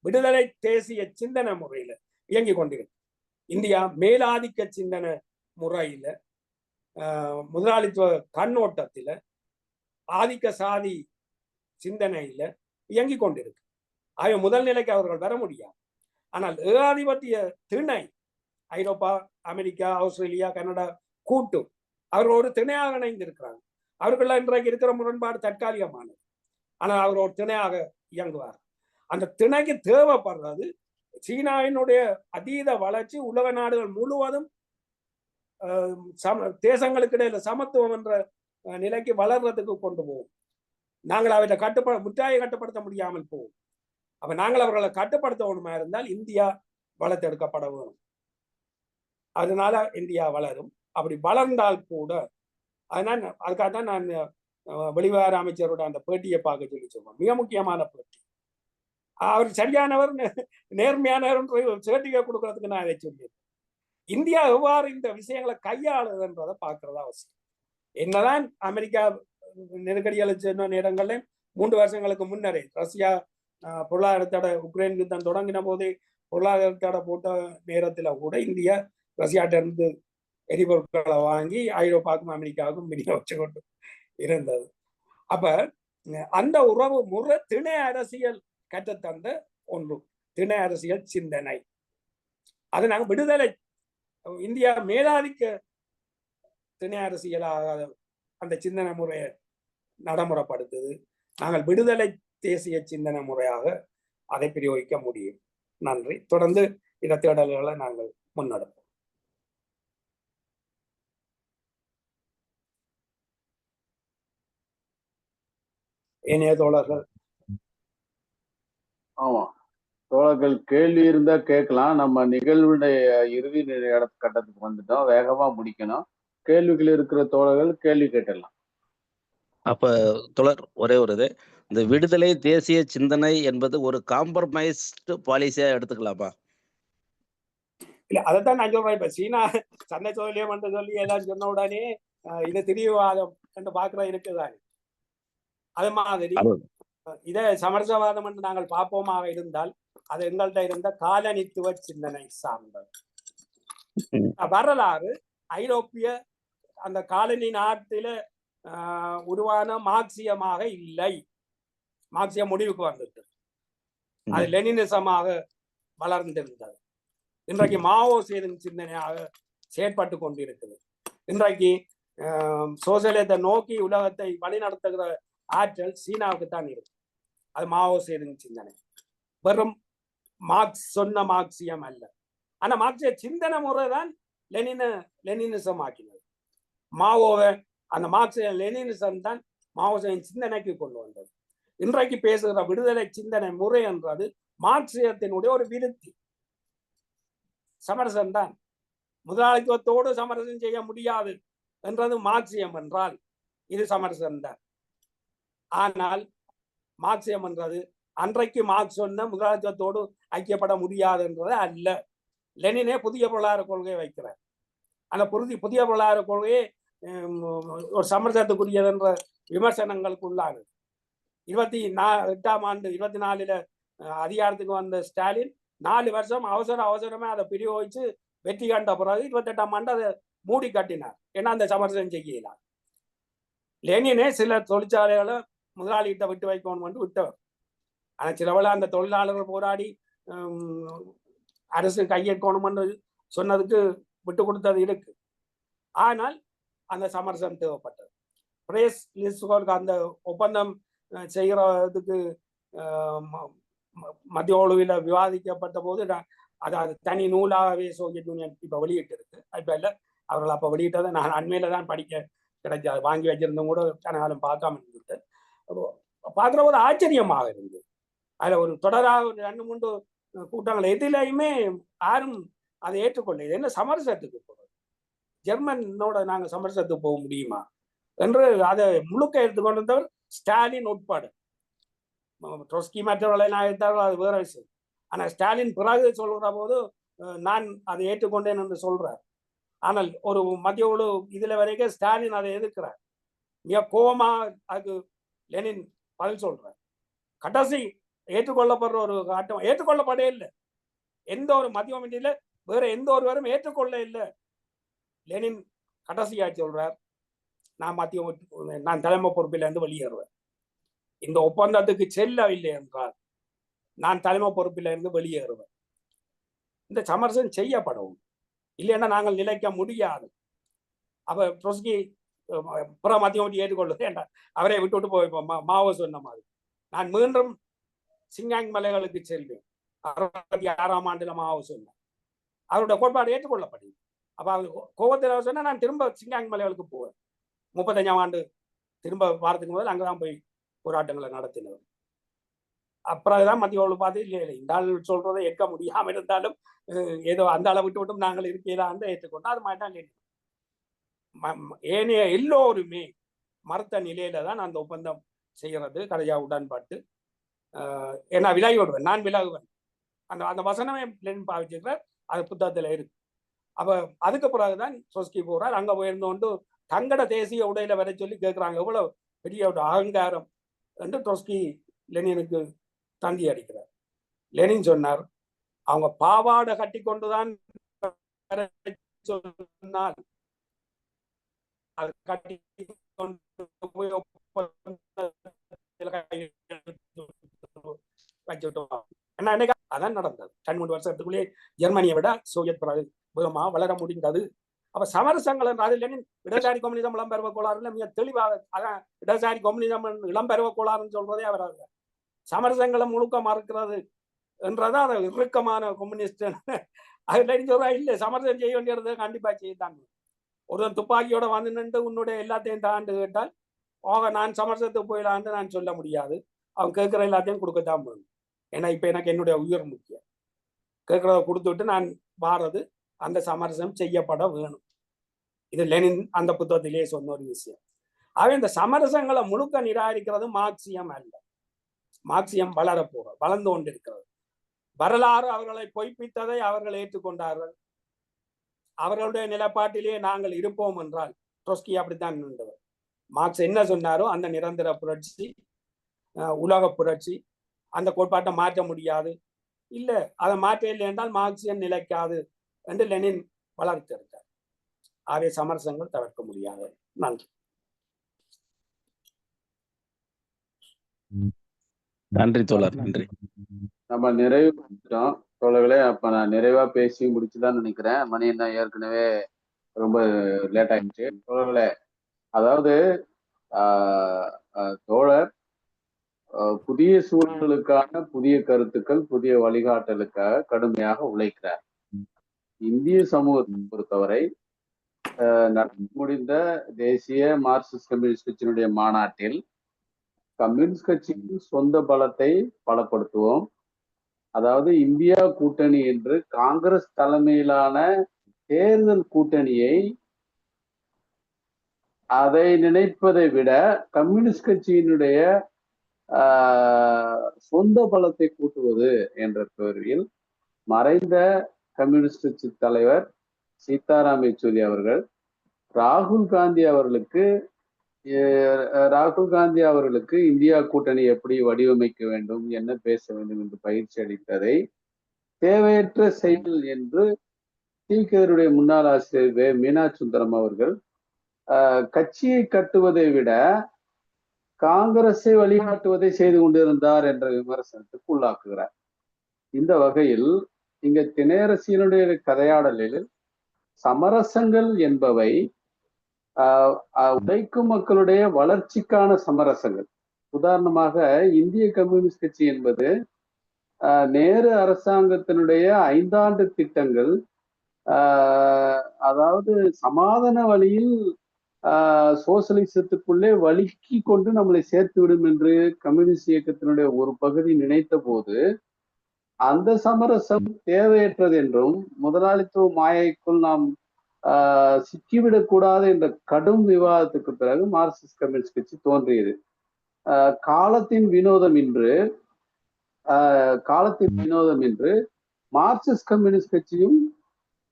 விடுதலை தேசிய சிந்தனை முறையில இயங்கி கொண்டிருக்கு. இந்தியா மேலாதிக்க சிந்தனை முறையில, முதலாளித்துவ கண்ணோட்டத்தில, ஆதிக்க சாதி சிந்தனையில இயங்கி கொண்டிருக்கு. ஆக முதல் நிலைக்கு அவர்கள் வர முடியாது. ஆனால் ஏகாதிபத்திய திணை, ஐரோப்பா, அமெரிக்கா, ஆஸ்திரேலியா, கனடா கூட்டு அவர்கள் ஒரு திணையாக இணைந்திருக்கிறாங்க. அவர்கள் இன்றைக்கு இருக்கிற முரண்பாடு தற்காலிகமானது, ஆனால் அவர் ஒரு திணையாக இயங்குவார். அந்த திணைக்கு தேவைப்படுறது சீனாவினுடைய அதீத வளர்ச்சி, உலக நாடுகள் முழுவதும் தேசங்களுக்கு இடையில சமத்துவம் என்ற நிலைக்கு வளர்றதுக்கு கொண்டு போவோம். நாங்கள் அவற்றை முற்றாயை கட்டுப்படுத்த முடியாமல் போவோம். அப்ப நாங்கள் அவர்களை கட்டுப்படுத்த வேணுமா இருந்தால் இந்தியா வளர்த்தெடுக்கப்பட வேணும். அதனால இந்தியா வளரும். அப்படி வளர்ந்தால் கூட, அதனால் அதுக்காக தான் நான் வெளிவார அமைச்சரோட அந்த பேட்டியை பார்க்க சொல்லி சொல்றேன். மிக முக்கியமான பேட்டி. அவர் சரியானவர், நேர்மையானவர் சர்டிபிகேட் கொடுக்கறதுக்கு நான் இதை சொல்லியிருக்கேன். இந்தியா எவ்வாறு இந்த விஷயங்களை கையாளுதுன்றதை பார்க்கறதா அவசியம். என்னதான் அமெரிக்கா நெருக்கடிகளை சொன்ன நேரங்கள்ல 3 வருஷங்களுக்கு முன்னரே ரஷ்யா பொருளாதாரத்தோட உக்ரைன் யுத்தம் தொடங்கின போதே பொருளாதாரத்தோட போட்ட நேரத்துல கூட இந்தியா ரஷ்யாட்ட இருந்து எரிபொருட்களை வாங்கி ஐரோப்பாவுக்கும் அமெரிக்காவுக்கும் விநியோகிச்சு கொண்டு இருந்தது. அப்ப அந்த உறவு முறை திணை அரசியல் கற்றுத்தந்த ஒன்று, திணை அரசியல் சிந்தனை. அது நாங்கள் விடுதலை இந்தியா மேலாதிக்க திணை அரசியலாக அந்த சிந்தனை முறையை நடைமுறைப்படுத்துது. நாங்கள் விடுதலை தேசிய சிந்தனை முறையாக அதை பிரயோகிக்க முடியும். நன்றி. தொடர்ந்து இந்த தேடல்களை நாங்கள் முன்னெடுப்போம். ஏனைய தோழர்கள்? ஆமா, தோழர்கள் கேள்வி இருந்தா கேட்கலாம். நம்ம நிகழ்வுடைய இறுதி கட்டத்துக்கு வந்துட்டோம், வேகமா முடிக்கணும். கேள்விகள் இருக்கிற தோழர்கள் கேள்வி கேட்டலாம். அப்ப தொடர் ஒரே ஒரு இது, இந்த விடுதலை தேசிய சிந்தனை என்பது ஒரு காம்ப்ரமைஸ்டு பாலிசியா எடுத்துக்கலாமா? இல்ல, அதைத்தான் நான் சொல்றேன். இப்ப சீனா சண்டை சோழியம் என்று சொல்லி எல்லாம் சொன்ன உடனே இது திரிவாதம் என்று பாக்குற இருக்குதானே. அது மாதிரி இதை சமரசவாதம் என்று நாங்கள் பார்ப்போமாக இருந்தால் அது எங்கள்கிட்ட இருந்த காலனித்துவ சிந்தனை சார்ந்தது. வரலாறு ஐரோப்பிய அந்த காலனி நாட்டில உருவான மார்க்சியமாக இல்லை. மார்க்சிய முடிவுக்கு வந்துட்டு அது லெனினிசமாக வளர்ந்திருந்தது. இன்றைக்கு மாவோ சேதுங் சிந்தனையாக செயற்பட்டு கொண்டிருக்குது. இன்றைக்கு சோசியலிசத்தை நோக்கி உலகத்தை வழிநடத்துகிற ஆற்றல் சீனாவுக்கு தான் இருக்கு. அது மாவோ சேதுங் சிந்தனை, வெறும் மார்க்ஸ் சொன்ன மார்க்சியம் அல்ல. ஆனா மார்க்சிய சிந்தனை முறை தான் லெனினிசம் ஆக்கினது. மாவோவை அந்த மார்க்சிய லெனினிசம் தான் மாவோவின் சிந்தனைக்கு கொண்டு வந்தது. இன்றைக்கு பேசுகிற விடுதலை சிந்தனை முறை என்றது மார்க்சியத்தினுடைய ஒரு விருத்தி, சமரசம் தான். முதலாளித்துவத்தோடு சமரசம் செய்ய முடியாது என்றது மார்க்சியம் என்றால் இது சமரசம் தான். ஆனால் மார்க்சியம் என்றது அன்றைக்கு மார்க்ஸ் சொன்ன முதலாளித்துவத்தோடு ஐக்கியப்பட முடியாது என்றது அல்ல. லெனினே புதிய பொருளாதார கொள்கையை வைக்கிறார். அந்த புதிய பொருளாதார கொள்கையை ஒரு சமரசத்துக்குரியது என்ற விமர்சனங்களுக்கு உள்ளானது. 24 அதிகாரத்துக்கு வந்த ஸ்டாலின் 4 வருஷம் அவசரமா அதை பிரயோகிச்சு வெற்றி கண்ட பிறகு 28ஆம் ஆண்டு அதை மூடி கட்டினார். ஏன்னா அந்த சமரசம் செய்யலாம். லெனினே சில தொழிற்சாலைகளை முதலாளிகிட்ட விட்டு வைக்கணும் என்று விட்டவர். ஆனால் சிலவள அந்த தொழிலாளர்கள் போராடி அரசு கையேற்கணும் என்று சொன்னதுக்கு விட்டு கொடுத்தது இருக்கு. ஆனால் அந்த சமரசம் தேவைப்பட்டது. பிரேஸ் லிஸ்ட்கோருக்கு அந்த ஒப்பந்தம் செய்கிறதுக்கு மத்திய குழுவில் விவாதிக்கப்பட்ட போது அது தனி நூலாகவே சோவியத் யூனியன் இப்போ வெளியிட்டு இருக்கு. இப்போ இல்லை, அவர்கள் அப்போ வெளியிட்டதை நான் அண்மையில தான் படிக்க கிடைச்சி அதை வாங்கி வச்சிருந்தும் கூட கனகாலம் பார்க்காம இருந்துட்டு பார்க்குற போது ஆச்சரியமாக இருந்தது. அதில் ஒரு தொடராக 2-3 கூட்டங்கள் எதிலையுமே யாரும் அதை ஏற்றுக்கொள்ள. இது என்ன சமரசத்துக்கு போகிறது, ஜெர்மனோட நாங்கள் சமரசத்துக்கு போக முடியுமா என்று அதை முழுக்க எடுத்துக்கொண்டிருந்தவர் ஸ்டாலின் உட்பட. ட்ரொட்ஸ்கி மற்றவர்களை நான் எடுத்தார்கள், அது வேற விஷயம். ஆனால் ஸ்டாலின் பிறகு சொல்கிற போது நான் அதை ஏற்றுக்கொண்டேன் என்று சொல்றார். ஆனால் ஒரு மத்திய குழு இதுல வரைக்கும் ஸ்டாலின் அதை எதிர்க்கிறார். மிக கோபமா அதுக்கு லெனின் பதில் சொல்றார். கடைசி ஏற்றுக்கொள்ளப்படுற ஒரு ஆட்டம் ஏற்றுக்கொள்ளப்படவே இல்லை. எந்த ஒரு மத்திய கமிட்டியில வேற எந்த ஒருவரும் ஏற்றுக்கொள்ள இல்லை. லெனின் கடைசியா சொல்றார், நான் தலைமை பொறுப்பில் இருந்து வெளியேறுவேன். இந்த ஒப்பந்தத்துக்கு செல்லவில்லை என்றால் நான் தலைமை பொறுப்பில் இருந்து வெளியேறுவேன். இந்த சமரசம் செய்யப்படவும், இல்லைன்னா நாங்கள் நிலைக்க முடியாது. அப்ப ட்ரொட்ஸ்கி புற மத்திய கமிட்டி ஏற்றுக்கொள்ளுது என்றார். அவரை விட்டு போய் மாவோ சொன்ன மாதிரி நான் மீண்டும் சிங்காங் மலைகளுக்கு செல்வேன் 66ஆம் ஆண்டுல மாவோ சொன்னார். அவருடைய கோட்பாடு ஏற்றுக்கொள்ளப்படுது. அப்ப அவர் கோபத்தில் சொன்னா நான் திரும்ப சிங்காங் மலைகளுக்கு போவேன். 35ஆம் ஆண்டு திரும்ப வாரத்துக்கு முதல் அங்கதான் போய் போராட்டங்களை நடத்தினவர். அப்புறம்தான் மத்திய குழு பார்த்து இல்லை இந்த ஆள் சொல்றதை ஏற்க முடியாம இருந்தாலும் ஏதோ அந்த அளவு விட்டு விட்டும் நாங்கள் இருக்கலான்னு ஏற்றுக்கொண்டோம். அது மாதிரி தான் ஏனைய எல்லோருமே மறுத்த நிலையில தான் அந்த ஒப்பந்தம் செய்கிறது கடையா உடன்பாட்டு. ஏன்னா விலகி விடுவேன், நான் விலகுவேன். அந்த வசனமே பாவிச்சிருக்கிறார், அது புத்தகத்துல இருக்கு. அப்ப அதுக்கு பிறகுதான் ட்ரொட்ஸ்கி போறார். அங்க போயிருந்தோண்டு தங்கட தேசிய உடையில வர சொல்லி கேட்கிறாங்க. எவ்வளவு பெரிய ஒரு அகங்காரம் என்று ட்ரொட்ஸ்கி லெனினுக்கு தந்தி அடிக்கிறார். லெனின் சொன்னார், அவங்க பாவாடை கட்டி கொண்டுதான் சொன்னால் அது கட்டி கொண்டு போய் அதான் நடந்தது. 2-3 வருஷத்துக்குள்ளே ஜெர்மனியை விட சோவியத் பிறகு வேகமாக வளர முடிந்தது. அப்ப சமரசங்கள் என்றால் லெனின் இடதுசாரி கம்யூனிசம் இளம்பெருவ கோளாறுல மிக தெளிவாக அதான் இடதுசாரி கம்யூனிசம் இளம்பெருவ கோளாறுன்னு சொல்றதே அவர் சமரசங்களை முழுக்க மறுக்கிறது என்றதான் அது இறுக்கமான கம்யூனிஸ்ட். அது லெனின் சொல்றா இல்லை, சமரசம் செய்ய வேண்டியது கண்டிப்பா செய்யத்தான். ஒருவன் துப்பாக்கியோட வந்து நின்று உன்னுடைய எல்லாத்தையும் தாண்டு கேட்டால் நான் சமரசத்துக்கு போயிடலான்னு நான் சொல்ல முடியாது. அவன் கேட்கிற எல்லாத்தையும் கொடுக்கத்தான் போகணும். ஏன்னா இப்ப எனக்கு என்னுடைய உயிர் முக்கியம். கேட்கறத கொடுத்துட்டு நான் வாரது அந்த சமரசம் செய்யப்பட வேணும். இது லெனின் அந்த புத்தகத்திலேயே சொன்ன ஒரு விஷயம். ஆகவே இந்த சமரசங்களை முழுக்க நிராகரிக்கிறது மார்க்சியம் அல்ல. மார்க்சியம் வளர்ந்து கொண்டிருக்கிறது. வரலாறு அவர்களை பொய்ப்பித்ததை அவர்கள் ஏற்றுக்கொண்டார்கள். அவர்களுடைய நிலப்பாட்டிலேயே நாங்கள் இருப்போம் என்றால் ட்ரொட்ஸ்கி அப்படித்தான் நின்றவர். மார்க்ஸ் என்ன சொன்னாரோ அந்த நிரந்தர புரட்சி, உலக புரட்சி, அந்த கோட்பாட்டை மாற்ற முடியாது. இல்லை அதை மாற்ற இல்லை என்றால் மார்க்சியம் நிலைக்காது என்று லெனின் வளர்த்திருக்கார். ஆகவே சமரசங்கள் தவிர்க்க முடியாது. நன்றி. நன்றி தோழர், நன்றி. நம்ம நிறைவு பண்ணிட்டோம் தோழர்களே. அப்ப நான் நிறைவா பேசி முடிச்சுதான் நினைக்கிறேன். மணி என்ன ஏற்கனவே ரொம்ப லேட் ஆயிடுச்சு. தோழர்களே, அதாவது தோழர் புதிய சூழலுக்கான புதிய கருத்துக்கள், புதிய வழிகாட்டலுக்காக கடுமையாக உழைக்கிறார். இந்திய சமூகத்தை பொறுத்தவரை நடந்து முடிந்த தேசிய மார்க்சிஸ்ட் கம்யூனிஸ்ட் கட்சியினுடைய மாநாட்டில் கம்யூனிஸ்ட் கட்சியின் சொந்த பலத்தை பலப்படுத்துவோம். அதாவது இந்தியா கூட்டணி என்று காங்கிரஸ் தலைமையிலான தேர்தல் கூட்டணியை அதை நினைப்பதை விட கம்யூனிஸ்ட் கட்சியினுடைய சொந்த பலத்தை கூட்டுவது என்ற பெயரில் மறைந்த கம்யூனிஸ்ட் கட்சி தலைவர் சீதாராம் யெச்சூரி அவர்கள் ராகுல் காந்தி அவர்களுக்கு இந்தியா கூட்டணி எப்படி வடிவமைக்க வேண்டும், என்ன பேச வேண்டும் என்று பயிற்சி அளித்ததை தேவையற்ற செயல் என்று தீக்கருடைய முன்னாள் ஆசிரியர் மீனா சுந்தரம் அவர்கள் கட்சியை கட்டுவதை விட காங்கிரஸை வழிகாட்டுவதை செய்து கொண்டிருந்தார் என்ற விமர்சனத்துக்கு உள்ளாக்குகிறார். இந்த வகையில் இங்க தினேரசியினுடைய கதையாடலில் சமரசங்கள் என்பவை உழைக்கும் மக்களுடைய வளர்ச்சிக்கான சமரசங்கள். உதாரணமாக இந்திய கம்யூனிஸ்ட் கட்சி என்பது நேரு அரசாங்கத்தினுடைய 5 ஆண்டு திட்டங்கள், அதாவது சமாதான வழியில் சோசலிசத்துக்குள்ளே வழுக்கி கொண்டு நம்மளை சேர்த்து விடும் என்று கம்யூனிஸ்ட் இயக்கத்தினுடைய ஒரு பகுதி நினைத்த போது அந்த சமரசம் தேவையற்றது என்றும் முதலாளித்துவ மாயைக்குள் நாம் சிக்கிவிடக் கூடாது என்ற கடும் விவாதத்துக்கு பிறகு மார்க்சிஸ்ட் கம்யூனிஸ்ட் கட்சி தோன்றியது. காலத்தின் வினோதம் என்று மார்க்சிஸ்ட் கம்யூனிஸ்ட் கட்சியும்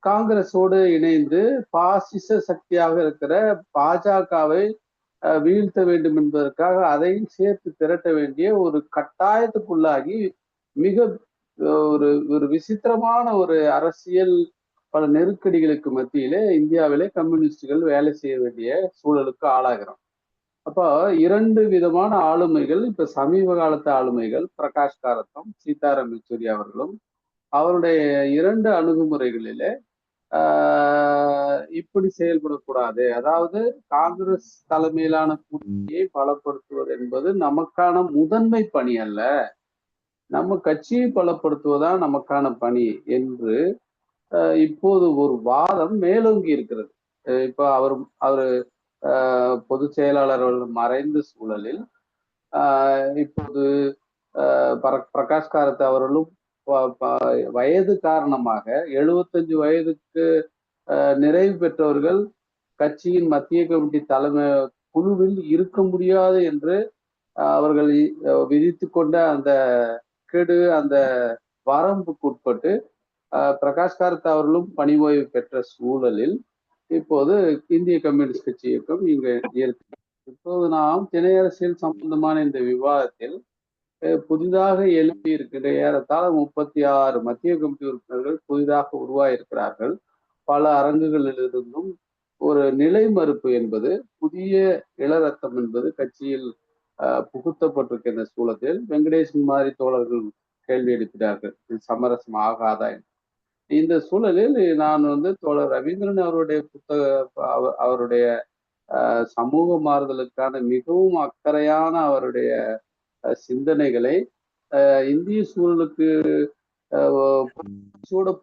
காங்கிரஸோடு இணைந்து பாசிச சக்தியாக இருக்கிற பாஜகவை வீழ்த்த வேண்டும் என்பதற்காக அதையும் சேர்த்து திரட்ட வேண்டிய ஒரு கட்டாயத்துக்குள்ளாகி மிக ஒரு விசித்திரமான ஒரு அரசியல் பல நெருக்கடிகளுக்கு மத்தியிலே இந்தியாவிலே கம்யூனிஸ்டுகள் வேலை செய்ய வேண்டிய சூழலுக்கு ஆளாகிறோம். அப்போ 2 விதமான ஆளுமைகள், இப்ப சமீப காலத்து ஆளுமைகள் பிரகாஷ் காரத்தும் சீதாராம் யெச்சூரி அவர்களும் அவருடைய 2 அணுகுமுறைகளிலே இப்படி செயல்படக்கூடாது. அதாவது காங்கிரஸ் தலைமையிலான கூட்டணியை பலப்படுத்துவது என்பது நமக்கான முதன்மை பணி அல்ல, நம்ம கட்சியை பலப்படுத்துவதுதான் நமக்கான பணி என்று இப்போது ஒரு வாதம் மேலோங்கி இருக்கிறது. இப்ப அவரு பொதுச் செயலாளர் மறைந்த சூழலில் இப்போது பிரகாஷ் காரத் அவர்களும் வயது காரணமாக 75 வயதுக்கு நிறைவு பெற்றவர்கள் கட்சியின் மத்திய கமிட்டி தலைமை குழுவில் இருக்க முடியாது என்று அவர்கள் விதித்து கொண்ட அந்த அந்த வரம்புக்குட்பட்டு பிரகாஷ் காரத் அவர்களும் பணி ஓய்வு பெற்ற சூழலில் இப்போது இந்திய கம்யூனிஸ்ட் கட்சி இயக்கம் இங்க இருக்கு. இப்போது நாம் திணை அரசியல் சம்பந்தமான இந்த விவாதத்தில் புதிதாக எழுப்பி இருக்கின்ற ஏறத்தாழ 36 மத்திய கமிட்டி உறுப்பினர்கள் புதிதாக உருவாயிருக்கிறார்கள். பல அரங்குகளிலிருந்தும் ஒரு நிலை மறுப்பு என்பது, புதிய இளரத்தம் என்பது கட்சியில் புகுத்தப்பட்டிருக்கின்ற சூழத்தில் வெங்கடேசன் மாதிரி தோழர்கள் கேள்வி எழுப்பினார்கள், இது சமரசம் ஆகாதா. இந்த சூழலில் நான் தோழர் ரவீந்திரன் அவருடைய அவருடைய சமூக மாறுதலுக்கான மிகவும் அக்கறையான அவருடைய சிந்தனைகளை இந்திய சூழலுக்கு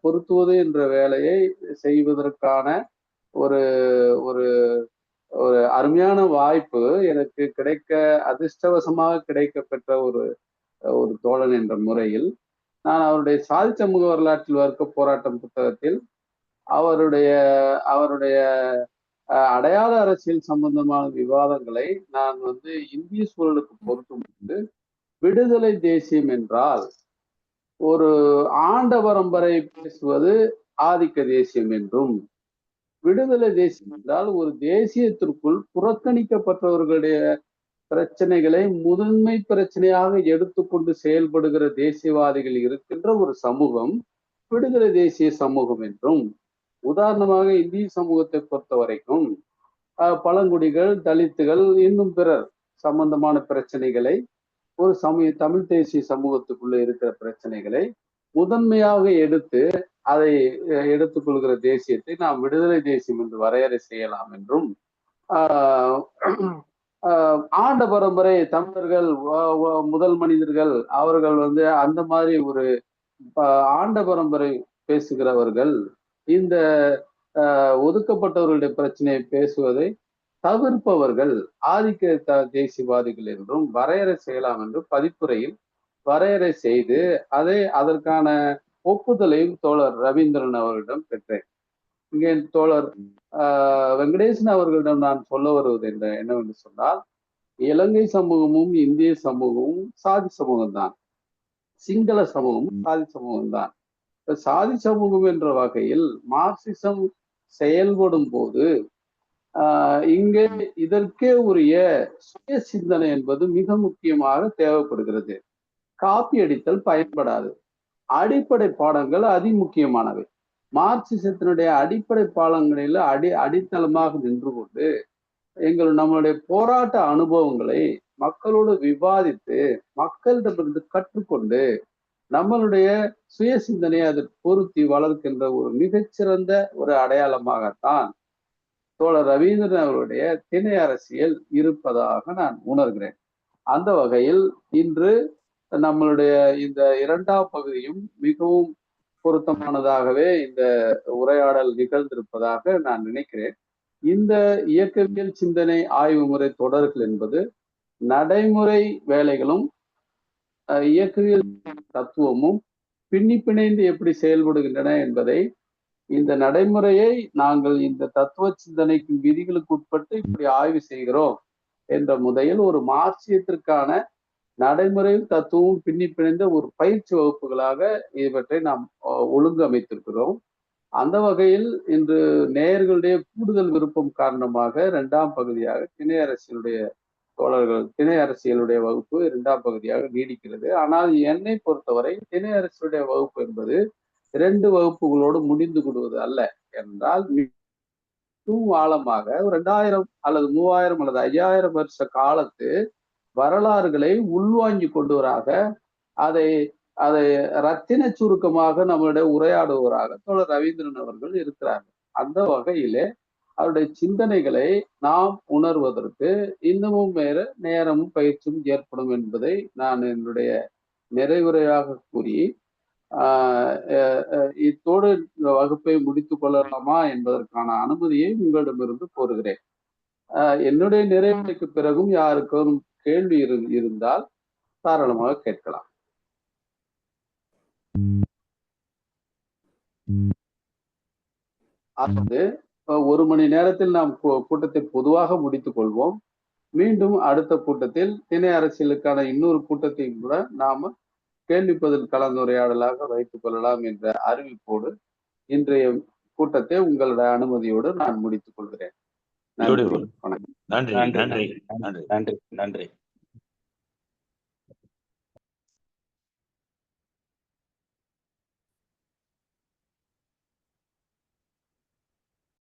பொருத்துவது என்ற வேலையை செய்வதற்கான ஒரு ஒரு ஒரு அருமையான வாய்ப்பு எனக்கு அதிர்ஷ்டவசமாக கிடைக்கப்பெற்ற ஒரு தோழன் என்ற முறையில் நான் அவருடைய சாதி சமூக வரலாற்றில் வர்க்க போராட்டம் புத்தகத்தில் அவருடைய அடையாள அரசியல் சம்பந்தமான விவாதங்களை நான் இந்திய சூழலுக்கு பொருத்தும் போது, விடுதலை தேசியம் என்றால் ஒரு ஆண்ட பரம்பரை பேசுவது ஆதிக்க தேசியம் என்றும், விடுதலை தேசியம் என்றால் ஒரு தேசியத்திற்குள் புறக்கணிக்கப்பட்டவர்களுடைய பிரச்சனைகளை முதன்மை பிரச்சனையாக எடுத்துக்கொண்டு செயல்படுகிற தேசியவாதிகள் இருக்கின்ற ஒரு சமூகம் விடுதலை தேசிய சமூகம் என்றும், உதாரணமாக இந்திய சமூகத்தை பொறுத்த வரைக்கும் பழங்குடிகள், தலித்துகள், இன்னும் பிறர் சம்பந்தமான பிரச்சனைகளை ஒரு தமிழ் தேசிய சமூகத்துக்குள்ள இருக்கிற பிரச்சனைகளை முதன்மையாக எடுத்து அதை எடுத்துக்கொள்கிற தேசியத்தை நாம் விடுதலை தேசியம் என்று வரையறை செய்யலாம் என்றும், ஆண்ட பரம்பரை தமிழர்கள் முதல் மனிதர்கள் அவர்கள் அந்த மாதிரி ஒரு ஆண்ட பரம்பரை பேசுகிறவர்கள் இந்த ஒதுக்கப்பட்டவர்களுடைய பிரச்சனையை பேசுவதை தவிர்ப்பவர்கள் ஆதிக்க தேசியவாதிகள் என்றும் வரையறை செய்யலாம் என்று பதிப்புரையில் வரையறை செய்து அதற்கான ஒப்புதலையும் தோழர் ரவீந்திரன் அவர்களிடம் பெற்றேன். இங்கே தோழர் வெங்கடேசன் அவர்களிடம் நான் சொல்ல வருவது என்னவென்று சொன்னால், இலங்கை சமூகமும் இந்திய சமூகமும் சாதி சமூகம்தான், சிங்கள சமூகமும் சாதி சமூகம்தான். சாதி சமூகம் என்ற வகையில் மார்க்சிசம் செயல்படும் போது இங்கே இதற்கே உரிய சுய சிந்தனை என்பது மிக முக்கியமாக தேவைப்படுகிறது. காப்பி அடித்தல் பயன்படாது. அடிப்படை பாடங்கள் அதிமுக்கியமானவை. மார்க்சிசத்தினுடைய அடிப்படை பாடங்களில் அடித்தளமாக நின்று கொண்டு நம்மளுடைய போராட்ட அனுபவங்களை மக்களோடு விவாதித்து மக்களிடமிருந்து கற்றுக்கொண்டு நம்மளுடைய சுய சிந்தனையை அதை பொருத்தி வளர்க்கின்ற ஒரு மிகச்சிறந்த ஒரு அடையாளமாகத்தான் தோழர் ரவீந்திரன் அவருடைய திணை அரசியல் இருப்பதாக நான் உணர்கிறேன். அந்த வகையில் இன்று நம்மளுடைய இந்த இரண்டாம் பகுதியும் மிகவும் பொருத்தமானதாகவே இந்த உரையாடல் நிகழ்ந்திருப்பதாக நான் நினைக்கிறேன். இந்த இயக்கவியல் சிந்தனை ஆய்வு முறை தொடர்கள் என்பது நடைமுறை வேலைகளும் இயக்கவியல் தத்துவமும் பிணைந்து எப்படி செயல்படுகின்றன என்பதை, இந்த நடைமுறையை நாங்கள் இந்த தத்துவ சிந்தனைக்கு விதிகளுக்கு உட்பட்டு இப்படி ஆய்வு செய்கிறோம் என்ற முறையில் ஒரு மார்க்சியத்திற்கான நடைமுறையும் தத்துவமும் பிணைந்த ஒரு பயிற்சி வகுப்புகளாக இவற்றை நாம் ஒழுங்கமைத்திருக்கிறோம். அந்த வகையில் இன்று நேயர்களுடைய கூடுதல் விருப்பம் காரணமாக இரண்டாம் பகுதியாக திணை அரசியலுடைய வகுப்பு இரண்டாம் பகுதியாக நீடிக்கிறது. ஆனால் என்னை பொறுத்தவரை திணை அரசியலுடைய வகுப்பு என்பது 2 வகுப்புகளோடு முடிந்து கொள்வது அல்ல. என்றால் மிகவும் ஆழமாக 2000 அல்லது 3000 அல்லது 5000 வருஷ காலத்து வரலாறுகளை உள்வாங்கி கொண்டவராக அதை ரத்தின சுருக்கமாக நம்மளுடைய உரையாடுவராக தோழர் ரவீந்திரன் அவர்கள் இருக்கிறார்கள். அந்த வகையிலே அவருடைய சிந்தனைகளை நாம் உணர்வதற்கு இன்னமும் வேற நேரமும் பயிற்சியும் ஏற்படும் என்பதை நான் என்னுடைய நிறைவுரையாக கூறி இத்தோடு இந்த வகுப்பை முடித்துக் கொள்ளலாமா என்பதற்கான அனுமதியை உங்களிடமிருந்து கோருகிறேன். என்னுடைய நிறைவுரைக்கு பிறகும் யாருக்கும் கேள்வி இருந்தால் தாராளமாக கேட்கலாம். அதாவது 1 மணி நேரத்தில் நாம் கூட்டத்தை பொதுவாக முடித்துக் கொள்வோம். மீண்டும் அடுத்த கூட்டத்தில் திணை அரசியலுக்கான இன்னொரு கூட்டத்தையும் கூட நாம கேள்வி பதில் கலந்துரையாடலாக வைத்துக் கொள்ளலாம் என்ற அறிவிப்போடு இன்றைய கூட்டத்தை உங்களுடைய அனுமதியோடு நான் முடித்துக் கொள்கிறேன். நன்றி. நன்றி.